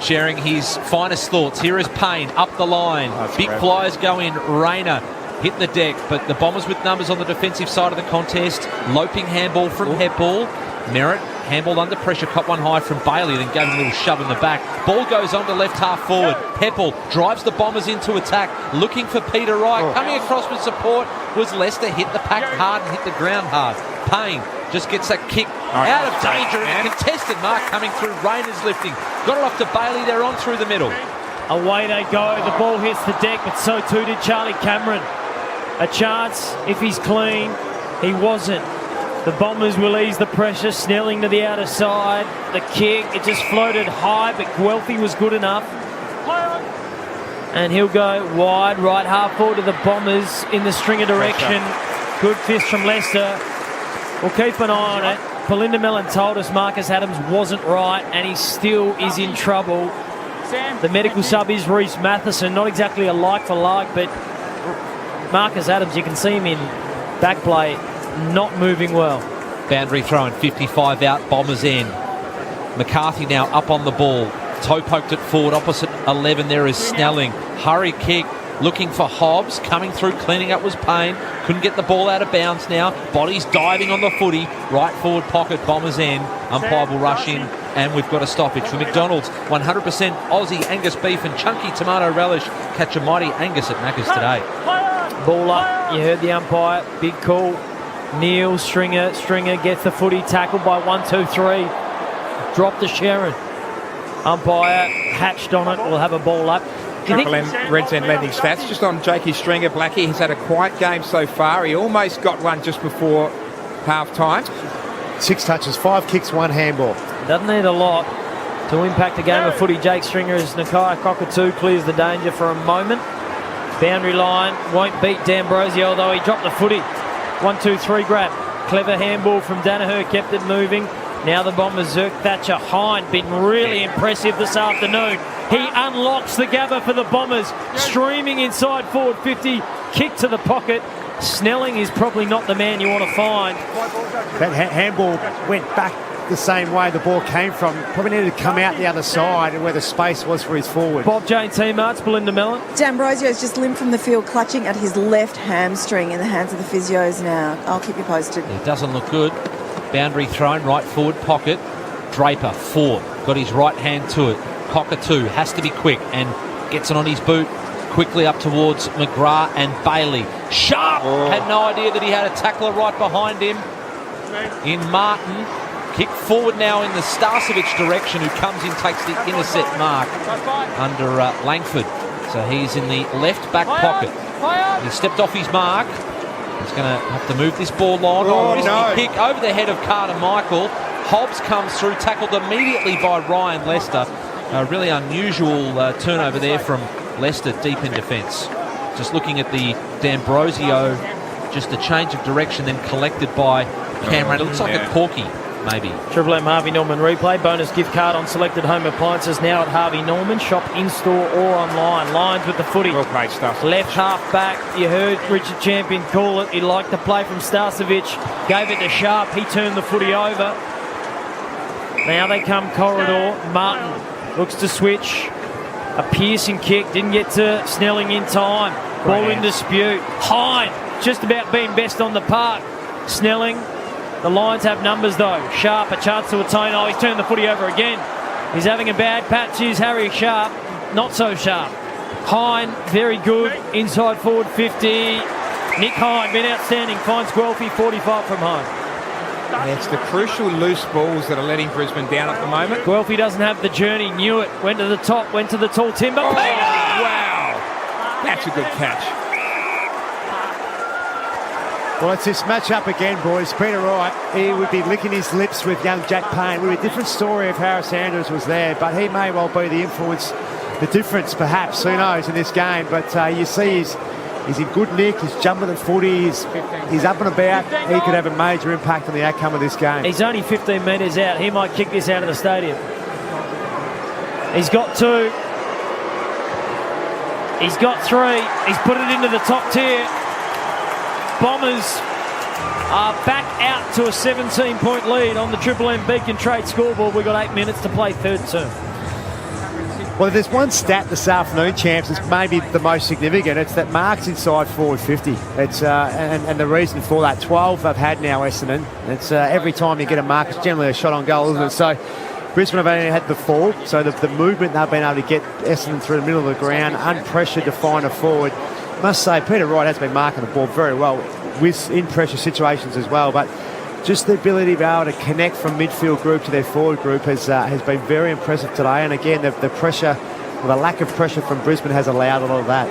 sharing his finest thoughts. Here is Payne up the line. Big flyers go in. Rayner hit the deck, but the Bombers with numbers on the defensive side of the contest. Loping handball from Hepball. Merritt handballed under pressure, caught one high from Bailey, then gave a little shove in the back. Ball goes on to left half forward. Heppel drives the Bombers into attack, looking for Peter Wright. Coming across with support was Lester. Hit the pack hard and hit the ground hard. Payne just gets that kick out of danger. And a contested mark coming through. Rayner's lifting. Got it off to Bailey. They're on through the middle. Away they go. The ball hits the deck, but so too did Charlie Cameron. A chance if he's clean. He wasn't. The Bombers will ease the pressure. Snelling to the outer side. The kick, it just floated high, but Guelphy was good enough. And he'll go wide, right half forward to the Bombers in the stringer direction. Good fist from Leicester. We'll keep an eye on it. Belinda Mellon told us Marcus Adams wasn't right, and he still is in trouble. The medical sub is Reece Matheson. Not exactly a like-for-like, but Marcus Adams, you can see him in back play, not moving well. Boundary thrown, 55 out, Bombers end. McCarthy now up on the ball. Toe poked it forward, opposite 11 there is Snelling. Hurry kick, looking for Hobbs. Coming through, cleaning up was Payne. Couldn't get the ball out of bounds now. Body's diving on the footy. Right forward pocket, Bombers end. Umpire will rush in, and we've got a stoppage for McDonald's. 100% Aussie Angus beef and chunky tomato relish. Catch a mighty Angus at Macca's today. Ball up, you heard the umpire. Big call. Neil, Stringer gets the footy, tackled by 1-2-3. Drop to Sharon. Umpire hatched on it. We'll have a ball up. Triple M Reds End lending stats. Just on Jakey Stringer, Blackie, he's had a quiet game so far. He almost got one just before half-time. 6 touches, 5 kicks, 1 handball. Doesn't need a lot to impact a game of footy. Jake Stringer as Nakai Cockatoo clears the danger for a moment. Boundary line, won't beat D'Ambrosio, although he dropped the footy. 1-2-3 grab. Clever handball from Danaher, kept it moving. Now the Bombers, Zerk Thatcher, Hind, been really impressive this afternoon. He unlocks the Gabba for the Bombers, streaming inside forward 50, kick to the pocket. Snelling is probably not the man you want to find. That handball went back the same way the ball came from. Probably needed to come out the other side and where the space was for his forward. Bob Jane teammates, Belinda Mellon. D'Ambrosio's just limped from the field, clutching at his left hamstring in the hands of the physios now. I'll keep you posted. It doesn't look good. Boundary thrown, right forward pocket. Draper, 4, got his right hand to it. Cockatoo has to be quick and gets it on his boot. Quickly up towards McGrath and Bailey. Sharp had no idea that he had a tackler right behind him in Martin. Kick forward now in the Starcevic direction, who comes in, takes the intercept mark under Langford. So he's in the left back pocket. He stepped off his mark. He's going to have to move this ball on. Risky kick over the head of Carter Michael. Hobbs comes through, tackled immediately by Ryan Lester. A really unusual turnover there from Leicester deep in defence. Just looking at the D'Ambrosio, just a change of direction, then collected by Cameron. It looks like a corky, maybe. Triple M Harvey Norman replay. Bonus gift card on selected home appliances now at Harvey Norman. Shop in-store or online. Lions with the footy. Well played stuff. Left half back. You heard Richard Champion call it. He liked the play from Starcevic. Gave it to Sharp. He turned the footy over. Now they come corridor. Martin looks to switch. A piercing kick. Didn't get to Snelling in time. Ball in dispute. Hind just about being best on the park. Snelling. The Lions have numbers though. Sharp, a chance to attain. Oh, he's turned the footy over again. He's having a bad patch. Here's Harry Sharp. Not so sharp. Hind, very good. Inside forward 50. Nick Hind, been outstanding. Finds Guelphy, 45 from home. It's the crucial loose balls that are letting Brisbane down at the moment. Guelphy doesn't have the journey. Knew it. Went to the top. Went to the tall timber. Oh, wow. That's a good catch. Well, it's this match-up again, boys. Peter Wright, he would be licking his lips with young Jack Payne. It would be a different story if Harris Andrews was there, but he may well be the influence, the difference, perhaps, who knows, in this game. But you see he's in good nick, he's jumping the footy, he's up and about. He could have a major impact on the outcome of this game. He's only 15 metres out. He might kick this out of the stadium. He's got 2. He's got 3. He's put it into the top tier. Bombers are back out to a 17-point lead on the Triple M Beacon Trade scoreboard. We've got 8 minutes to play third term. Well, there's one stat this afternoon, champs, it's maybe the most significant. It's that marks inside forward 50. It's and the reason for that, 12 they've had now, Essendon. It's every time you get a mark, it's generally a shot on goal, isn't it? So Brisbane have only had the 4, so the movement they've been able to get Essendon through the middle of the ground, unpressured to find a forward. Must say, Peter Wright has been marking the ball very well with in pressure situations as well, but just the ability to be able to connect from midfield group to their forward group has been very impressive today. And again, the pressure, or the lack of pressure from Brisbane has allowed a lot of that.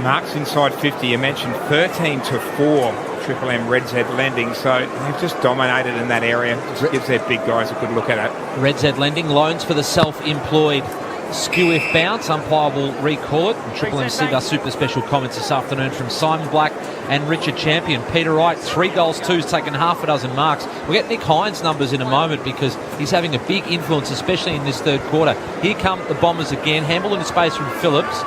Marks inside 50, you mentioned 13-4 Triple M Red Z lending, so they've just dominated in that area. Just gives their big guys a good look at it. Red Z lending, loans for the self-employed. Skew if bounce, umpire will recall it. And Triple M our super special comments this afternoon from Simon Black and Richard Champion. Peter Wright, 3 goals, 2's taken half a dozen marks. We'll get Nick Hind's numbers in a moment because he's having a big influence, especially in this third quarter. Here come the Bombers again. Handball in space from Phillips.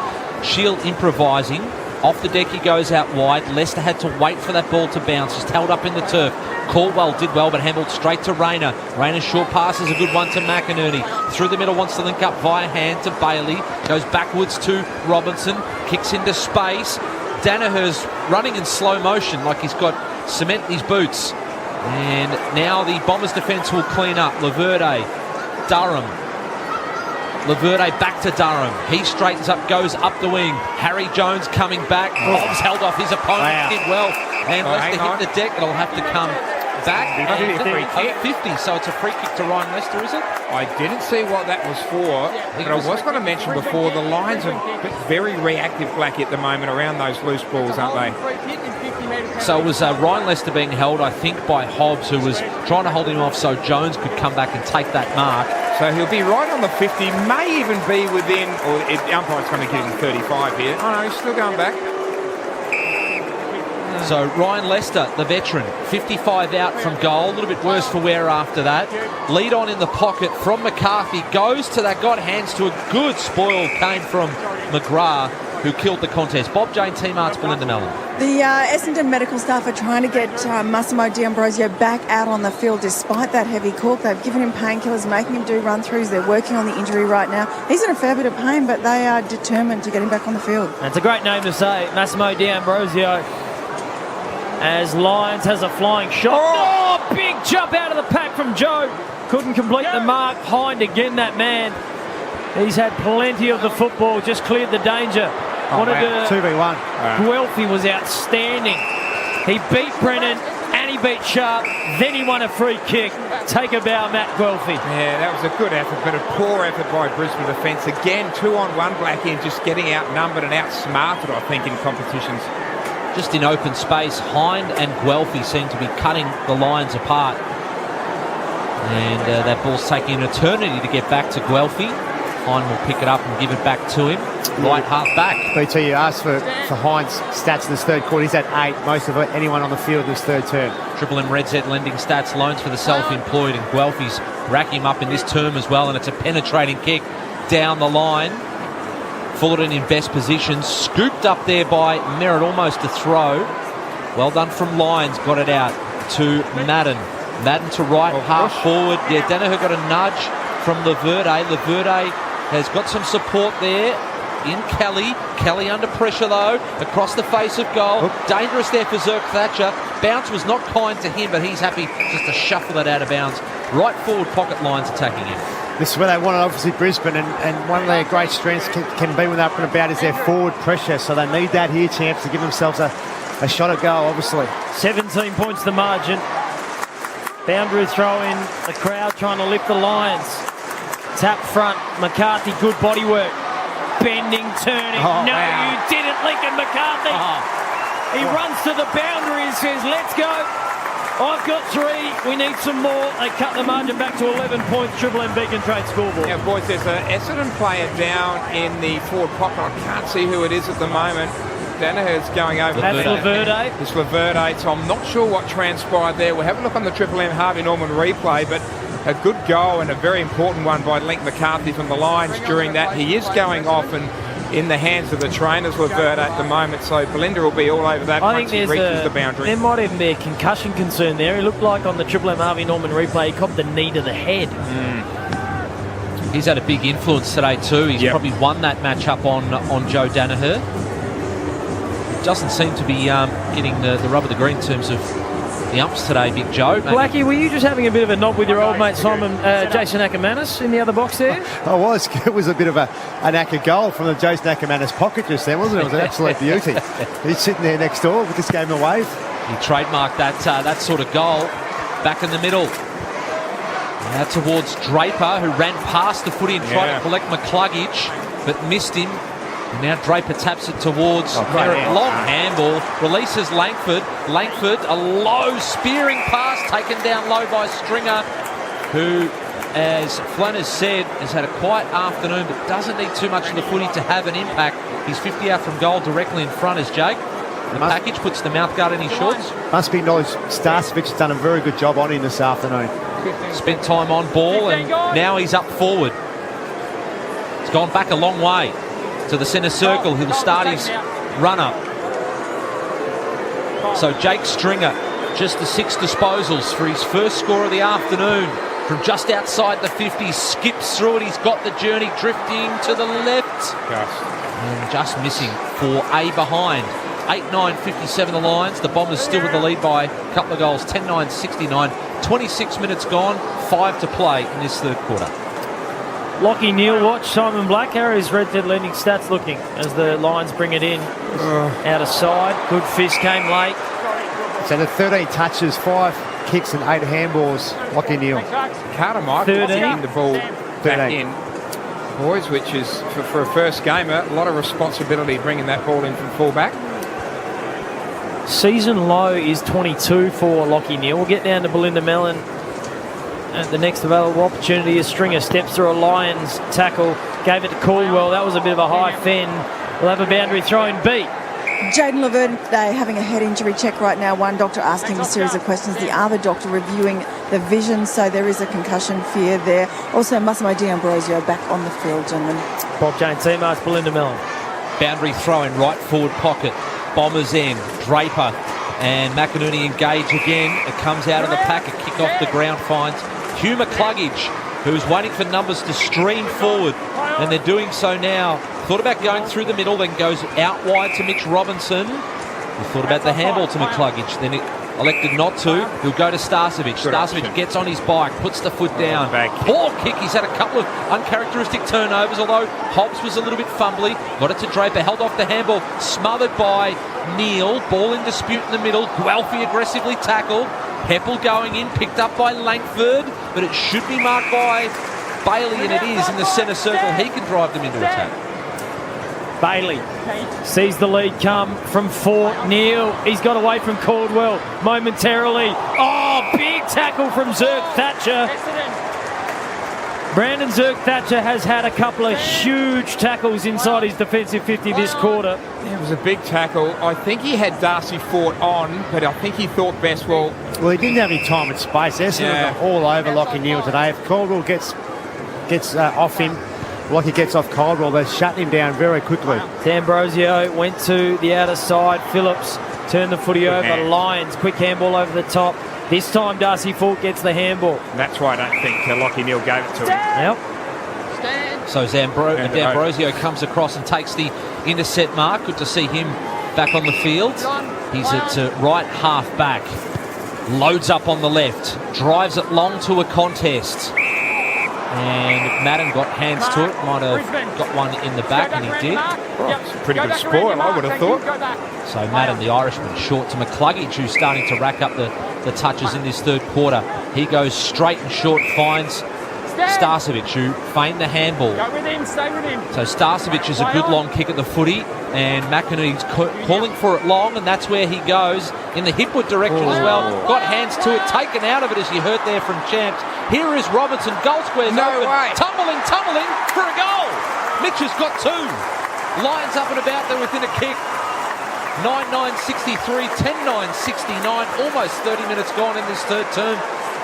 Shield improvising. Off the deck he goes out wide. Leicester had to wait for that ball to bounce. Just held up in the turf. Caldwell did well, but handled straight to Rayner. Rayner's short pass is a good one to McInerney. Through the middle, wants to link up via hand to Bailey. Goes backwards to Robinson. Kicks into space. Danaher's running in slow motion like he's got cement in his boots. And now the Bombers defence will clean up. Laverde, Durham. Laverde back to Durham. He straightens up, goes up the wing. Harry Jones coming back. Hobbs held off his opponent. Did well. And Leicester hit the deck. It'll have to come back. And 50. So it's a free kick to Ryan Leicester, is it? I didn't see what that was for, but I was going to mention before, the Lions are very reactive, Blackie, at the moment around those loose balls, aren't they? So it was Ryan Leicester being held, I think, by Hobbs, who was trying to hold him off so Jones could come back and take that mark. So he'll be right on the 50, may even be within, or the umpire's going to give him 35 here. Oh no, he's still going back. So Ryan Lester, the veteran, 55 out from goal, a little bit worse for wear after that. Lead on in the pocket from McCarthy, goes to that, got hands to a good spoil, came from McGrath, who killed the contest. Bob Jane, Team Arts, Belinda Mellon. The Essendon medical staff are trying to get Massimo D'Ambrosio back out on the field despite that heavy cork. They've given him painkillers, making him do run-throughs. They're working on the injury right now. He's in a fair bit of pain, but they are determined to get him back on the field. It's a great name to say, Massimo D'Ambrosio. As Lyons has a flying shot. Oh, big jump out of the pack from Joe. Couldn't complete the mark. Hind again, that man. He's had plenty of the football, just cleared the danger. 2v1. Guelphy was outstanding. He beat Brennan and he beat Sharp. Then he won a free kick. Take a bow, Matt Guelphy. Yeah, that was a good effort, but a poor effort by Brisbane defence. Again, 2-on-1 Blackie, and just getting outnumbered and outsmarted, I think, in competitions. Just in open space, Hind and Guelphy seem to be cutting the Lions apart. And that ball's taking an eternity to get back to Guelphy. Hind will pick it up and give it back to him. Right half back. BT, you asked for Hind's stats in this third quarter. He's at 8. Most of anyone on the field this third term. Triple M Red Z lending stats, loans for the self-employed, and Guelphy's racking him up in this term as well, and it's a penetrating kick down the line. Fullerton in best position, scooped up there by Merritt, almost a throw. Well done from Lyons, got it out to Madden. Madden to right, half forward. Yeah, Danaher got a nudge from Laverde. Laverde has got some support there in Kelly. Kelly under pressure though, across the face of goal. Dangerous there for Zerk Thatcher. Bounce was not kind to him, but he's happy just to shuffle it out of bounds. Right forward pocket Lions attacking him. This is where they want it, obviously, Brisbane, and one of their great strengths can be when they're up and about is their forward pressure, so they need that here, champs, to give themselves a shot at goal, obviously. 17 points the margin. Boundary throw in, the crowd trying to lift the Lions. Tap front, McCarthy, good body work. Bending, turning, no, wow. You didn't, Lincoln McCarthy. He runs to the boundary and says, let's go. I've got 3. We need some more. They cut the margin back to 11 points. Triple M Beacon Trade scoreboard. Yeah, boys, there's an Essendon player down in the forward pocket. I can't see who it is at the moment. Danaher's going over. That's Laverde. It's Laverde, so I'm not sure what transpired there. We'll have a look on the Triple M Harvey Norman replay, but a good goal and a very important one by Link McCarthy from the Lions during that. He is going off and in the hands of the trainers, Laverde, at the moment, so Belinda will be all over that once he reaches the boundary. There might even be a concussion concern there. He looked like on the Triple M Harvey Norman replay, he copped the knee to the head. He's had a big influence today too. He's probably won that match up on Joe Danaher. Doesn't seem to be getting the rub of the green in terms of the umps today, Big Joe. Blackie, were you just having a bit of a knob with your old mate Jason Ackermanis in the other box there? I was. It was a bit of an Acker goal from the Jason Ackermanis pocket just then, wasn't it? It was an absolute beauty. He's sitting there next door with this game of wave. He trademarked that sort of goal back in the middle. Now towards Draper, who ran past the footy and tried to collect McCluggage, but missed him. And now Draper taps it towards Merritt. Long handball. Releases Langford. Langford, a low spearing pass taken down low by Stringer, who, as Flann has said, has had a quiet afternoon but doesn't need too much of the footy to have an impact. He's 50 out from goal directly in front as Jake. The package puts the mouthguard in his shorts. Must be acknowledged, Starcevic has done a very good job on him this afternoon. Spent time on ball and now he's up forward. He's gone back a long way to the centre circle. He'll start his run-up. So Jake Stringer, just the 6 disposals for his first score of the afternoon. From just outside the 50, skips through it. He's got the journey drifting to the left. And just missing for a behind. 8-9-57 the Lions. The Bombers still with the lead by a couple of goals. 10-9-69. 26 minutes gone. 5 to play in this third quarter. Lockie Neal watch, Simon Black. How are his Red Dead lending stats looking as the Lions bring it in? Out of side. Good fist came late. So the 13 touches, 5 kicks and 8 handballs. Lockie Neal. Carter Michael getting the ball back in. Boys, which is, for a first gamer, a lot of responsibility bringing that ball in from fullback. Season low is 22 for Lockie Neal. We'll get down to Belinda Mellon at the next available opportunity. A Stringer steps through a Lions tackle, gave it to Caldwell. That was a bit of a high fen. We'll have a boundary throw in beat. Jaden Laverne, they're having a head injury check right now. One doctor asking a series of questions, the other doctor reviewing the vision, so there is a concussion fear there. Also, Massimo D'Ambrosio back on the field, gentlemen. Bob Jane Seamarch, Belinda Mellon. Boundary throw in right forward pocket. Bombers end. Draper and McInerney engage again. It comes out of the pack. A kick off the ground finds Hugh McCluggage, who's waiting for numbers to stream forward, and they're doing so now. Thought about going through the middle, then goes out wide to Mitch Robinson. He thought about the handball to McCluggage, then elected not to. He'll go to Starcevic. Starcevic gets on his bike, puts the foot down. Poor kick. He's had a couple of uncharacteristic turnovers, although Hobbs was a little bit fumbly. Got it to Draper, held off the handball, smothered by Neal. Ball in dispute in the middle. Guelphy aggressively tackled. Heppel going in, picked up by Langford, but it should be marked by Bailey, and it is in the centre circle. He can drive them into attack. Bailey sees the lead come from Fort Neal. He's got away from Caldwell momentarily. Oh, big tackle from Zerk Thatcher. Brandon Zerk Thatcher has had a couple of huge tackles inside his defensive 50 this quarter. It was a big tackle. I think he had Darcy Fort on, but I think he thought best, well, he didn't have any time and space. Essendon were all over Lockie Neal today. If Caldwell gets off him, like he gets off Caldwell, they're shutting him down very quickly. D'Ambrosio went to the outer side. Phillips turned the footy over. Lyons, quick handball over the top. This time Darcy Fort gets the handball. And that's why I don't think Lockie Neal gave it to him. Yep. So D'Ambrosio comes across and takes the intercept mark. Good to see him back on the field. He's at right half back. Loads up on the left. Drives it long to a contest. And Madden got hands to it. Might have got one in the back, and he did. It's a pretty good spoil, I would have thought. So Madden, the Irishman, short to McCluggage, who's starting to rack up the touches in this third quarter. He goes straight and short, finds Starcevic, who feigned the handball. Go with him, stay with him. So Starcevic is a good long kick at the footy, and McInerney's calling for it long, and that's where he goes in the Hipwood direction as well. Got hands to it, taken out of it, as you heard there from Champs. Here is Robinson, goal squares open, tumbling for a goal. Mitch has got two. Lions up and about there within a kick. 9-9-63, 10-9-69, almost 30 minutes gone in this third term.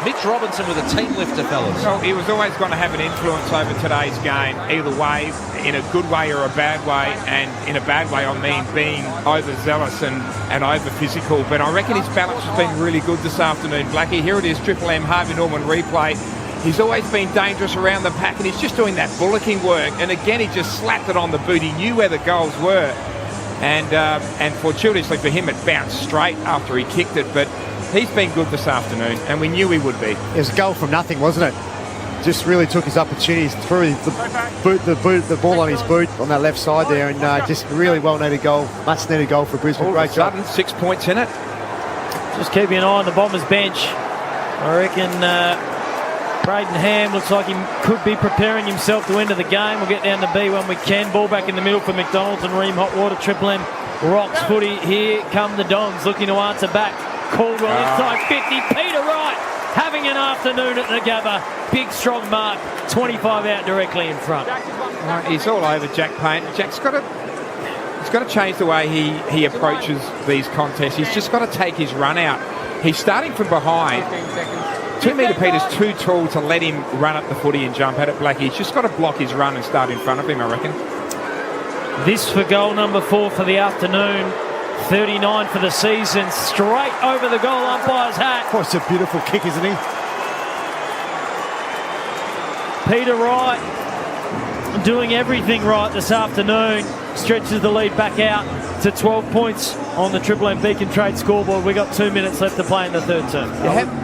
Mitch Robinson with a team lifter, fellas. Well, he was always going to have an influence over today's game, either way, in a good way or a bad way. And in a bad way, I mean being overzealous and over-physical. But I reckon his balance has been really good this afternoon, Blackie. Here it is, Triple M, Harvey Norman replay. He's always been dangerous around the pack, and he's just doing that bullocking work. And again, he just slapped it on the boot. He knew where the goals were. And fortuitously for him, it bounced straight after he kicked it. But he's been good this afternoon, and we knew he would be. It was a goal from nothing, wasn't it? Just really took his opportunities through the ball on his boot on that left side there, and just really well-needed goal, much-needed goal for Brisbane. All of a sudden, 6 points in it. Just keeping an eye on the Bombers bench. I reckon Braden Ham looks like he could be preparing himself to enter the game. We'll get down to B when we can. Ball back in the middle for McDonald's and Ream Hotwater. Triple M rocks footy. Here come the Dons looking to answer back. Caldwell inside 50. Peter Wright having an afternoon at the Gabba. Big strong mark. 25 out directly in front. He's all over Jack Payne. Jack's got to change the way he approaches these contests. He's just got to take his run out. He's starting from behind. 2 metre Peter's too tall to let him run up the footy and jump at it, Blackie. He's just got to block his run and start in front of him, I reckon. This for goal number 4 for the afternoon. 39 for the season. Straight over the goal umpire's hat. Oh, it's a beautiful kick, isn't he? Peter Wright doing everything right this afternoon. Stretches the lead back out to 12 points on the Triple M Beacon Trade scoreboard. We've got 2 minutes left to play in the third term.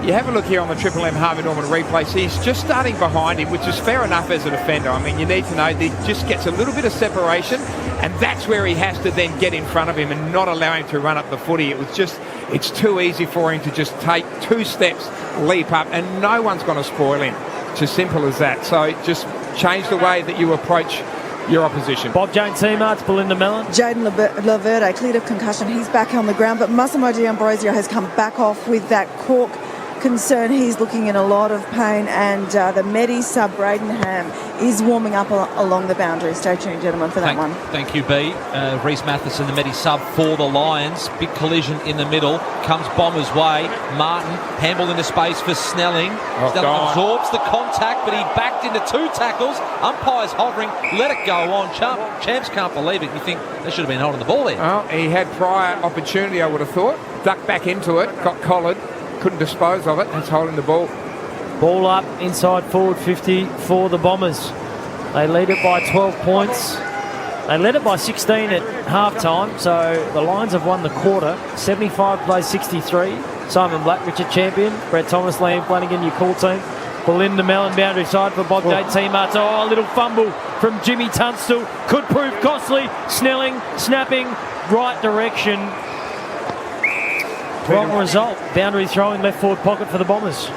You have a look here on the Triple M Harvey Norman replay. See, he's just starting behind him, which is fair enough as a defender. I mean, you need to know that he just gets a little bit of separation, and that's where he has to then get in front of him and not allow him to run up the footy. It's too easy for him to just take 2 steps, leap up, and no one's going to spoil him. It's as simple as that. So just change the way that you approach your opposition. Bob Jones, Seamarch, Belinda Mellon. Jaden Laverde cleared of concussion. He's back on the ground, but Massimo D'Ambrosio has come back off with that cork concern. He's looking in a lot of pain, and the Medi sub Bradenham is warming up along the boundary. Stay tuned, gentlemen, for that one. Thank you, B. Reece Matheson, the Medi sub for the Lions. Big collision in the middle. Comes Bombers' way. Martin, handball into space for Snelling. Snelling absorbs the contact, but he backed into 2 tackles. Umpire's hovering. Let it go on. Champs can't believe it. You think they should have been holding the ball there. Well, he had prior opportunity, I would have thought. Ducked back into it, got collared, couldn't dispose of it. That's holding the ball. Ball up inside forward 50 for the Bombers. They lead it by 12 points. They led it by 16 at half-time, so the Lions have won the quarter. 75 plays 63. Simon Black, Richard Champion. Brett Thomas, Liam Flanagan, your call team. Belinda Mellon, boundary side for Bogday T-Mart. Oh, a little fumble from Jimmy Tunstall. Could prove costly. Snelling, snapping, right direction. Wrong result. Boundary throwing left forward pocket for the Bombers.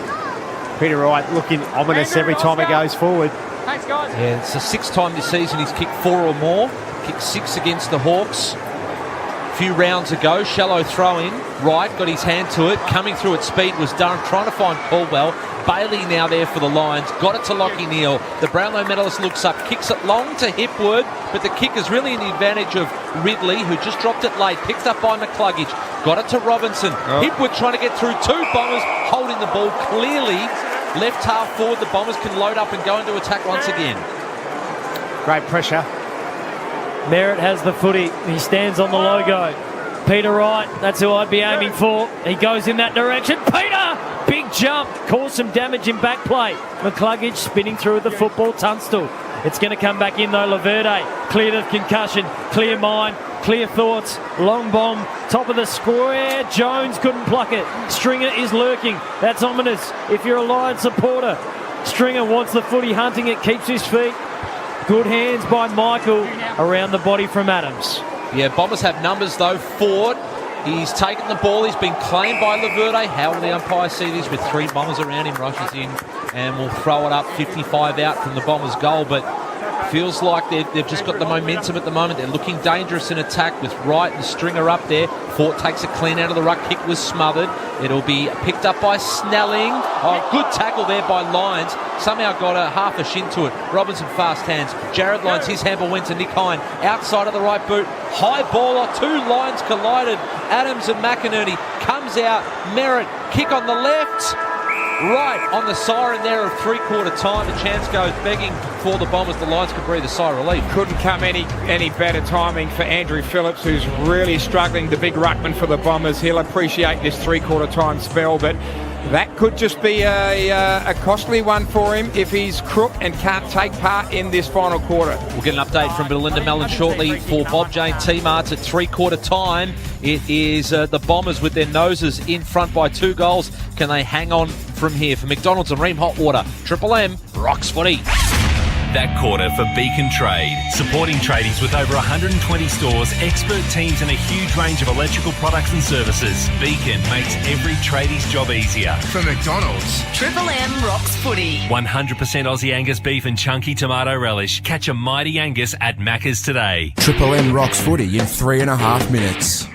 Peter Wright looking ominous every time he goes forward. Thanks, guys. Yeah, it's the 6th time this season he's kicked 4 or more. Kicked 6 against the Hawks. A few rounds ago, shallow throw in. Wright got his hand to it. Coming through at speed was Durham trying to find Caldwell. Bailey now there for the Lions. Got it to Lockie Neal. The Brownlow medalist looks up, kicks it long to Hipwood, but the kick is really in the advantage of Ridley, who just dropped it late. Picked up by McCluggage. Got it to Robinson. Hipwood trying to get through 2 Bombers, holding the ball clearly. Left half forward, the Bombers can load up and go into attack once again. Great pressure. Merritt has the footy. He stands on the logo. Peter Wright, that's who I'd be aiming for. He goes in that direction. Peter! Big jump. Caused some damage in back play. McCluggage spinning through the football. Tunstall. It's going to come back in though. Laverde. Clear the concussion. Clear mind. Clear thoughts. Long bomb. Top of the square. Jones couldn't pluck it. Stringer is lurking. That's ominous if you're a Lions supporter. Stringer wants the footy, hunting it. Keeps his feet. Good hands by Michael around the body from Adams. Yeah, Bombers have numbers though. Ford, he's taken the ball. He's been claimed by Laverde. How will the umpire see this with 3 Bombers around him? Rushes in and will throw it up 55 out from the Bombers' goal. But feels like they've just got the momentum at the moment. They're looking dangerous in attack with Wright and Stringer up there. Fort takes it clean out of the ruck. Kick was smothered. It'll be picked up by Snelling. Oh, good tackle there by Lyons. Somehow got a half a shin to it. Robinson fast hands. Jared Lyons, his handball went to Nick Hine. Outside of the right boot. High baller. 2 Lions collided. Adams and McInerney comes out. Merritt. Kick on the left. Right on the siren there of 3/4 time. The chance goes begging for the Bombers. The Lions could breathe a sigh of relief. Couldn't come any better timing for Andrew Phillips, who's really struggling, the big ruckman for the Bombers. He'll appreciate this 3/4 time spell, but that could just be a costly one for him if he's crook and can't take part in this final quarter. We'll get an update from Belinda Mellon shortly for Bob Jane T-Marts at 3/4 time. It is the Bombers with their noses in front by 2 goals. Can they hang on from here? For McDonald's and Ream Hot Water, Triple M rocks footy. That quarter for Beacon Trade, supporting tradies with over 120 stores, expert teams and a huge range of electrical products and services. Beacon makes every tradie's job easier. For McDonald's, Triple M rocks footy. 100% Aussie Angus beef and chunky tomato relish. Catch a mighty Angus at Macca's today. Triple M rocks footy in 3.5 minutes.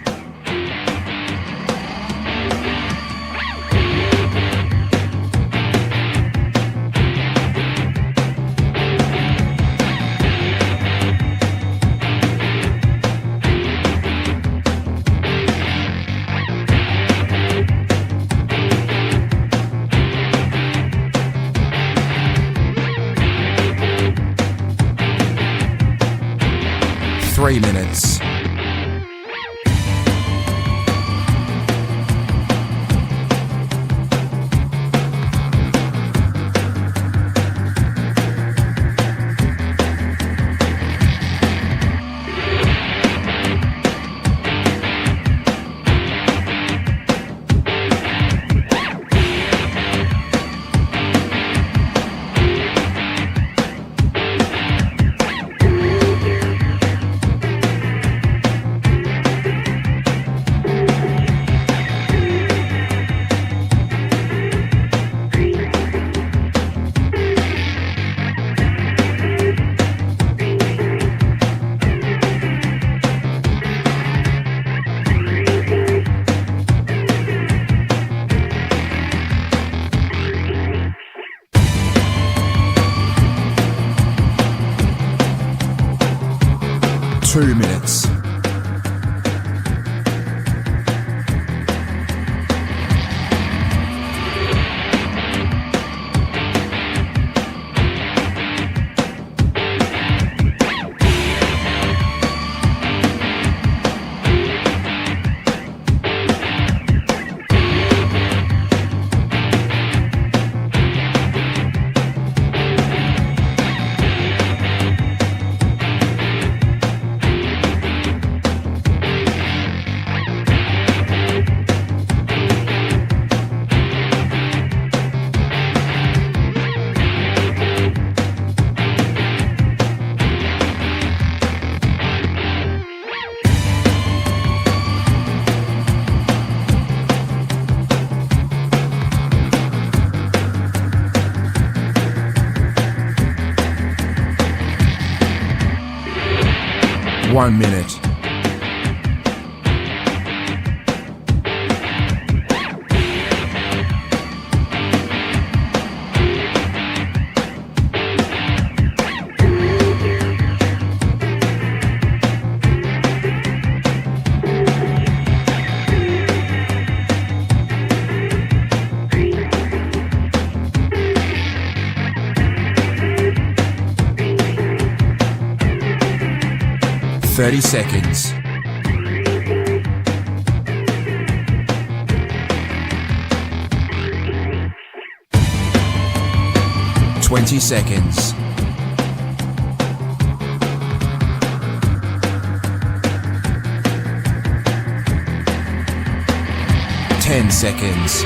1 minute. Thirty seconds. 20 seconds. 10 seconds.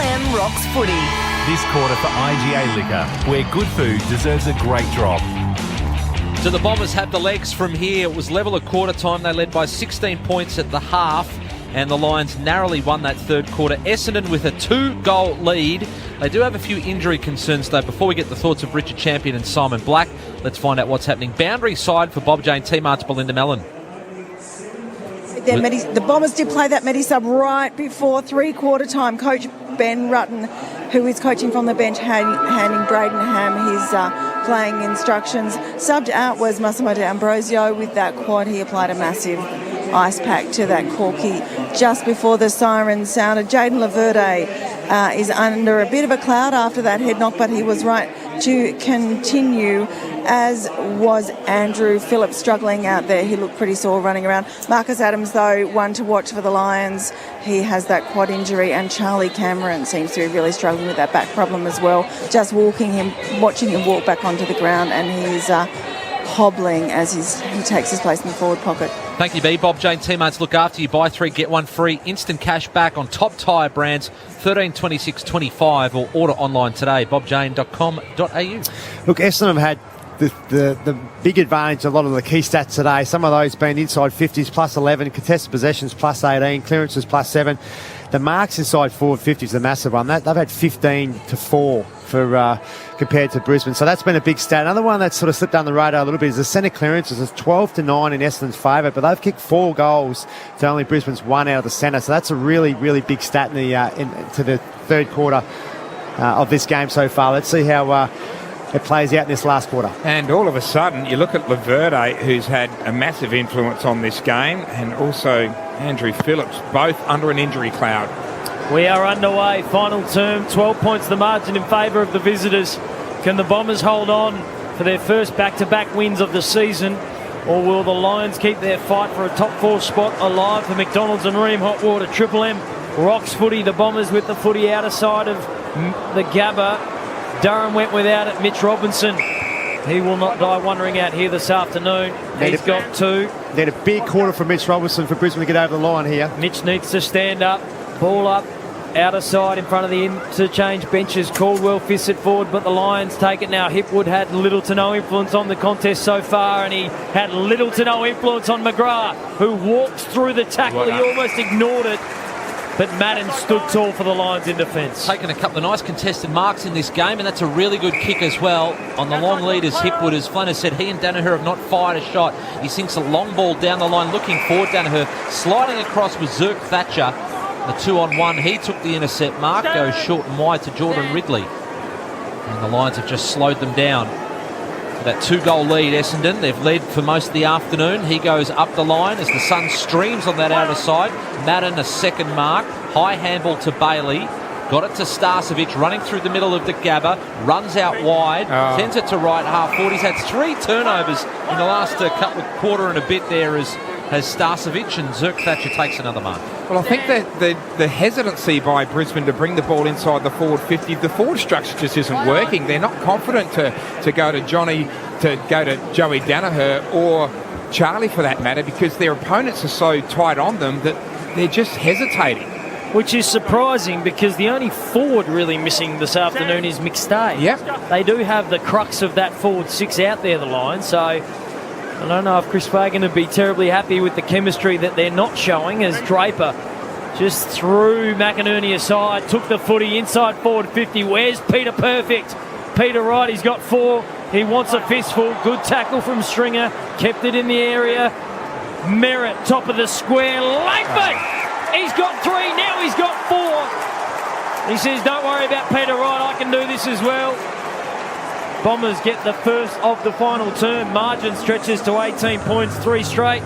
'M rocks footy. This quarter for IGA Liquor, where good food deserves a great drop. Do the Bombers have the legs from here? It was level at quarter time. They led by 16 points at the half, and the Lions narrowly won that third quarter. Essendon with a 2-goal lead. They do have a few injury concerns, though. Before we get the thoughts of Richard Champion and Simon Black, let's find out what's happening. Boundary side for Bob Jane, T-March, Belinda Mellon. The Bombers did play that medi-sub right before three-quarter time. Coach Ben Rutten, who is coaching from the bench, handing Braden Ham his playing instructions. Subbed out was Massimo D'Ambrosio with that quad. He applied a massive ice pack to that corky just before the siren sounded. Jaden Laverde is under a bit of a cloud after that head knock, but he was right to continue, as was Andrew Phillips, struggling out there. He looked pretty sore running around. Marcus Adams, though, one to watch for the Lions. He has that quad injury, and Charlie Cameron seems to be really struggling with that back problem as well. Just watching him walk back onto the ground, and he's hobbling as he takes his place in the forward pocket. Thank you, B. Bob Jane teammates look after you. Buy 3, get 1 free. Instant cash back on top tyre brands, 13.26.25, or order online today, bobjane.com.au. Look, Essendon have had the big advantage, a lot of the key stats today. Some of those being inside 50s, plus 11, contested possessions, plus 18, clearances, plus 7. The marks inside forward 50s, the massive one. They've had 15-4 for compared to Brisbane. So that's been a big stat. Another one that's sort of slipped down the radar a little bit is the centre clearances. It's 12-9 in Essendon's favour, but they've kicked 4 goals to only Brisbane's 1 out of the centre. So that's a really, really big stat into the third quarter of this game so far. Let's see how it plays out in this last quarter. And all of a sudden, you look at Laverde, who's had a massive influence on this game, and also Andrew Phillips, both under an injury cloud. We are underway. Final term, 12 points the margin in favour of the visitors. Can the Bombers hold on for their first back-to-back wins of the season, or will the Lions keep their fight for a top 4 spot alive? For McDonald's and Ream Hot Water, Triple M rocks footy. The Bombers with the footy outer side of the Gabba. Durham went without it. Mitch Robinson, he will not die wondering out here this afternoon. He's got 2. Need a big quarter from Mitch Robinson for Brisbane to get over the line here. Mitch needs to stand up, ball up, outer side in front of the interchange benches. Caldwell fists it forward, but the Lions take it now. Hipwood had little to no influence on the contest so far, and he had little to no influence on McGrath, who walks through the tackle. He almost ignored it. But Madden stood tall for the Lions in defence. Taken a couple of nice contested marks in this game, and that's a really good kick as well. On the long lead as Hipwood, as Flanner said, he and Danaher have not fired a shot. He sinks a long ball down the line, looking forward. Danaher sliding across with Zirk Thatcher. The 2-on-1, he took the intercept. Mark goes short and wide to Jordan Ridley. And the Lions have just slowed them down. That 2-goal lead, Essendon. They've led for most of the afternoon. He goes up the line as the sun streams on that outer side. Madden, a second mark. High handball to Bailey. Got it to Starcevic, running through the middle of the Gabba. Runs out wide. Sends it to right half forward. He's had 3 turnovers in the last couple of quarter and a bit there has Starcevic, and Zirk Thatcher takes another mark. Well, I think that the hesitancy by Brisbane to bring the ball inside the forward 50, the forward structure just isn't working. They're not confident to go to Joey Danaher or Charlie for that matter, because their opponents are so tight on them that they're just hesitating. Which is surprising, because the only forward really missing this afternoon is McStay. Yep. They do have the crux of that forward 6 out there, the Lions, so I don't know if Chris Fagan would be terribly happy with the chemistry that they're not showing, as Draper just threw McInerney aside, took the footy inside forward 50. Where's Peter Perfect? Peter Wright, he's got 4. He wants a fistful. Good tackle from Stringer. Kept it in the area. Merritt, top of the square. Langford! He's got 3. Now he's got 4. He says, don't worry about Peter Wright. I can do this as well. Bombers get the first of the final term. Margin stretches to 18 points. 3 straight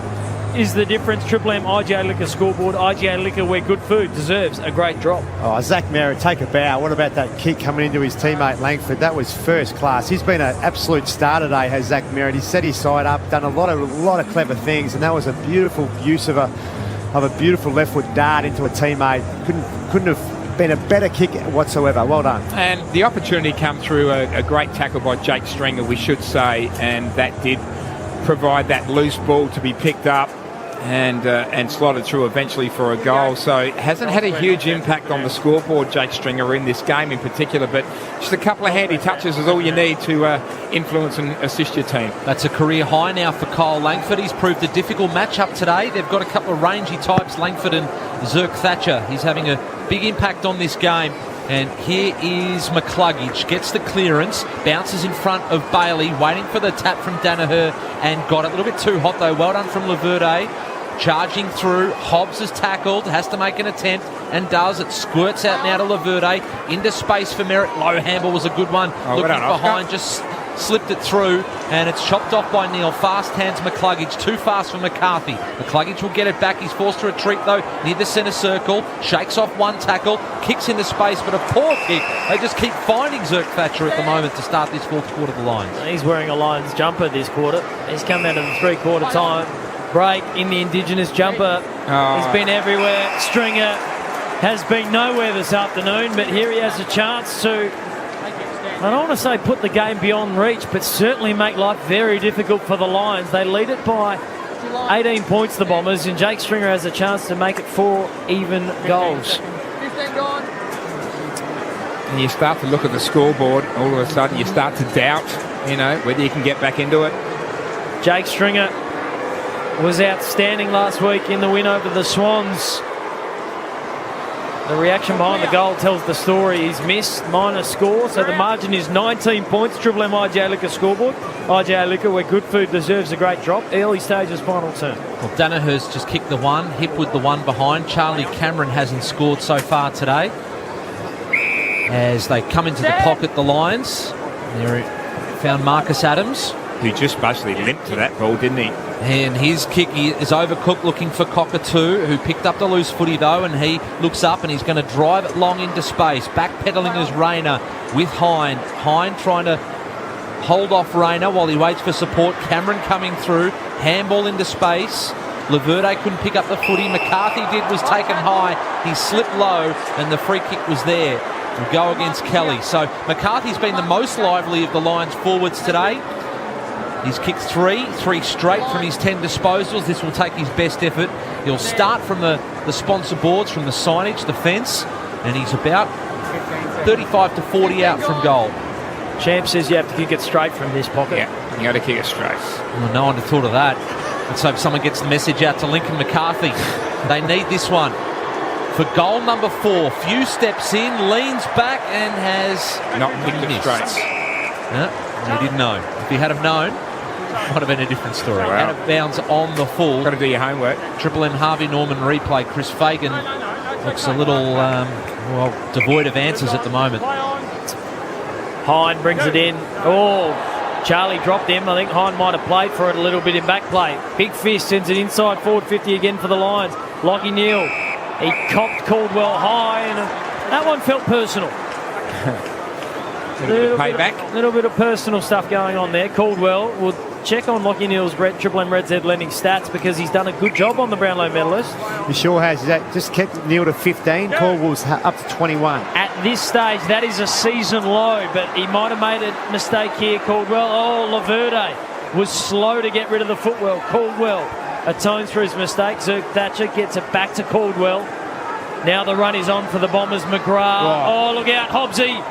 is the difference. Triple M IGA Liquor scoreboard. IGA Liquor, where good food deserves a great drop. Oh, Zach Merritt, take a bow. What about that kick coming into his teammate Langford? That was first class. He's been an absolute star today, has Zach Merritt. He's set his side up, done a lot of clever things, and that was a beautiful use of a beautiful left foot dart into a teammate. Couldn't have been a better kick whatsoever. Well done. And the opportunity come through a great tackle by Jake Stringer, we should say, and that did provide that loose ball to be picked up and slotted through eventually for a goal. So it hasn't had a huge impact on the scoreboard, Jake Stringer, in this game in particular, but just a couple of handy touches is all you need to influence and assist your team. That's a career high now for Kyle Langford. He's proved a difficult matchup today. They've got a couple of rangy types, Langford and Zirk Thatcher. He's having a big impact on this game. And here is McCluggage, gets the clearance, bounces in front of Bailey, waiting for the tap from Danaher, and got it. A little bit too hot though. Well done from Laverde. Charging through, Hobbs is tackled, has to make an attempt, and does. It squirts out now to Laverde, into space for Merritt. Low handball was a good one. Looking behind, just slipped it through, and it's chopped off by Neil. Fast hands McCluggage, too fast for McCarthy. McCluggage will get it back. He's forced to retreat though, near the centre circle. Shakes off one tackle, kicks into space, but a poor kick. They just keep finding Zirk Thatcher at the moment to start this fourth quarter of the Lions. He's wearing a Lions jumper this quarter. He's come out of the three-quarter time break in the Indigenous jumper. He's been everywhere. Stringer has been nowhere this afternoon, but here he has a chance to, I don't want to say put the game beyond reach, but certainly make life very difficult for the Lions. They lead it by 18 points, the Bombers, and Jake Stringer has a chance to make it 4 even goals. And you start to look at the scoreboard, all of a sudden you start to doubt, whether you can get back into it. Jake Stringer was outstanding last week in the win over the Swans. The reaction behind the goal tells the story. He's missed, minus score, so the margin is 19 points. Triple M IGA Liquor scoreboard. IGA Liquor, where good food deserves a great drop. Early stages, final turn. Well, Danaher's just kicked the one, Hipwood the one behind. Charlie Cameron hasn't scored so far today. As they come into the pocket, the Lions. They found Marcus Adams, who just basically limped to that ball, didn't he? And his kick is overcooked, looking for Cockatoo, who picked up the loose footy though, and he looks up and he's going to drive it long into space. Backpedaling as Rayner with Hind. Hind trying to hold off Rayner while he waits for support. Cameron coming through, handball into space. Laverde couldn't pick up the footy. McCarthy was taken high. He slipped low and the free kick was there. Will go against Kelly. So McCarthy's been the most lively of the Lions forwards today. He's kicked 3 straight from his 10 disposals. This will take his best effort. He'll start from the sponsor boards, from the signage, the fence, and he's about 35 to 40 out from goal. Champ says you have to kick it straight from this pocket. Yeah, you got to kick it straight. Well, no one had thought of that. Let's hope someone gets the message out to Lincoln McCarthy. They need this one. For goal number 4, few steps in, leans back and has not kicked it straight. No, he didn't know. If he had have known, might have been a different story. Wow. Out of bounds on the full. Got to do your homework. Triple M Harvey Norman replay. Chris Fagan looks a little devoid of answers at the moment. Hind brings it in. Oh, Charlie dropped him. I think Hind might have played for it a little bit in back play. Big fist sends it inside forward 50 again for the Lions. Lockie Neal. He copped Caldwell high, and that one felt personal. Little bit of personal stuff going on there. Caldwell will check on Lockie Neal's Triple M Red Z lending stats because he's done a good job on the Brownlow medalist. He sure has. He's just kept Neal to 15. Caldwell's up to 21. At this stage, that is a season low, but he might have made a mistake here, Caldwell. Oh, Laverde was slow to get rid of the footwell. Caldwell atones for his mistake. Zirk Thatcher gets it back to Caldwell. Now the run is on for the Bombers. McGrath. Oh, look out, Hobbsy.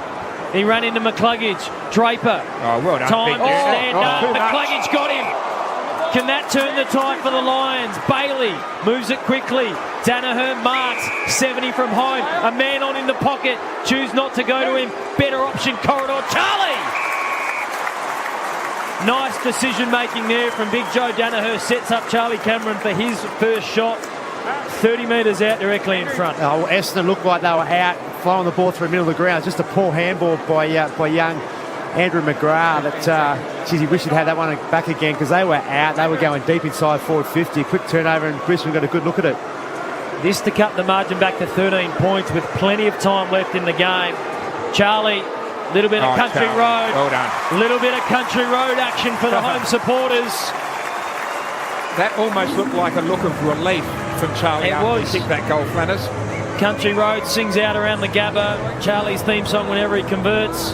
He ran into McCluggage. Draper. Oh, well done. Time to stand up. McCluggage got him. Can that turn the tide for the Lions? Bailey moves it quickly. Danaher marks 70 from home. A man on in the pocket. Choose not to go to him. Better option, corridor. Charlie! Nice decision making there from Big Joe Danaher. Sets up Charlie Cameron for his first shot. 30 metres out directly in front. Oh, Essendon looked like they were out, flowing the ball through the middle of the ground. Just a poor handball by young Andrew McGrath. That, geez, he wished he'd had that one back again because they were out. They were going deep inside forward 50. Quick turnover and Brisbane got a good look at it. This to cut the margin back to 13 points with plenty of time left in the game. Charlie, little bit of country road. Well done. Little bit of country road action for the home supporters. That almost looked like a look of relief from Charlie after he kicked that goal, Flanners. Country road sings out around the Gabba. Charlie's theme song whenever he converts.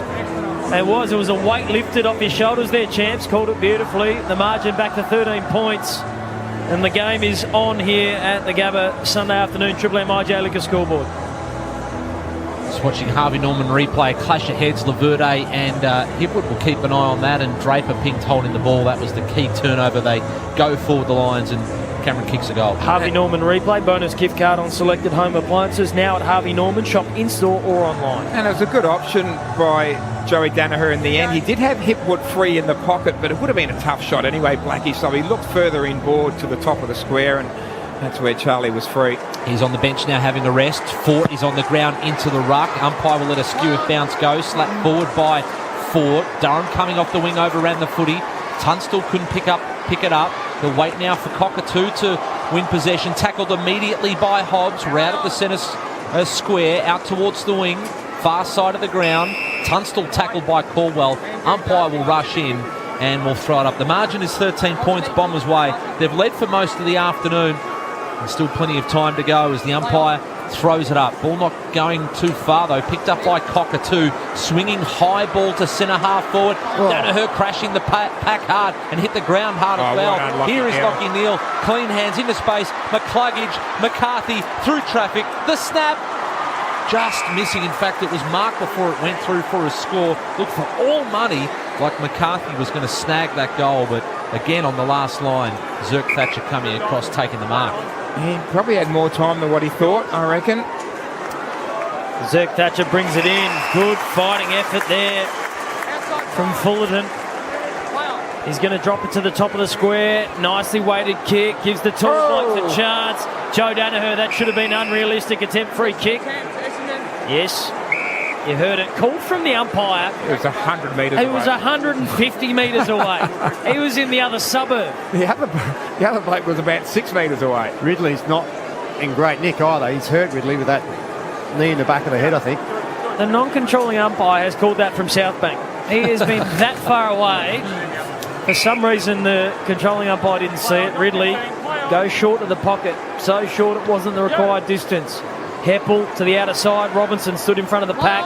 It was a weight lifted off his shoulders there, champs. Called it beautifully. The margin back to 13 points. And the game is on here at the Gabba Sunday afternoon. Triple M IJ Liquor scoreboard. Just watching Harvey Norman replay, clash of heads. Laverde and Hipwood will keep an eye on that, and Draper pinked holding the ball. That was the key turnover. They go forward the Lions, and Cameron kicks a goal. Harvey Norman replay, bonus gift card on selected home appliances. Now at Harvey Norman, shop in-store or online. And it was a good option by Joey Danaher in the end. He did have Hipwood free in the pocket, but it would have been a tough shot anyway, Blackie. So he looked further inboard to the top of the square, and that's where Charlie was free. He's on the bench now having a rest. Fort is on the ground into the ruck. Umpire will let a skew if bounce go. Slapped forward by Fort. Durham coming off the wing, overran the footy. Tunstall couldn't pick it up. He'll wait now for Cockatoo to win possession. Tackled immediately by Hobbs. Round at the centre square, out towards the wing. Far side of the ground. Tunstall tackled by Caldwell. Umpire will rush in and will throw it up. The margin is 13 points Bombers' way. They've led for most of the afternoon. There's still plenty of time to go as the umpire throws it up. Ball not going too far though. Picked up by Cockatoo. Swinging high ball to centre half forward. Danaher crashing the pack hard and hit the ground hard as well. Here is Lockie Neal. Clean hands into space. McCluggage, McCarthy through traffic. The snap. Just missing. In fact, it was marked before it went through for a score. Looked for all money like McCarthy was going to snag that goal, but again on the last line, Zirk Thatcher coming across, taking the mark. He probably had more time than what he thought, I reckon. Zirk Thatcher brings it in. Good fighting effort there from Fullerton. He's going to drop it to the top of the square. Nicely weighted kick. Gives the tall blokes a chance. Joe Danaher, that should have been unrealistic attempt, free kick. Yes, you heard it. Called from the umpire. It was 100 metres away. It was 150 metres away. He was in the other suburb. The other bloke was about 6 metres away. Ridley's not in great nick either. He's hurt, Ridley, with that knee in the back of the head, I think. The non-controlling umpire has called that from South Bank. He has been that far away. For some reason, the controlling umpire didn't see it. Ridley goes short of the pocket. So short it wasn't the required distance. Heppel to the outer side. Robinson stood in front of the pack.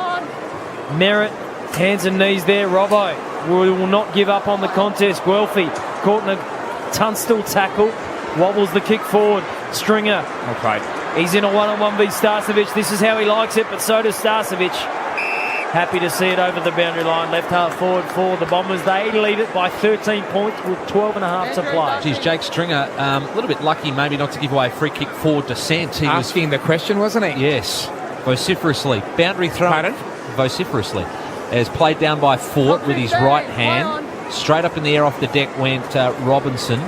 Merritt, hands and knees there. Robbo will not give up on the contest. Guelphy caught in a Tunstall tackle. Wobbles the kick forward. Stringer. Okay. He's in a one-on-one v Starcevic. This is how he likes it, but so does Starcevic. Happy to see it over the boundary line. Left half forward for the Bombers. They lead it by 13 points with 12 and a half to play. Geez, Jake Stringer, a little bit lucky maybe not to give away a free kick for descent. He asking the question, wasn't he? Yes, vociferously. Boundary throw. Vociferously. As played down by Fort with his right hand. Straight up in the air off the deck went Robinson.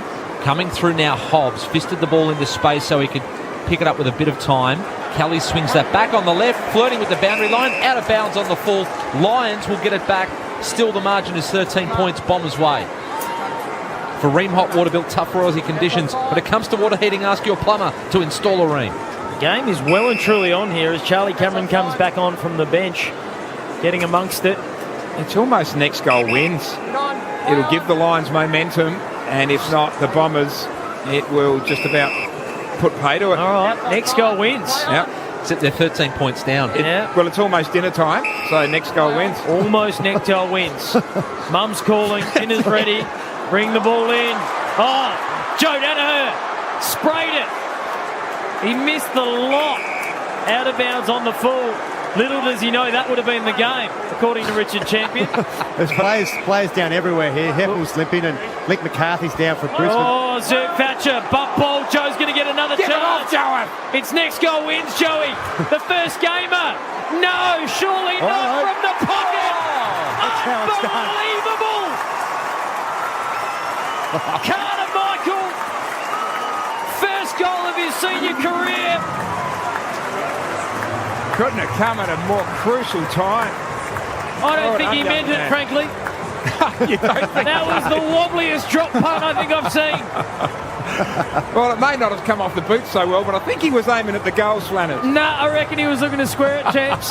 Coming through now Hobbs. Fisted the ball into space so he could pick it up with a bit of time. Kelly swings that back on the left, flirting with the boundary line, out of bounds on the full. Lions will get it back. Still the margin is 13 points Bombers' way. For Ream Hot Water, built tough for Aussie conditions. When it comes to water heating, ask your plumber to install a Ream. The game is well and truly on here as Charlie Cameron comes back on from the bench, getting amongst it. It's almost next goal wins. It'll give the Lions momentum, and if not, the Bombers, it will just about put pay to it. All right, next goal wins. Yep. Except they're 13 points down. Well, it's almost dinner time, so next goal wins. Almost next goal wins. Mum's calling, dinner's ready. Bring the ball in. Oh, Joe Danaher sprayed it. He missed the lot. Out of bounds on the full. Little does he know that would have been the game, according to Richard Champion. There's players down everywhere here. Heppel's limping and Mick McCarthy's down for Brisbane. Oh, Zerk Thatcher, bump ball. Joe's going to get another chance. It's next goal wins, Joey. The first gamer. No, surely not from the pocket. Unbelievable. Carter Michael, first goal of his senior career. Couldn't have come at a more crucial time. I don't think he meant it, frankly. You don't think That was the wobbliest drop punt I think I've seen. Well, it may not have come off the boot so well, but I think he was aiming at the goal slanners. Nah, I reckon he was looking to square it, chaps.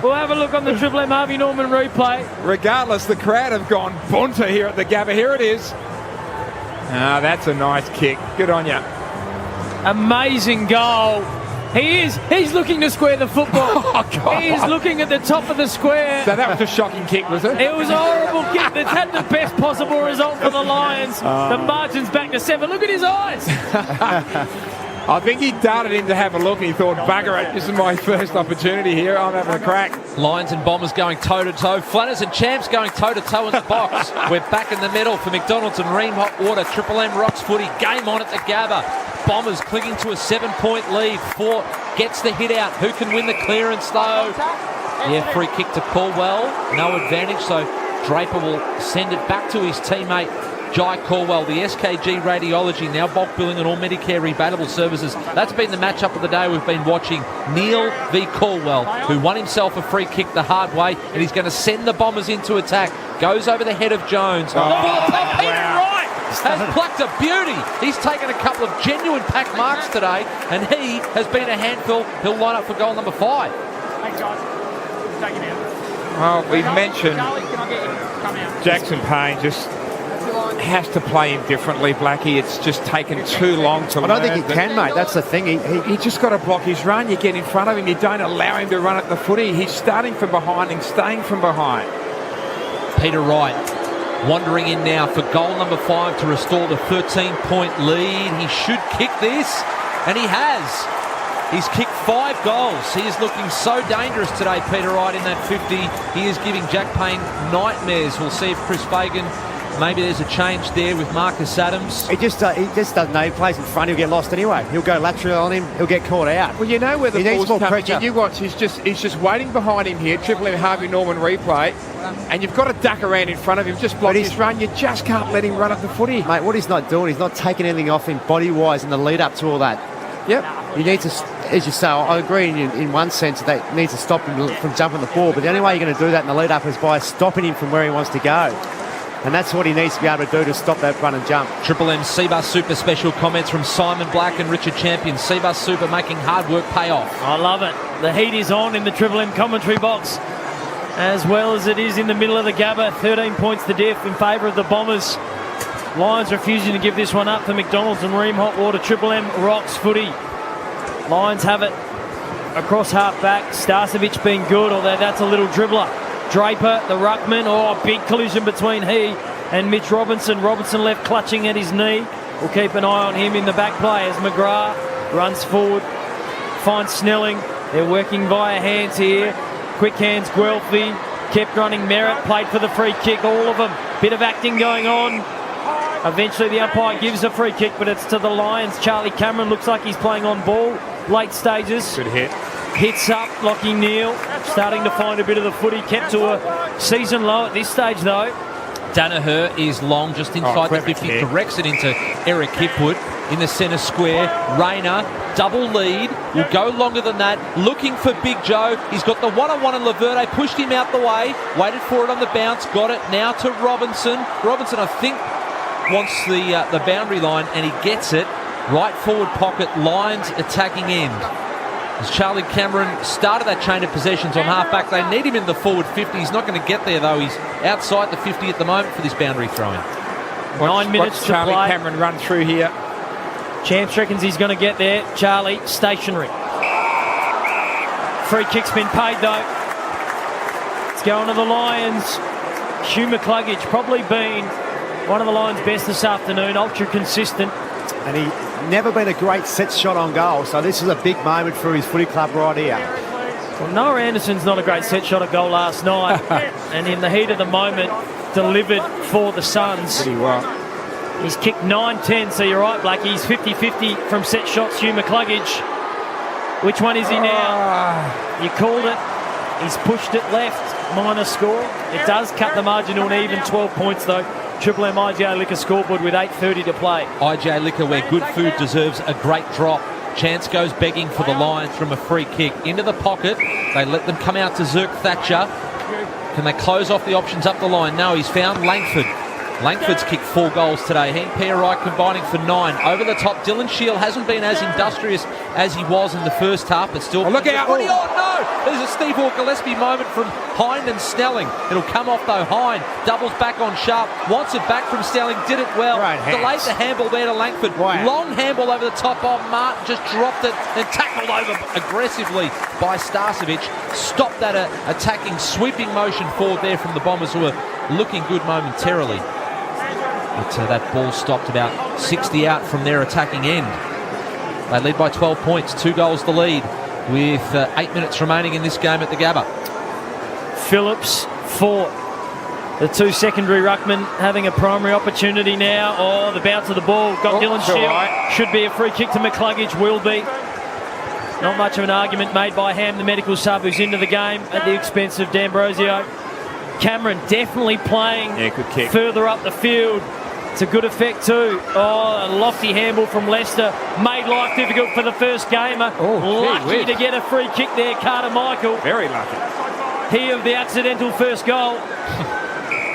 We'll have a look on the Triple M Harvey Norman replay. Regardless, the crowd have gone bunter here at the Gabba. Here it is. Ah, that's a nice kick. Good on you. Amazing goal. He's looking to square the football. Oh, God. He is looking at the top of the square. So that was a shocking kick, was it? It was a horrible kick that's had the best possible result for the Lions. The margin's back to 7. Look at his eyes. I think he darted in to have a look and he thought, bugger it, this is my first opportunity here. I'm having a crack. Lions and Bombers going toe-to-toe. Flanners and Champs going toe-to-toe in the box. We're back in the middle for McDonald's and Ream Hot Water. Triple M Rocks footy. Game on at the Gabba. Bombers clinging to a 7-point lead. Fort gets the hit out. Who can win the clearance though? Yeah, free kick to Caldwell. No advantage, so Draper will send it back to his teammate Jai Caldwell. The SKG Radiology now bulk billing and all Medicare rebatable services. That's been the matchup of the day we've been watching. Neil v Caldwell, who won himself a free kick the hard way, and he's going to send the Bombers into attack. Goes over the head of Jones. Peter Wright has plucked a beauty. He's taken a couple of genuine pack marks today, and he has been a handful. He'll line up for goal number 5. Thanks, guys. Take it out. Well, we mentioned Charlie, can I get you? Come out. Jackson Payne just has to play him differently, Blackie. It's just taken too long to learn. I don't think he can, mate. That's the thing. He just got to block his run. You get in front of him. You don't allow him to run at the footy. He's starting from behind and staying from behind. Peter Wright wandering in now for goal number 5 to restore the 13-point lead. He should kick this, and he has. He's kicked 5 goals. He is looking so dangerous today, Peter Wright, in that 50. He is giving Jack Payne nightmares. We'll see if Chris Fagan, maybe there's a change there with Marcus Adams. He just doesn't know. He plays in front, he'll get lost anyway. He'll go lateral on him, he'll get caught out. Well, you know where the ball's coming pressure. in. You watch, he's just waiting behind him here. Triple M Harvey Norman replay. And you've got to duck around in front of him, just block his run. You just can't let him run at the footy. Mate, what he's not doing, he's not taking anything off him body-wise in the lead-up to all that. Yep. You need to, as you say, I agree in one sense that they need to stop him from jumping the ball, but the only way you're going to do that in the lead-up is by stopping him from where he wants to go. And that's what he needs to be able to do to stop that run and jump. Triple M Seabus Super special comments from Simon Black and Richard Champion. Seabus Super making hard work pay off. I love it. The heat is on in the Triple M commentary box, as well as it is in the middle of the Gabba. 13 points to diff in favour of the Bombers. Lions refusing to give this one up for McDonald's and Ream Hot Water. Triple M Rocks footy. Lions have it across half back. Starcevic being good, although that's a little dribbler. Draper, the ruckman, big collision between he and Mitch Robinson. Robinson left clutching at his knee. We'll keep an eye on him in the back play as McGrath runs forward, finds Snelling. They're working via hands here. Quick hands, Guelphy, kept running Merritt, played for the free kick, all of them. Bit of acting going on. Eventually the umpire gives a free kick, but it's to the Lions. Charlie Cameron looks like he's playing on ball. Late stages. Good hit. Hits up, Lockie Neal, starting to find a bit of the footy, kept to a season low at this stage though. Danaher is long, just inside the 50, directs it into Eric Hipwood in the centre square. Rayner, double lead, will go longer than that, looking for Big Joe. He's got the one-on-one and Laverde, pushed him out the way, waited for it on the bounce, got it now to Robinson. Robinson, I think, wants the boundary line, and he gets it. Right forward pocket, Lions attacking end. As Charlie Cameron started that chain of possessions on half-back, they need him in the forward 50. He's not going to get there, though. He's outside the 50 at the moment for this boundary throw-in. 9 minutes to Charlie play. Cameron run through here. Champs reckons he's going to get there. Charlie, stationary. Free kick's been paid, though. It's going to the Lions. Hugh McCluggage probably been one of the Lions' best this afternoon, ultra consistent. And he never been a great set shot on goal, so this is a big moment for his footy club right here. Well, Noah Anderson's not a great set shot at goal last night, and in the heat of the moment, delivered for the Suns. Pretty well. He's kicked 9-10, so you're right, Blackie. He's 50-50 from set shots, Hugh McCluggage. Which one is he now? You called it. He's pushed it left, minor score. It does cut the margin to an even 12 points, though. Triple M IGA Liquor scoreboard with 8:30 to play. IGA Liquor, where good food deserves a great drop. Chance goes begging for the Lions from a free kick. Into the pocket. They let them come out to Zirk Thatcher. Can they close off the options up the line? No, he's found Langford. Langford's kicked 4 goals today. He and Pierre combining for 9. Over the top, Dylan Shield hasn't been as industrious as he was in the first half, but still... Oh, look out! Oh, no! There's a Steve Gillespie moment from Hind and Snelling. It'll come off, though. Hind doubles back on Sharp. Wants it back from Snelling. Did it well. Right, delayed the handball there to Langford. Wow. Long handball over the top of Martin. Just dropped it and tackled over aggressively by Starcevic. Stopped that attacking, sweeping motion forward there from the Bombers, who were looking good momentarily. But that ball stopped about 60 out from their attacking end. They lead by 12 points, 2 goals the lead, with 8 minutes remaining in this game at the Gabba. Phillips fought. The 2 secondary ruckmen having a primary opportunity now. Oh, the bounce of the ball. Got Dylan Shield. Right. Should be a free kick to McCluggage. Will be. Not much of an argument made by Ham, the medical sub, who's into the game at the expense of D'Ambrosio. Cameron definitely playing good kick. Further up the field. To good effect too. Oh, a lofty handball from Leicester. Made life difficult for the first gamer. Lucky to get a free kick there, Carter Michael. Very lucky. He of the accidental first goal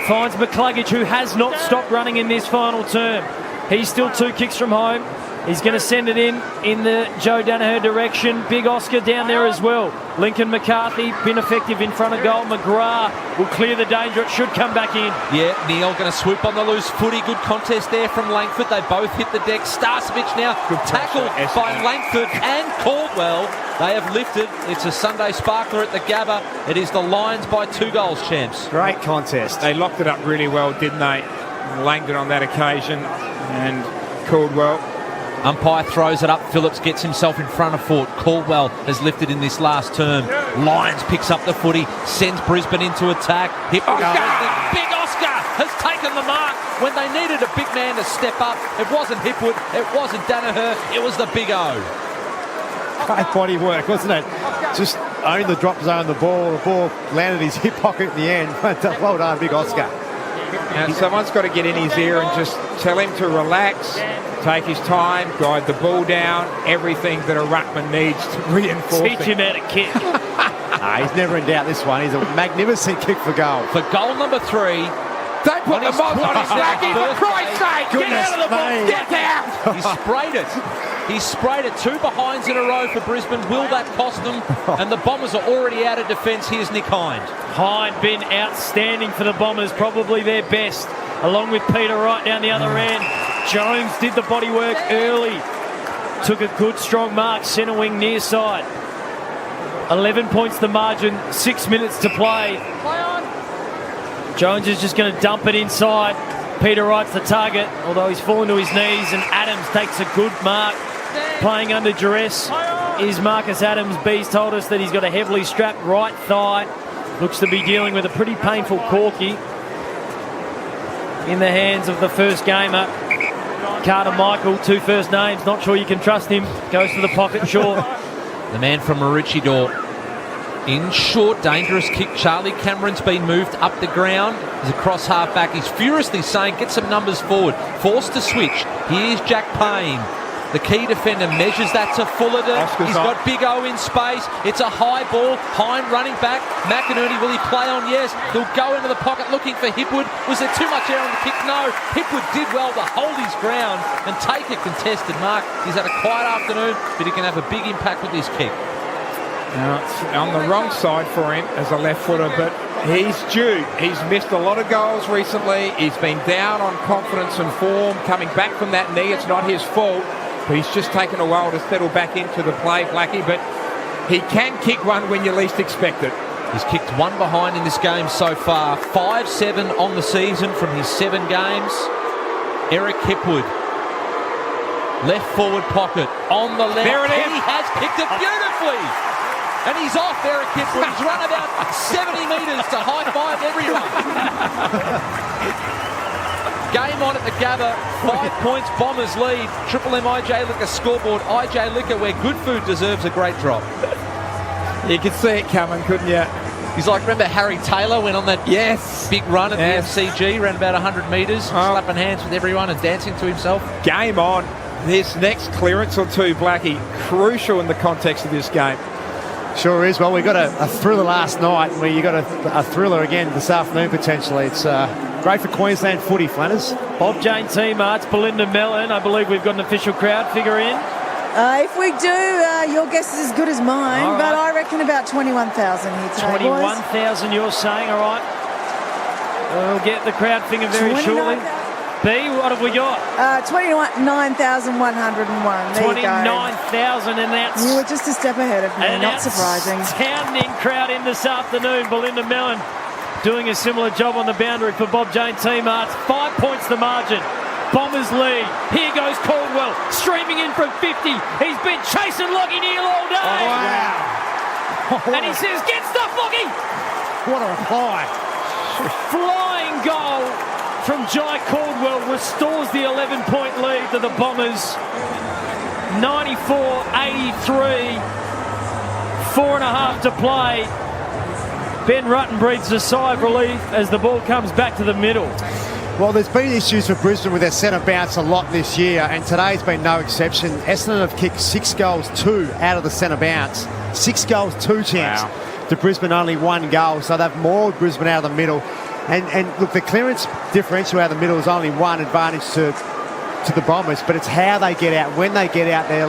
finds McCluggage, who has not stopped running in this final term. He's still 2 kicks from home. He's going to send it in the Joe Danaher direction. Big Oscar down there as well. Lincoln McCarthy, been effective in front of goal. McGrath will clear the danger. It should come back in. Yeah, Neil going to swoop on the loose footy. Good contest there from Langford. They both hit the deck. Starcevic now tackled by Langford and Caldwell. They have lifted. It's a Sunday sparkler at the Gabba. It is the Lions by 2 goals, champs. Great contest. They locked it up really well, didn't they? Langdon on that occasion, and Caldwell. Umpire throws it up. Phillips gets himself in front of Fort. Caldwell has lifted in this last term. Lions picks up the footy, sends Brisbane into attack. Big Oscar has taken the mark when they needed a big man to step up. It wasn't Hipwood, it wasn't Danaher, it was the Big O. Great body work, wasn't it? Just owned the drop zone, the ball landed his hip pocket in the end. Well done, Big Oscar. Now, someone's got to get in his ear and just tell him to relax, take his time, guide the ball down, everything that a ruckman needs to reinforce. Teach him how to kick. He's never in doubt, this one. He's a magnificent kick for goal. For goal number 3, Don't put the mob on his Blackie, for Christ's sake! Get out of the box! Get out! he sprayed it. He sprayed it. 2 behinds in a row for Brisbane. Will that cost them? And the Bombers are already out of defence. Here's Nick Hind. Hind been outstanding for the Bombers, probably their best, along with Peter Wright down the other end. Jones did the body work early. Took a good strong mark, centre wing near side. 11 points the margin, 6 minutes to play. Jones is just going to dump it inside. Peter Wright's the target, although he's fallen to his knees, and Adams takes a good mark. Playing under duress is Marcus Adams. B's told us that he's got a heavily strapped right thigh. Looks to be dealing with a pretty painful corky in the hands of the first gamer. Carter Michael, 2 first names. Not sure you can trust him. Goes to the pocket short. The man from Maroochydore. In short, dangerous kick. Charlie Cameron's been moved up the ground. He's across half back. He's furiously saying, get some numbers forward. Forced to switch. Here's Jack Payne. The key defender measures that to Fullerton. He's got Big O in space. It's a high ball. Hind running back. McInerney, will he play on? Yes. He'll go into the pocket looking for Hipwood. Was there too much air on the kick? No. Hipwood did well to hold his ground and take a contested mark. He's had a quiet afternoon, but he can have a big impact with his kick. Now, it's on the wrong side for him as a left footer, but he's due. He's missed a lot of goals recently. He's been down on confidence and form. Coming back from that knee, it's not his fault. But he's just taken a while to settle back into the play, Blackie. But he can kick one when you least expect it. He's kicked 1 behind in this game so far. 5-7 on the season from his 7 games. Eric Hipwood. Left forward pocket on the left. There it is. He has kicked it beautifully. And he's off, Eric Kipwood. He's run about 70 metres to high-five everyone. Game on at the Gabba. 5 points, Bombers lead. Triple M IJ Liquor scoreboard. IJ Liquor, where good food deserves a great drop. You could see it coming, couldn't you? He's like, remember Harry Taylor went on that big run at the FCG, ran about 100 metres, slapping hands with everyone and dancing to himself. Game on. This next clearance or two, Blackie, crucial in the context of this game. Sure is. Well, we got a thriller last night, where you got a thriller again this afternoon potentially. It's great for Queensland footy, Flanners. Bob Jane T-Marts, Belinda Mellon. I believe we've got an official crowd figure in. If we do, your guess is as good as mine, All right. but I reckon about 21,000 here today, 21,000 you're saying, all right. We'll get the crowd figure very shortly. B, what have we got? 29,101. There you go. 29,000, and that's... You were just a step ahead of me, an not surprising. Outstanding crowd in this afternoon. Belinda Mellon doing a similar job on the boundary for Bob Jane T-Marts. 5 points the margin. Bombers lead. Here goes Caldwell, streaming in from 50. He's been chasing Lockie Neal all day. Oh, wow. And he says, get stuff, Lockie. What a reply. Flying goal from Jai Caldwell restores the 11-point lead to the Bombers. 94-83. 4.5 to play. Ben Rutten breathes a sigh of relief as the ball comes back to the middle. Well, there's been issues for Brisbane with their centre bounce a lot this year, and today's been no exception. Essendon have kicked 6 goals, 2 out of the centre bounce. 6 goals, 2 chance. Wow. To Brisbane, only 1 goal, so they've mauled Brisbane out of the middle. And look, the clearance differential out of the middle is only 1 advantage to the Bombers, but it's how they get out. When they get out, they're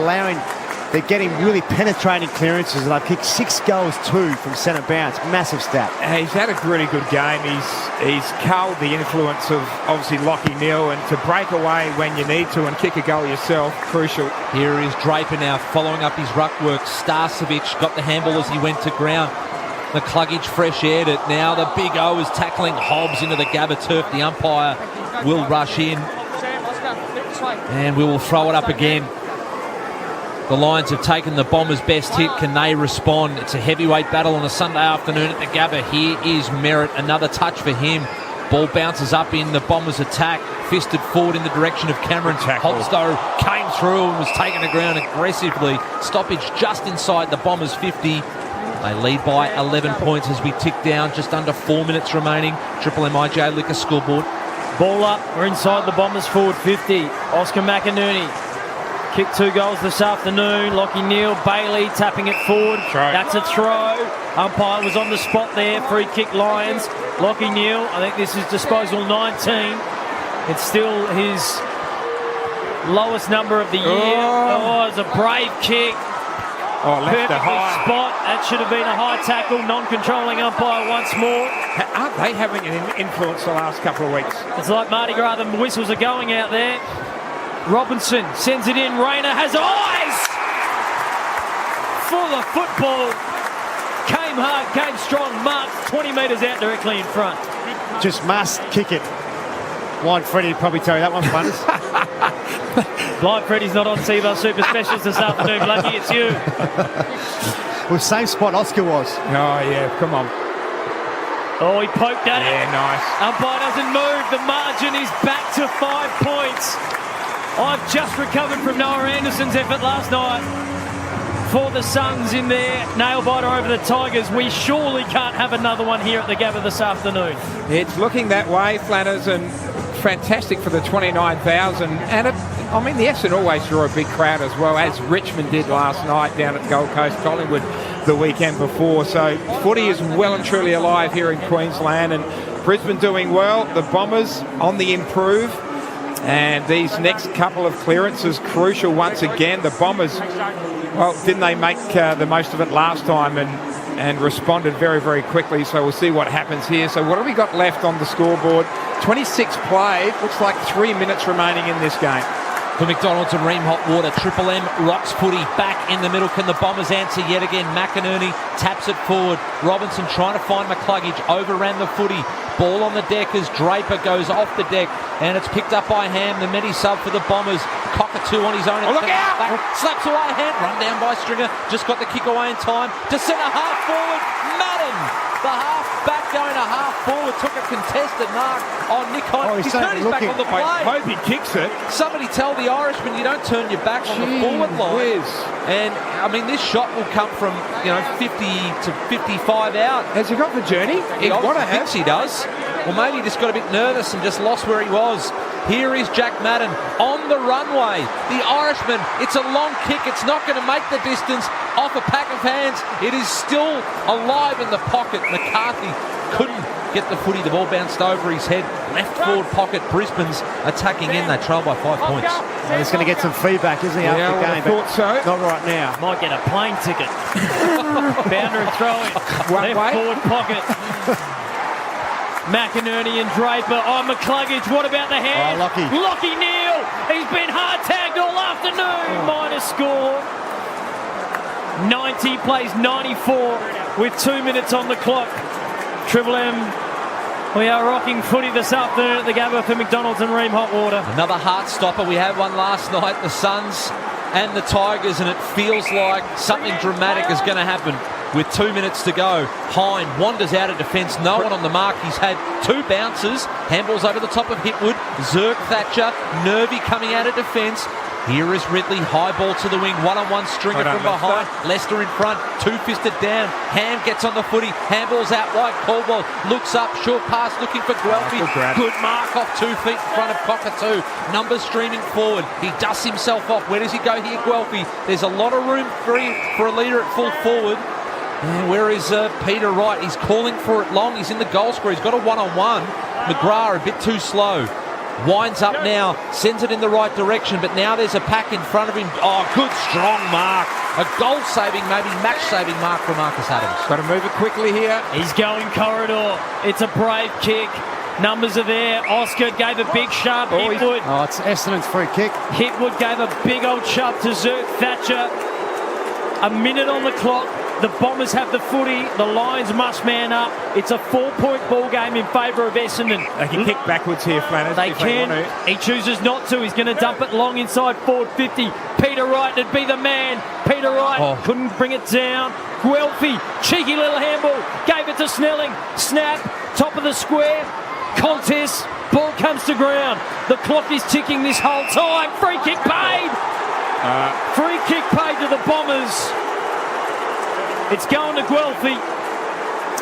getting really penetrating clearances, and they've kicked 6 goals, 2 from centre bounce. Massive stat. He's had a really good game. He's culled the influence of obviously Lockie Neal, and to break away when you need to and kick a goal yourself, crucial. Here is Draper now following up his ruck work. Starcevic got the handball as he went to ground. The Cluggage fresh-aired it. Now the Big O is tackling Hobbs into the Gabba turf. The umpire will rush in. And we will throw it up again. The Lions have taken the Bombers' best hit. Can they respond? It's a heavyweight battle on a Sunday afternoon at the Gabba. Here is Merritt. Another touch for him. Ball bounces up in the Bombers' attack. Fisted forward in the direction of Cameron. Hobbs, though, came through and was taken to ground aggressively. Stoppage just inside the Bombers' 50. They lead by 11 points as we tick down. Just under 4 minutes remaining. Triple MIJ Liquor scoreboard. Ball up. We're inside the Bombers' forward 50. Oscar McInerney kicked 2 goals this afternoon. Lockie Neal, Bailey tapping it forward. That's a throw. Umpire was on the spot there. Free kick Lions. Lockie Neal, I think this is disposal 19. It's still his lowest number of the year. Oh, it's a brave kick. Oh, left Perfect the high spot. That should have been a high tackle. Non-controlling umpire once more. Aren't they having an influence the last couple of weeks? It's like Mardi Gras. The whistles are going out there. Robinson sends it in. Rayner has eyes for the football. Came hard, came strong. Marked 20 metres out directly in front. Just must kick it. Blind Freddie would probably tell you that one, Funners. Blind Freddie's not on TVR Super Specials this afternoon, Blackie. It's you. Well, same spot Oscar was. Oh, yeah, come on. Oh, he poked at it. Yeah, nice. Umpire doesn't move. The margin is back to 5 points. I've just recovered from Noah Anderson's effort last night for the Suns in their nail-biter over the Tigers. We surely can't have another one here at the Gabba this afternoon. It's looking that way, Flanners, and fantastic for the 29,000. And, the Essendon always draw a big crowd as well, as Richmond did last night down at Gold Coast, Collingwood the weekend before. So footy is well and truly alive here in Queensland, and Brisbane doing well. The Bombers on the improve. And these next couple of clearances crucial once again. The Bombers, well, didn't they make the most of it last time and responded very, very quickly. So we'll see what happens here. So what have we got left on the scoreboard? 26 played. Looks like 3 minutes remaining in this game. For McDonald's and Ream Hot Water, Triple M rocks footy back in the middle. Can the Bombers answer yet again? McInerney taps it forward. Robinson trying to find McCluggage, overran the footy. Ball on the deck as Draper goes off the deck, and it's picked up by Ham, the medi sub for the Bombers. Cockatoo on his own. Oh, look out! Slaps away hand, run down by Stringer. Just got the kick away in time. To centre half forward, Madden. The half back going a half forward, took a contested mark on Nick Hunt. He's turned his back on the play. I hope he kicks it. Somebody tell the Irishman you don't turn your back on the forward line. And, I mean, this shot will come from, 50 to 55 out. Has he got the journey? He thinks he does. Well, maybe he just got a bit nervous and just lost where he was. Here is Jack Madden on the runway. The Irishman, it's a long kick. It's not going to make the distance off a pack of hands. It is still alive in the pocket. McCarthy couldn't get the footy. The ball bounced over his head. Left forward pocket. Brisbane's attacking in. They trail by 5 points. Well, he's going to get some feedback, isn't he, after the game? I thought so. Not right now. Might get a plane ticket. Boundary throwing. Left forward pocket. McInerney and Draper. Oh, McCluggage, what about the hand? Oh, Lockie Neal. He's been hard tagged all afternoon. Minus score. 90 plays 94 with 2 minutes on the clock. Triple M, we are rocking footy this afternoon at the Gabba for McDonald's and Ream Hot Water. Another heart stopper. We had one last night, the Suns and the Tigers, and it feels like something dramatic is going to happen. With 2 minutes to go, Hine wanders out of defence, no one on the mark. He's had 2 bounces, handballs over the top of Hipwood, Zerk, Thatcher, Nervy coming out of defence. Here is Ridley, high ball to the wing, one-on-one Stringer from behind. Lester in front, 2-fisted down. Ham gets on the footy, handballs out wide. Caldwell looks up, short pass looking for Guelphy. Good mark off 2 feet in front of Cockatoo. Numbers streaming forward. He dusts himself off. Where does he go here, Guelphy? There's a lot of room for a leader at full forward. And where is Peter Wright? He's calling for it long. He's in the goal square. He's got a one-on-one. McGrath a bit too slow. Winds up now, sends it in the right direction, but now there's a pack in front of him. Oh, good strong mark. A goal-saving, maybe match-saving mark for Marcus Adams. Got to move it quickly here. He's going corridor. It's a brave kick. Numbers are there. Oscar gave a big shove. Hipwood. Oh, it's Essendon's free kick. Hipwood gave a big old shove to Zerk. Thatcher. A minute on the clock. The Bombers have the footy. The Lions must man up. It's a 4-point ball game in favour of Essendon. They can kick backwards here, Flanners. They can. He chooses not to. He's going to dump it long inside forward 50. Peter Wright would be the man. Peter Wright couldn't bring it down. Guelphy, cheeky little handball. Gave it to Snelling. Snap, top of the square. Contest. Ball comes to ground. The clock is ticking this whole time. Free kick paid. Free kick paid to the Bombers. It's going to Guelphy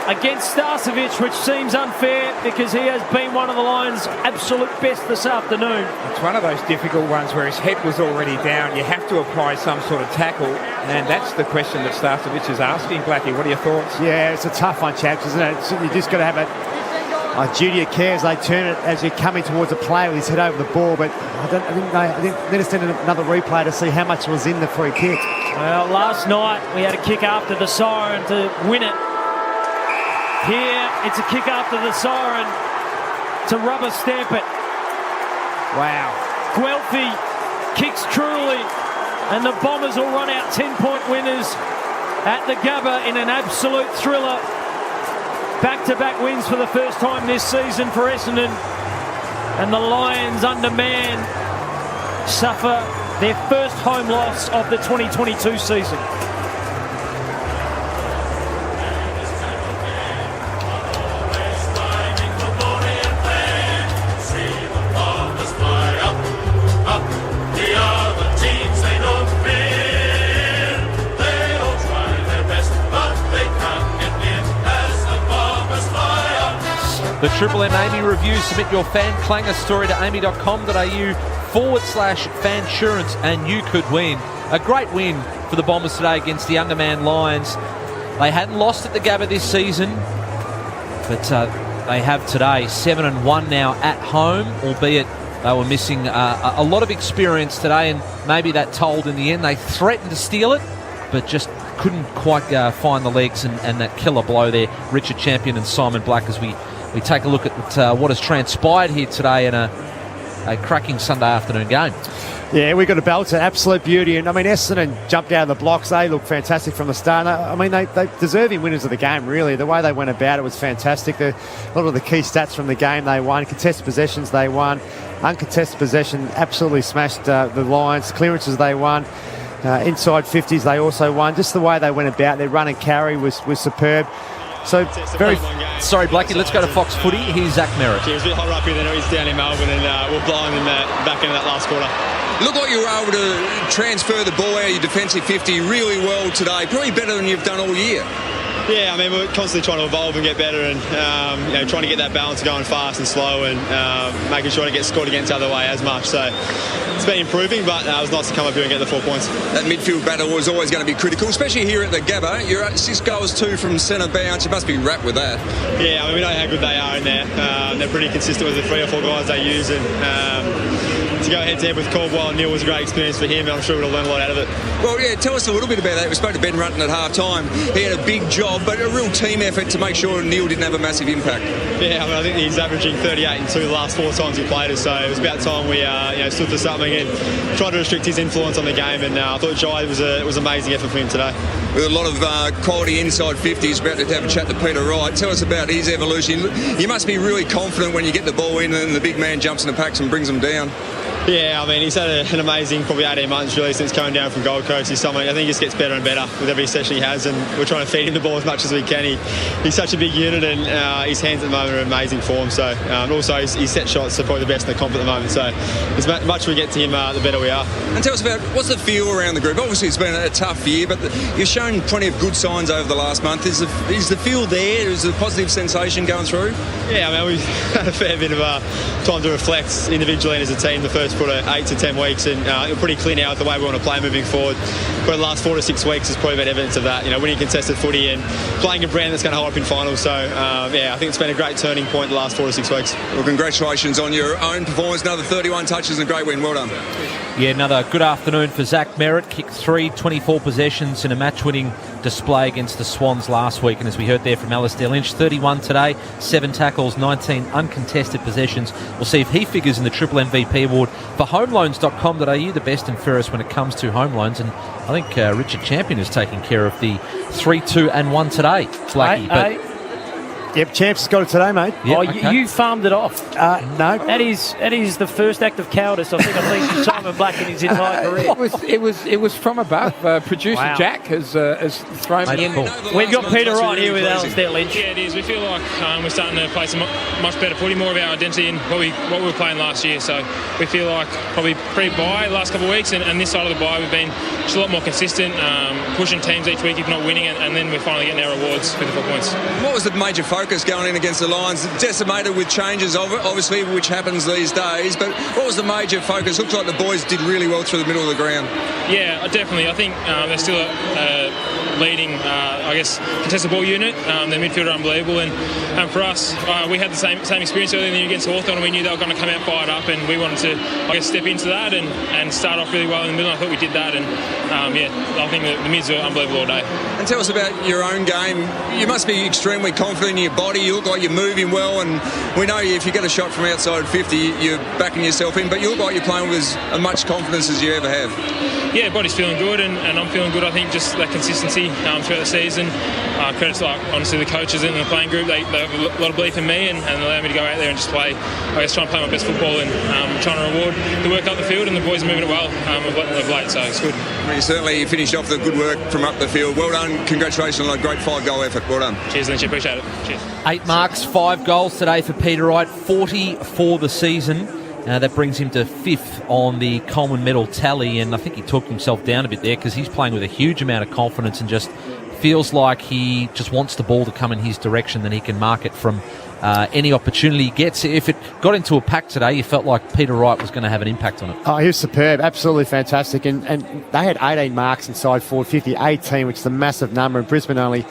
against Starcevic, which seems unfair because he has been one of the Lions' absolute best this afternoon. It's one of those difficult ones where his head was already down. You have to apply some sort of tackle, and that's the question that Starcevic is asking. Blackie, what are your thoughts? Yeah, it's a tough one, chaps, isn't it? You just got to have a duty of care as they turn it as you're coming towards a player with his head over the ball, but I think they just send another replay to see how much was in the free kick. Well, last night we had a kick after the siren to win it. Here, it's a kick after the siren to rubber stamp it. Wow. Guelphy kicks truly, and the Bombers will run out 10-point winners at the Gabba in an absolute thriller. Back-to-back wins for the first time this season for Essendon, and the Lions undermanned suffer their first home loss of the 2022 season. The Triple M Amy review. Submit your fan clanger story to amy.com.au/fansurance and you could win. A great win for the Bombers today against the undermanned Lions. They hadn't lost at the Gabba this season, but they have today. 7-1 now at home, albeit they were missing a lot of experience today, and maybe that told in the end. They threatened to steal it, but just couldn't quite find the legs, and that killer blow there. Richard Champion and Simon Black, as we take a look at what has transpired here today in a a cracking Sunday afternoon game. Yeah, we got a belter, absolute beauty. And I mean, Essendon jumped out of the blocks. They looked fantastic from the start. I mean, they deserving winners of the game, really. The way they went about it was fantastic. A lot of the key stats from the game they won. Contested possessions they won. Uncontested possession absolutely smashed the Lions. Clearances they won. Inside 50s they also won. Just the way they went about their run and carry was superb. So very. Sorry, Blackie, let's go to Fox Footy. Here's Zach Merritt. It was a bit hot up here than it is down in Melbourne, and we're blowing in the back end of that last quarter. Looked like you were able to transfer the ball out of your defensive 50 really well today. Probably better than you've done all year. Yeah, I mean, we're constantly trying to evolve and get better, and trying to get that balance going fast and slow, and making sure to get scored against the other way as much. So it's been improving, but it was nice to come up here and get the 4 points. That midfield battle was always going to be critical, especially here at the Gabba. You're at 6 goals, 2 from centre bounce. You must be wrapped with that. Yeah, I mean, we know how good they are in there. They're pretty consistent with the 3 or 4 guys they use, and to go head-to-head with Caldwell and Neil was a great experience for him, and I'm sure we'll learn a lot out of it. Well, yeah, tell us a little bit about that. We spoke to Ben Runton at half-time. He had a big job, but a real team effort to make sure Neil didn't have a massive impact. Yeah, I mean, I think he's averaging 38 in 2 of the last 4 times he played us, so it was about time we stood for something and tried to restrict his influence on the game, and I thought Jai was an amazing effort for him today. With a lot of quality inside 50s, about to have a chat to Peter Wright. Tell us about his evolution. You must be really confident when you get the ball in and the big man jumps in the packs and brings them down. Yeah, I mean, he's had an amazing probably 18 months really since coming down from Gold Coast. He's someone I think he just gets better and better with every session he has, and we're trying to feed him the ball as much as we can. He's such a big unit, and his hands at the moment are in amazing form. So also his set shots are probably the best in the comp at the moment. So as much we get to him, the better we are. And tell us about what's the feel around the group. Obviously it's been a tough year, but you've shown plenty of good signs over the last month. Is the feel there? Is there a positive sensation going through? Yeah, I mean, we've had a fair bit of time to reflect individually and as a team the first 8 to 10 weeks, and we're pretty clear now with the way we want to play moving forward. But the last 4 to 6 weeks has probably been evidence of that. Winning contested footy and playing a brand that's going to hold up in finals. So I think it's been a great turning point the last 4 to 6 weeks. Well, congratulations on your own performance. Another 31 touches and a great win. Well done. Yeah, another good afternoon for Zach Merritt. Kicked 3, 24 possessions in a match-winning display against the Swans last week. And as we heard there from Alistair Lynch, 31 today, 7 tackles, 19 uncontested possessions. We'll see if he figures in the Triple MVP award for homeloans.com.au, the best and fairest when it comes to home loans. And I think Richard Champion is taking care of the 3, 2 and 1 today, Blackie. Yep, Champs has got it today, mate. Yep, okay. You farmed it off. No. That is the first act of cowardice I think I've seen Simon Black in his entire career. It was from above. Producer Jack has thrown me in. We've got Peter Wright here with Alistair Lynch. Yeah, it is. We feel like we're starting to play some much better footy, more of our identity in what we were playing last year. So we feel like probably pre-bye the last couple of weeks, and this side of the bye we've been just a lot more consistent, pushing teams each week if not winning, and then we're finally getting our rewards with the 4 points. What was the major focus going in against the Lions? Decimated with changes, obviously, which happens these days, but what was the major focus? Looks like the boys did really well through the middle of the ground. Yeah, definitely. I think they're still a leading, contested ball unit. Their midfield are unbelievable, and for us, we had the same experience earlier in the year against Hawthorn, and we knew they were going to come out fired up, and we wanted to, step into that and start off really well in the middle. I thought we did that, and I think the mids were unbelievable all day. And tell us about your own game. You must be extremely confident in your body. You look like you're moving well, and we know if you get a shot from outside 50, you're backing yourself in, but you look like you're playing with as much confidence as you ever have. Yeah, body's feeling good, and I'm feeling good. I think just that consistency throughout the season. Credits honestly the coaches in the playing group. They have a lot of belief in me and allow me to go out there and just play. Try and play my best football, and trying to reward the work up the field, and the boys are moving it well of late, so it's good. You certainly finished off the good work from up the field. Well done. Congratulations on a great 5-goal effort. Well done. Cheers, Lynch. Appreciate it. Cheers. 8 marks, 5 goals today for Peter Wright, 40 for the season. That brings him to 5th on the Coleman medal tally, and I think he talked himself down a bit there because he's playing with a huge amount of confidence and just feels like he just wants the ball to come in his direction, then he can mark it from any opportunity he gets. If it got into a pack today, you felt like Peter Wright was going to have an impact on it. Oh, he was superb, absolutely fantastic, and they had 18 marks inside forward 50, 18, which is a massive number, and Brisbane only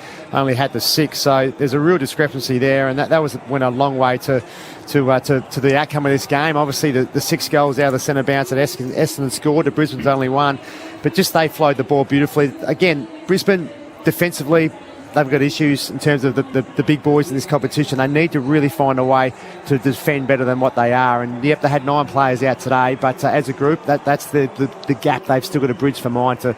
had the 6, so there's a real discrepancy there, and that went a long way to the outcome of this game. Obviously, the 6 goals out of the centre bounce that Essendon scored, to Brisbane's only 1, but just they flowed the ball beautifully. Again, Brisbane defensively they've got issues in terms of the big boys in this competition. They need to really find a way to defend better than what they are. And yep, they had 9 players out today, but as a group, that's the gap they've still got to bridge for mine to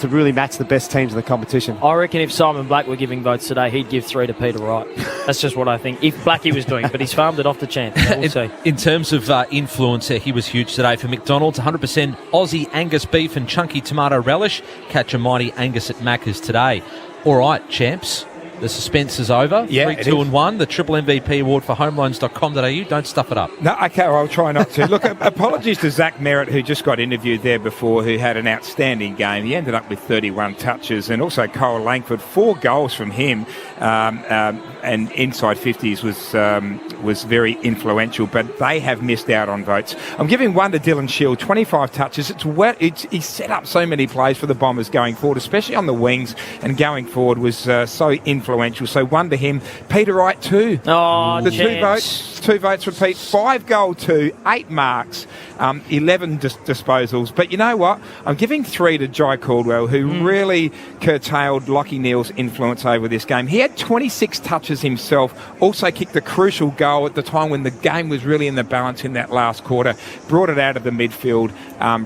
really match the best teams in the competition. I reckon if Simon Black were giving votes today, he'd give 3 to Peter Wright. That's just what I think. If Blackie was doing, but he's farmed it off the chance. We'll see. In terms of influence, he was huge today for McDonald's. 100% Aussie Angus beef and chunky tomato relish. Catch a mighty Angus at Macca's today. All right, champs. The suspense is over. Yeah, 3, 2 and 1. The triple MVP award for homeloans.com.au. Don't stuff it up. No, okay, well, I'll try not to. Look, apologies to Zach Merritt, who just got interviewed there before, who had an outstanding game. He ended up with 31 touches, and also Cole Langford, 4 goals from him, and inside 50s was very influential, but they have missed out on votes. I'm giving 1 to Dylan Shield, 25 touches. He set up so many plays for the Bombers going forward, especially on the wings, and going forward was so influential. So 1 to him. Peter Wright, 2. Oh, the chance. 2 votes for Pete. 5 goal 2, 8 marks, 11 disposals. But you know what? I'm giving 3 to Jai Caldwell, who really curtailed Lachie Neale's influence over this game. He had 26 touches himself, also kicked a crucial goal at the time when the game was really in the balance in that last quarter, brought it out of the midfield,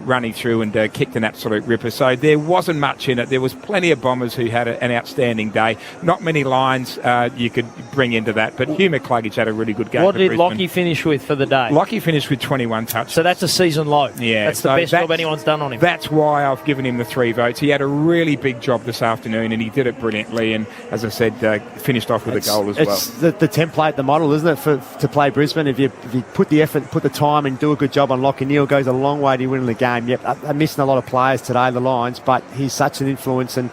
running through and kicked an absolute ripper. So there wasn't much in it. There was plenty of Bombers who had an outstanding day. Not many lines you could bring into that, but Hugh McCluggage had a really good game. What did Brisbane. Lachie finish with for the day? Lachie finished with 21 touches. So that's a season low. Yeah, that's the best job anyone's done on him. That's why I've given him the 3 votes. He had a really big job this afternoon, and he did it brilliantly. And as I said, finished off with a goal as well. It's the template, the model, isn't it, to play Brisbane? If you put the effort, put the time, and do a good job on Lachie Neale, goes a long way to winning the game. Yep, I'm missing a lot of players today, the Lions, but he's such an influence. And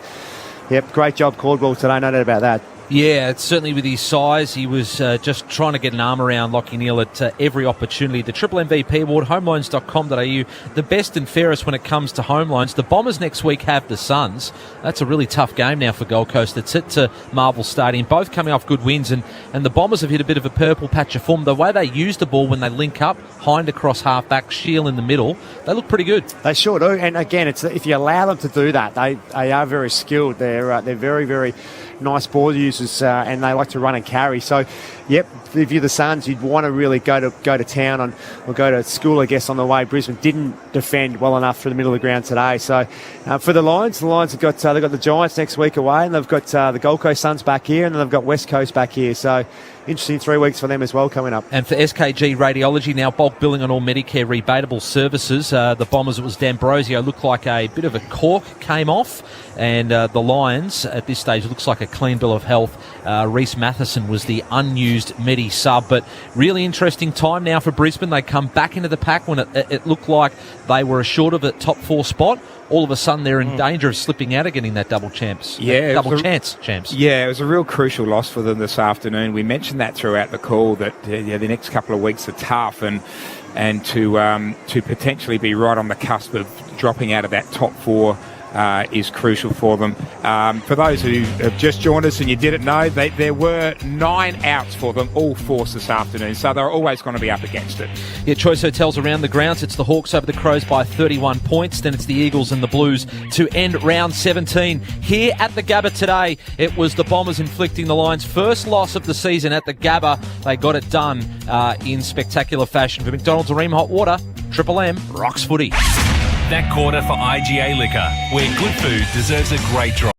yep, great job, Caldwell, today. No doubt about that. Yeah, it's certainly with his size, he was just trying to get an arm around Lachie Neale at every opportunity. The Triple MVP Award, homeloans.com.au, the best and fairest when it comes to home loans. The Bombers next week have the Suns. That's a really tough game now for Gold Coast. It's at Marvel Stadium, both coming off good wins, and the Bombers have hit a bit of a purple patch of form. The way they use the ball when they link up, Hind across half-back, Shield in the middle, they look pretty good. They sure do, and again, it's if you allow them to do that, they are very skilled. They're very, very nice ball users, and they like to run and carry. So, yep, if you're the Suns, you'd want to really go to town or go to school, I guess, on the way. Brisbane didn't defend well enough through the middle of the ground today. So, for the Lions have got they've got the Giants next week away, and they've got the Gold Coast Suns back here, and then they've got West Coast back here. So, interesting 3 weeks for them as well coming up. And for SKG Radiology, now bulk billing on all Medicare rebatable services. The Bombers, it was D'Ambrosio, looked like a bit of a cork came off, and the Lions at this stage looks like a clean bill of health. Reece Matheson was the unused Medi sub, but really interesting time now for Brisbane. They come back into the pack when it looked like they were assured of a top 4 spot. All of a sudden, they're in danger of slipping out of getting that double chance. Yeah, champs. Yeah, it was a real crucial loss for them this afternoon. We mentioned that throughout the call that the next couple of weeks are tough, and to potentially be right on the cusp of dropping out of that top 4 is crucial for them. For those who have just joined us and you didn't know, there were 9 outs for them, all forced this afternoon, so they're always going to be up against it. Yeah, choice hotels around the grounds. It's the Hawks over the Crows by 31 points. Then it's the Eagles and the Blues to end round 17. Here at the Gabba today, it was the Bombers inflicting the Lions' first loss of the season at the Gabba. They got it done in spectacular fashion. For McDonald's Areem Hot Water, Triple M rocks footy. That quarter for IGA Liquor, where good food deserves a great drop.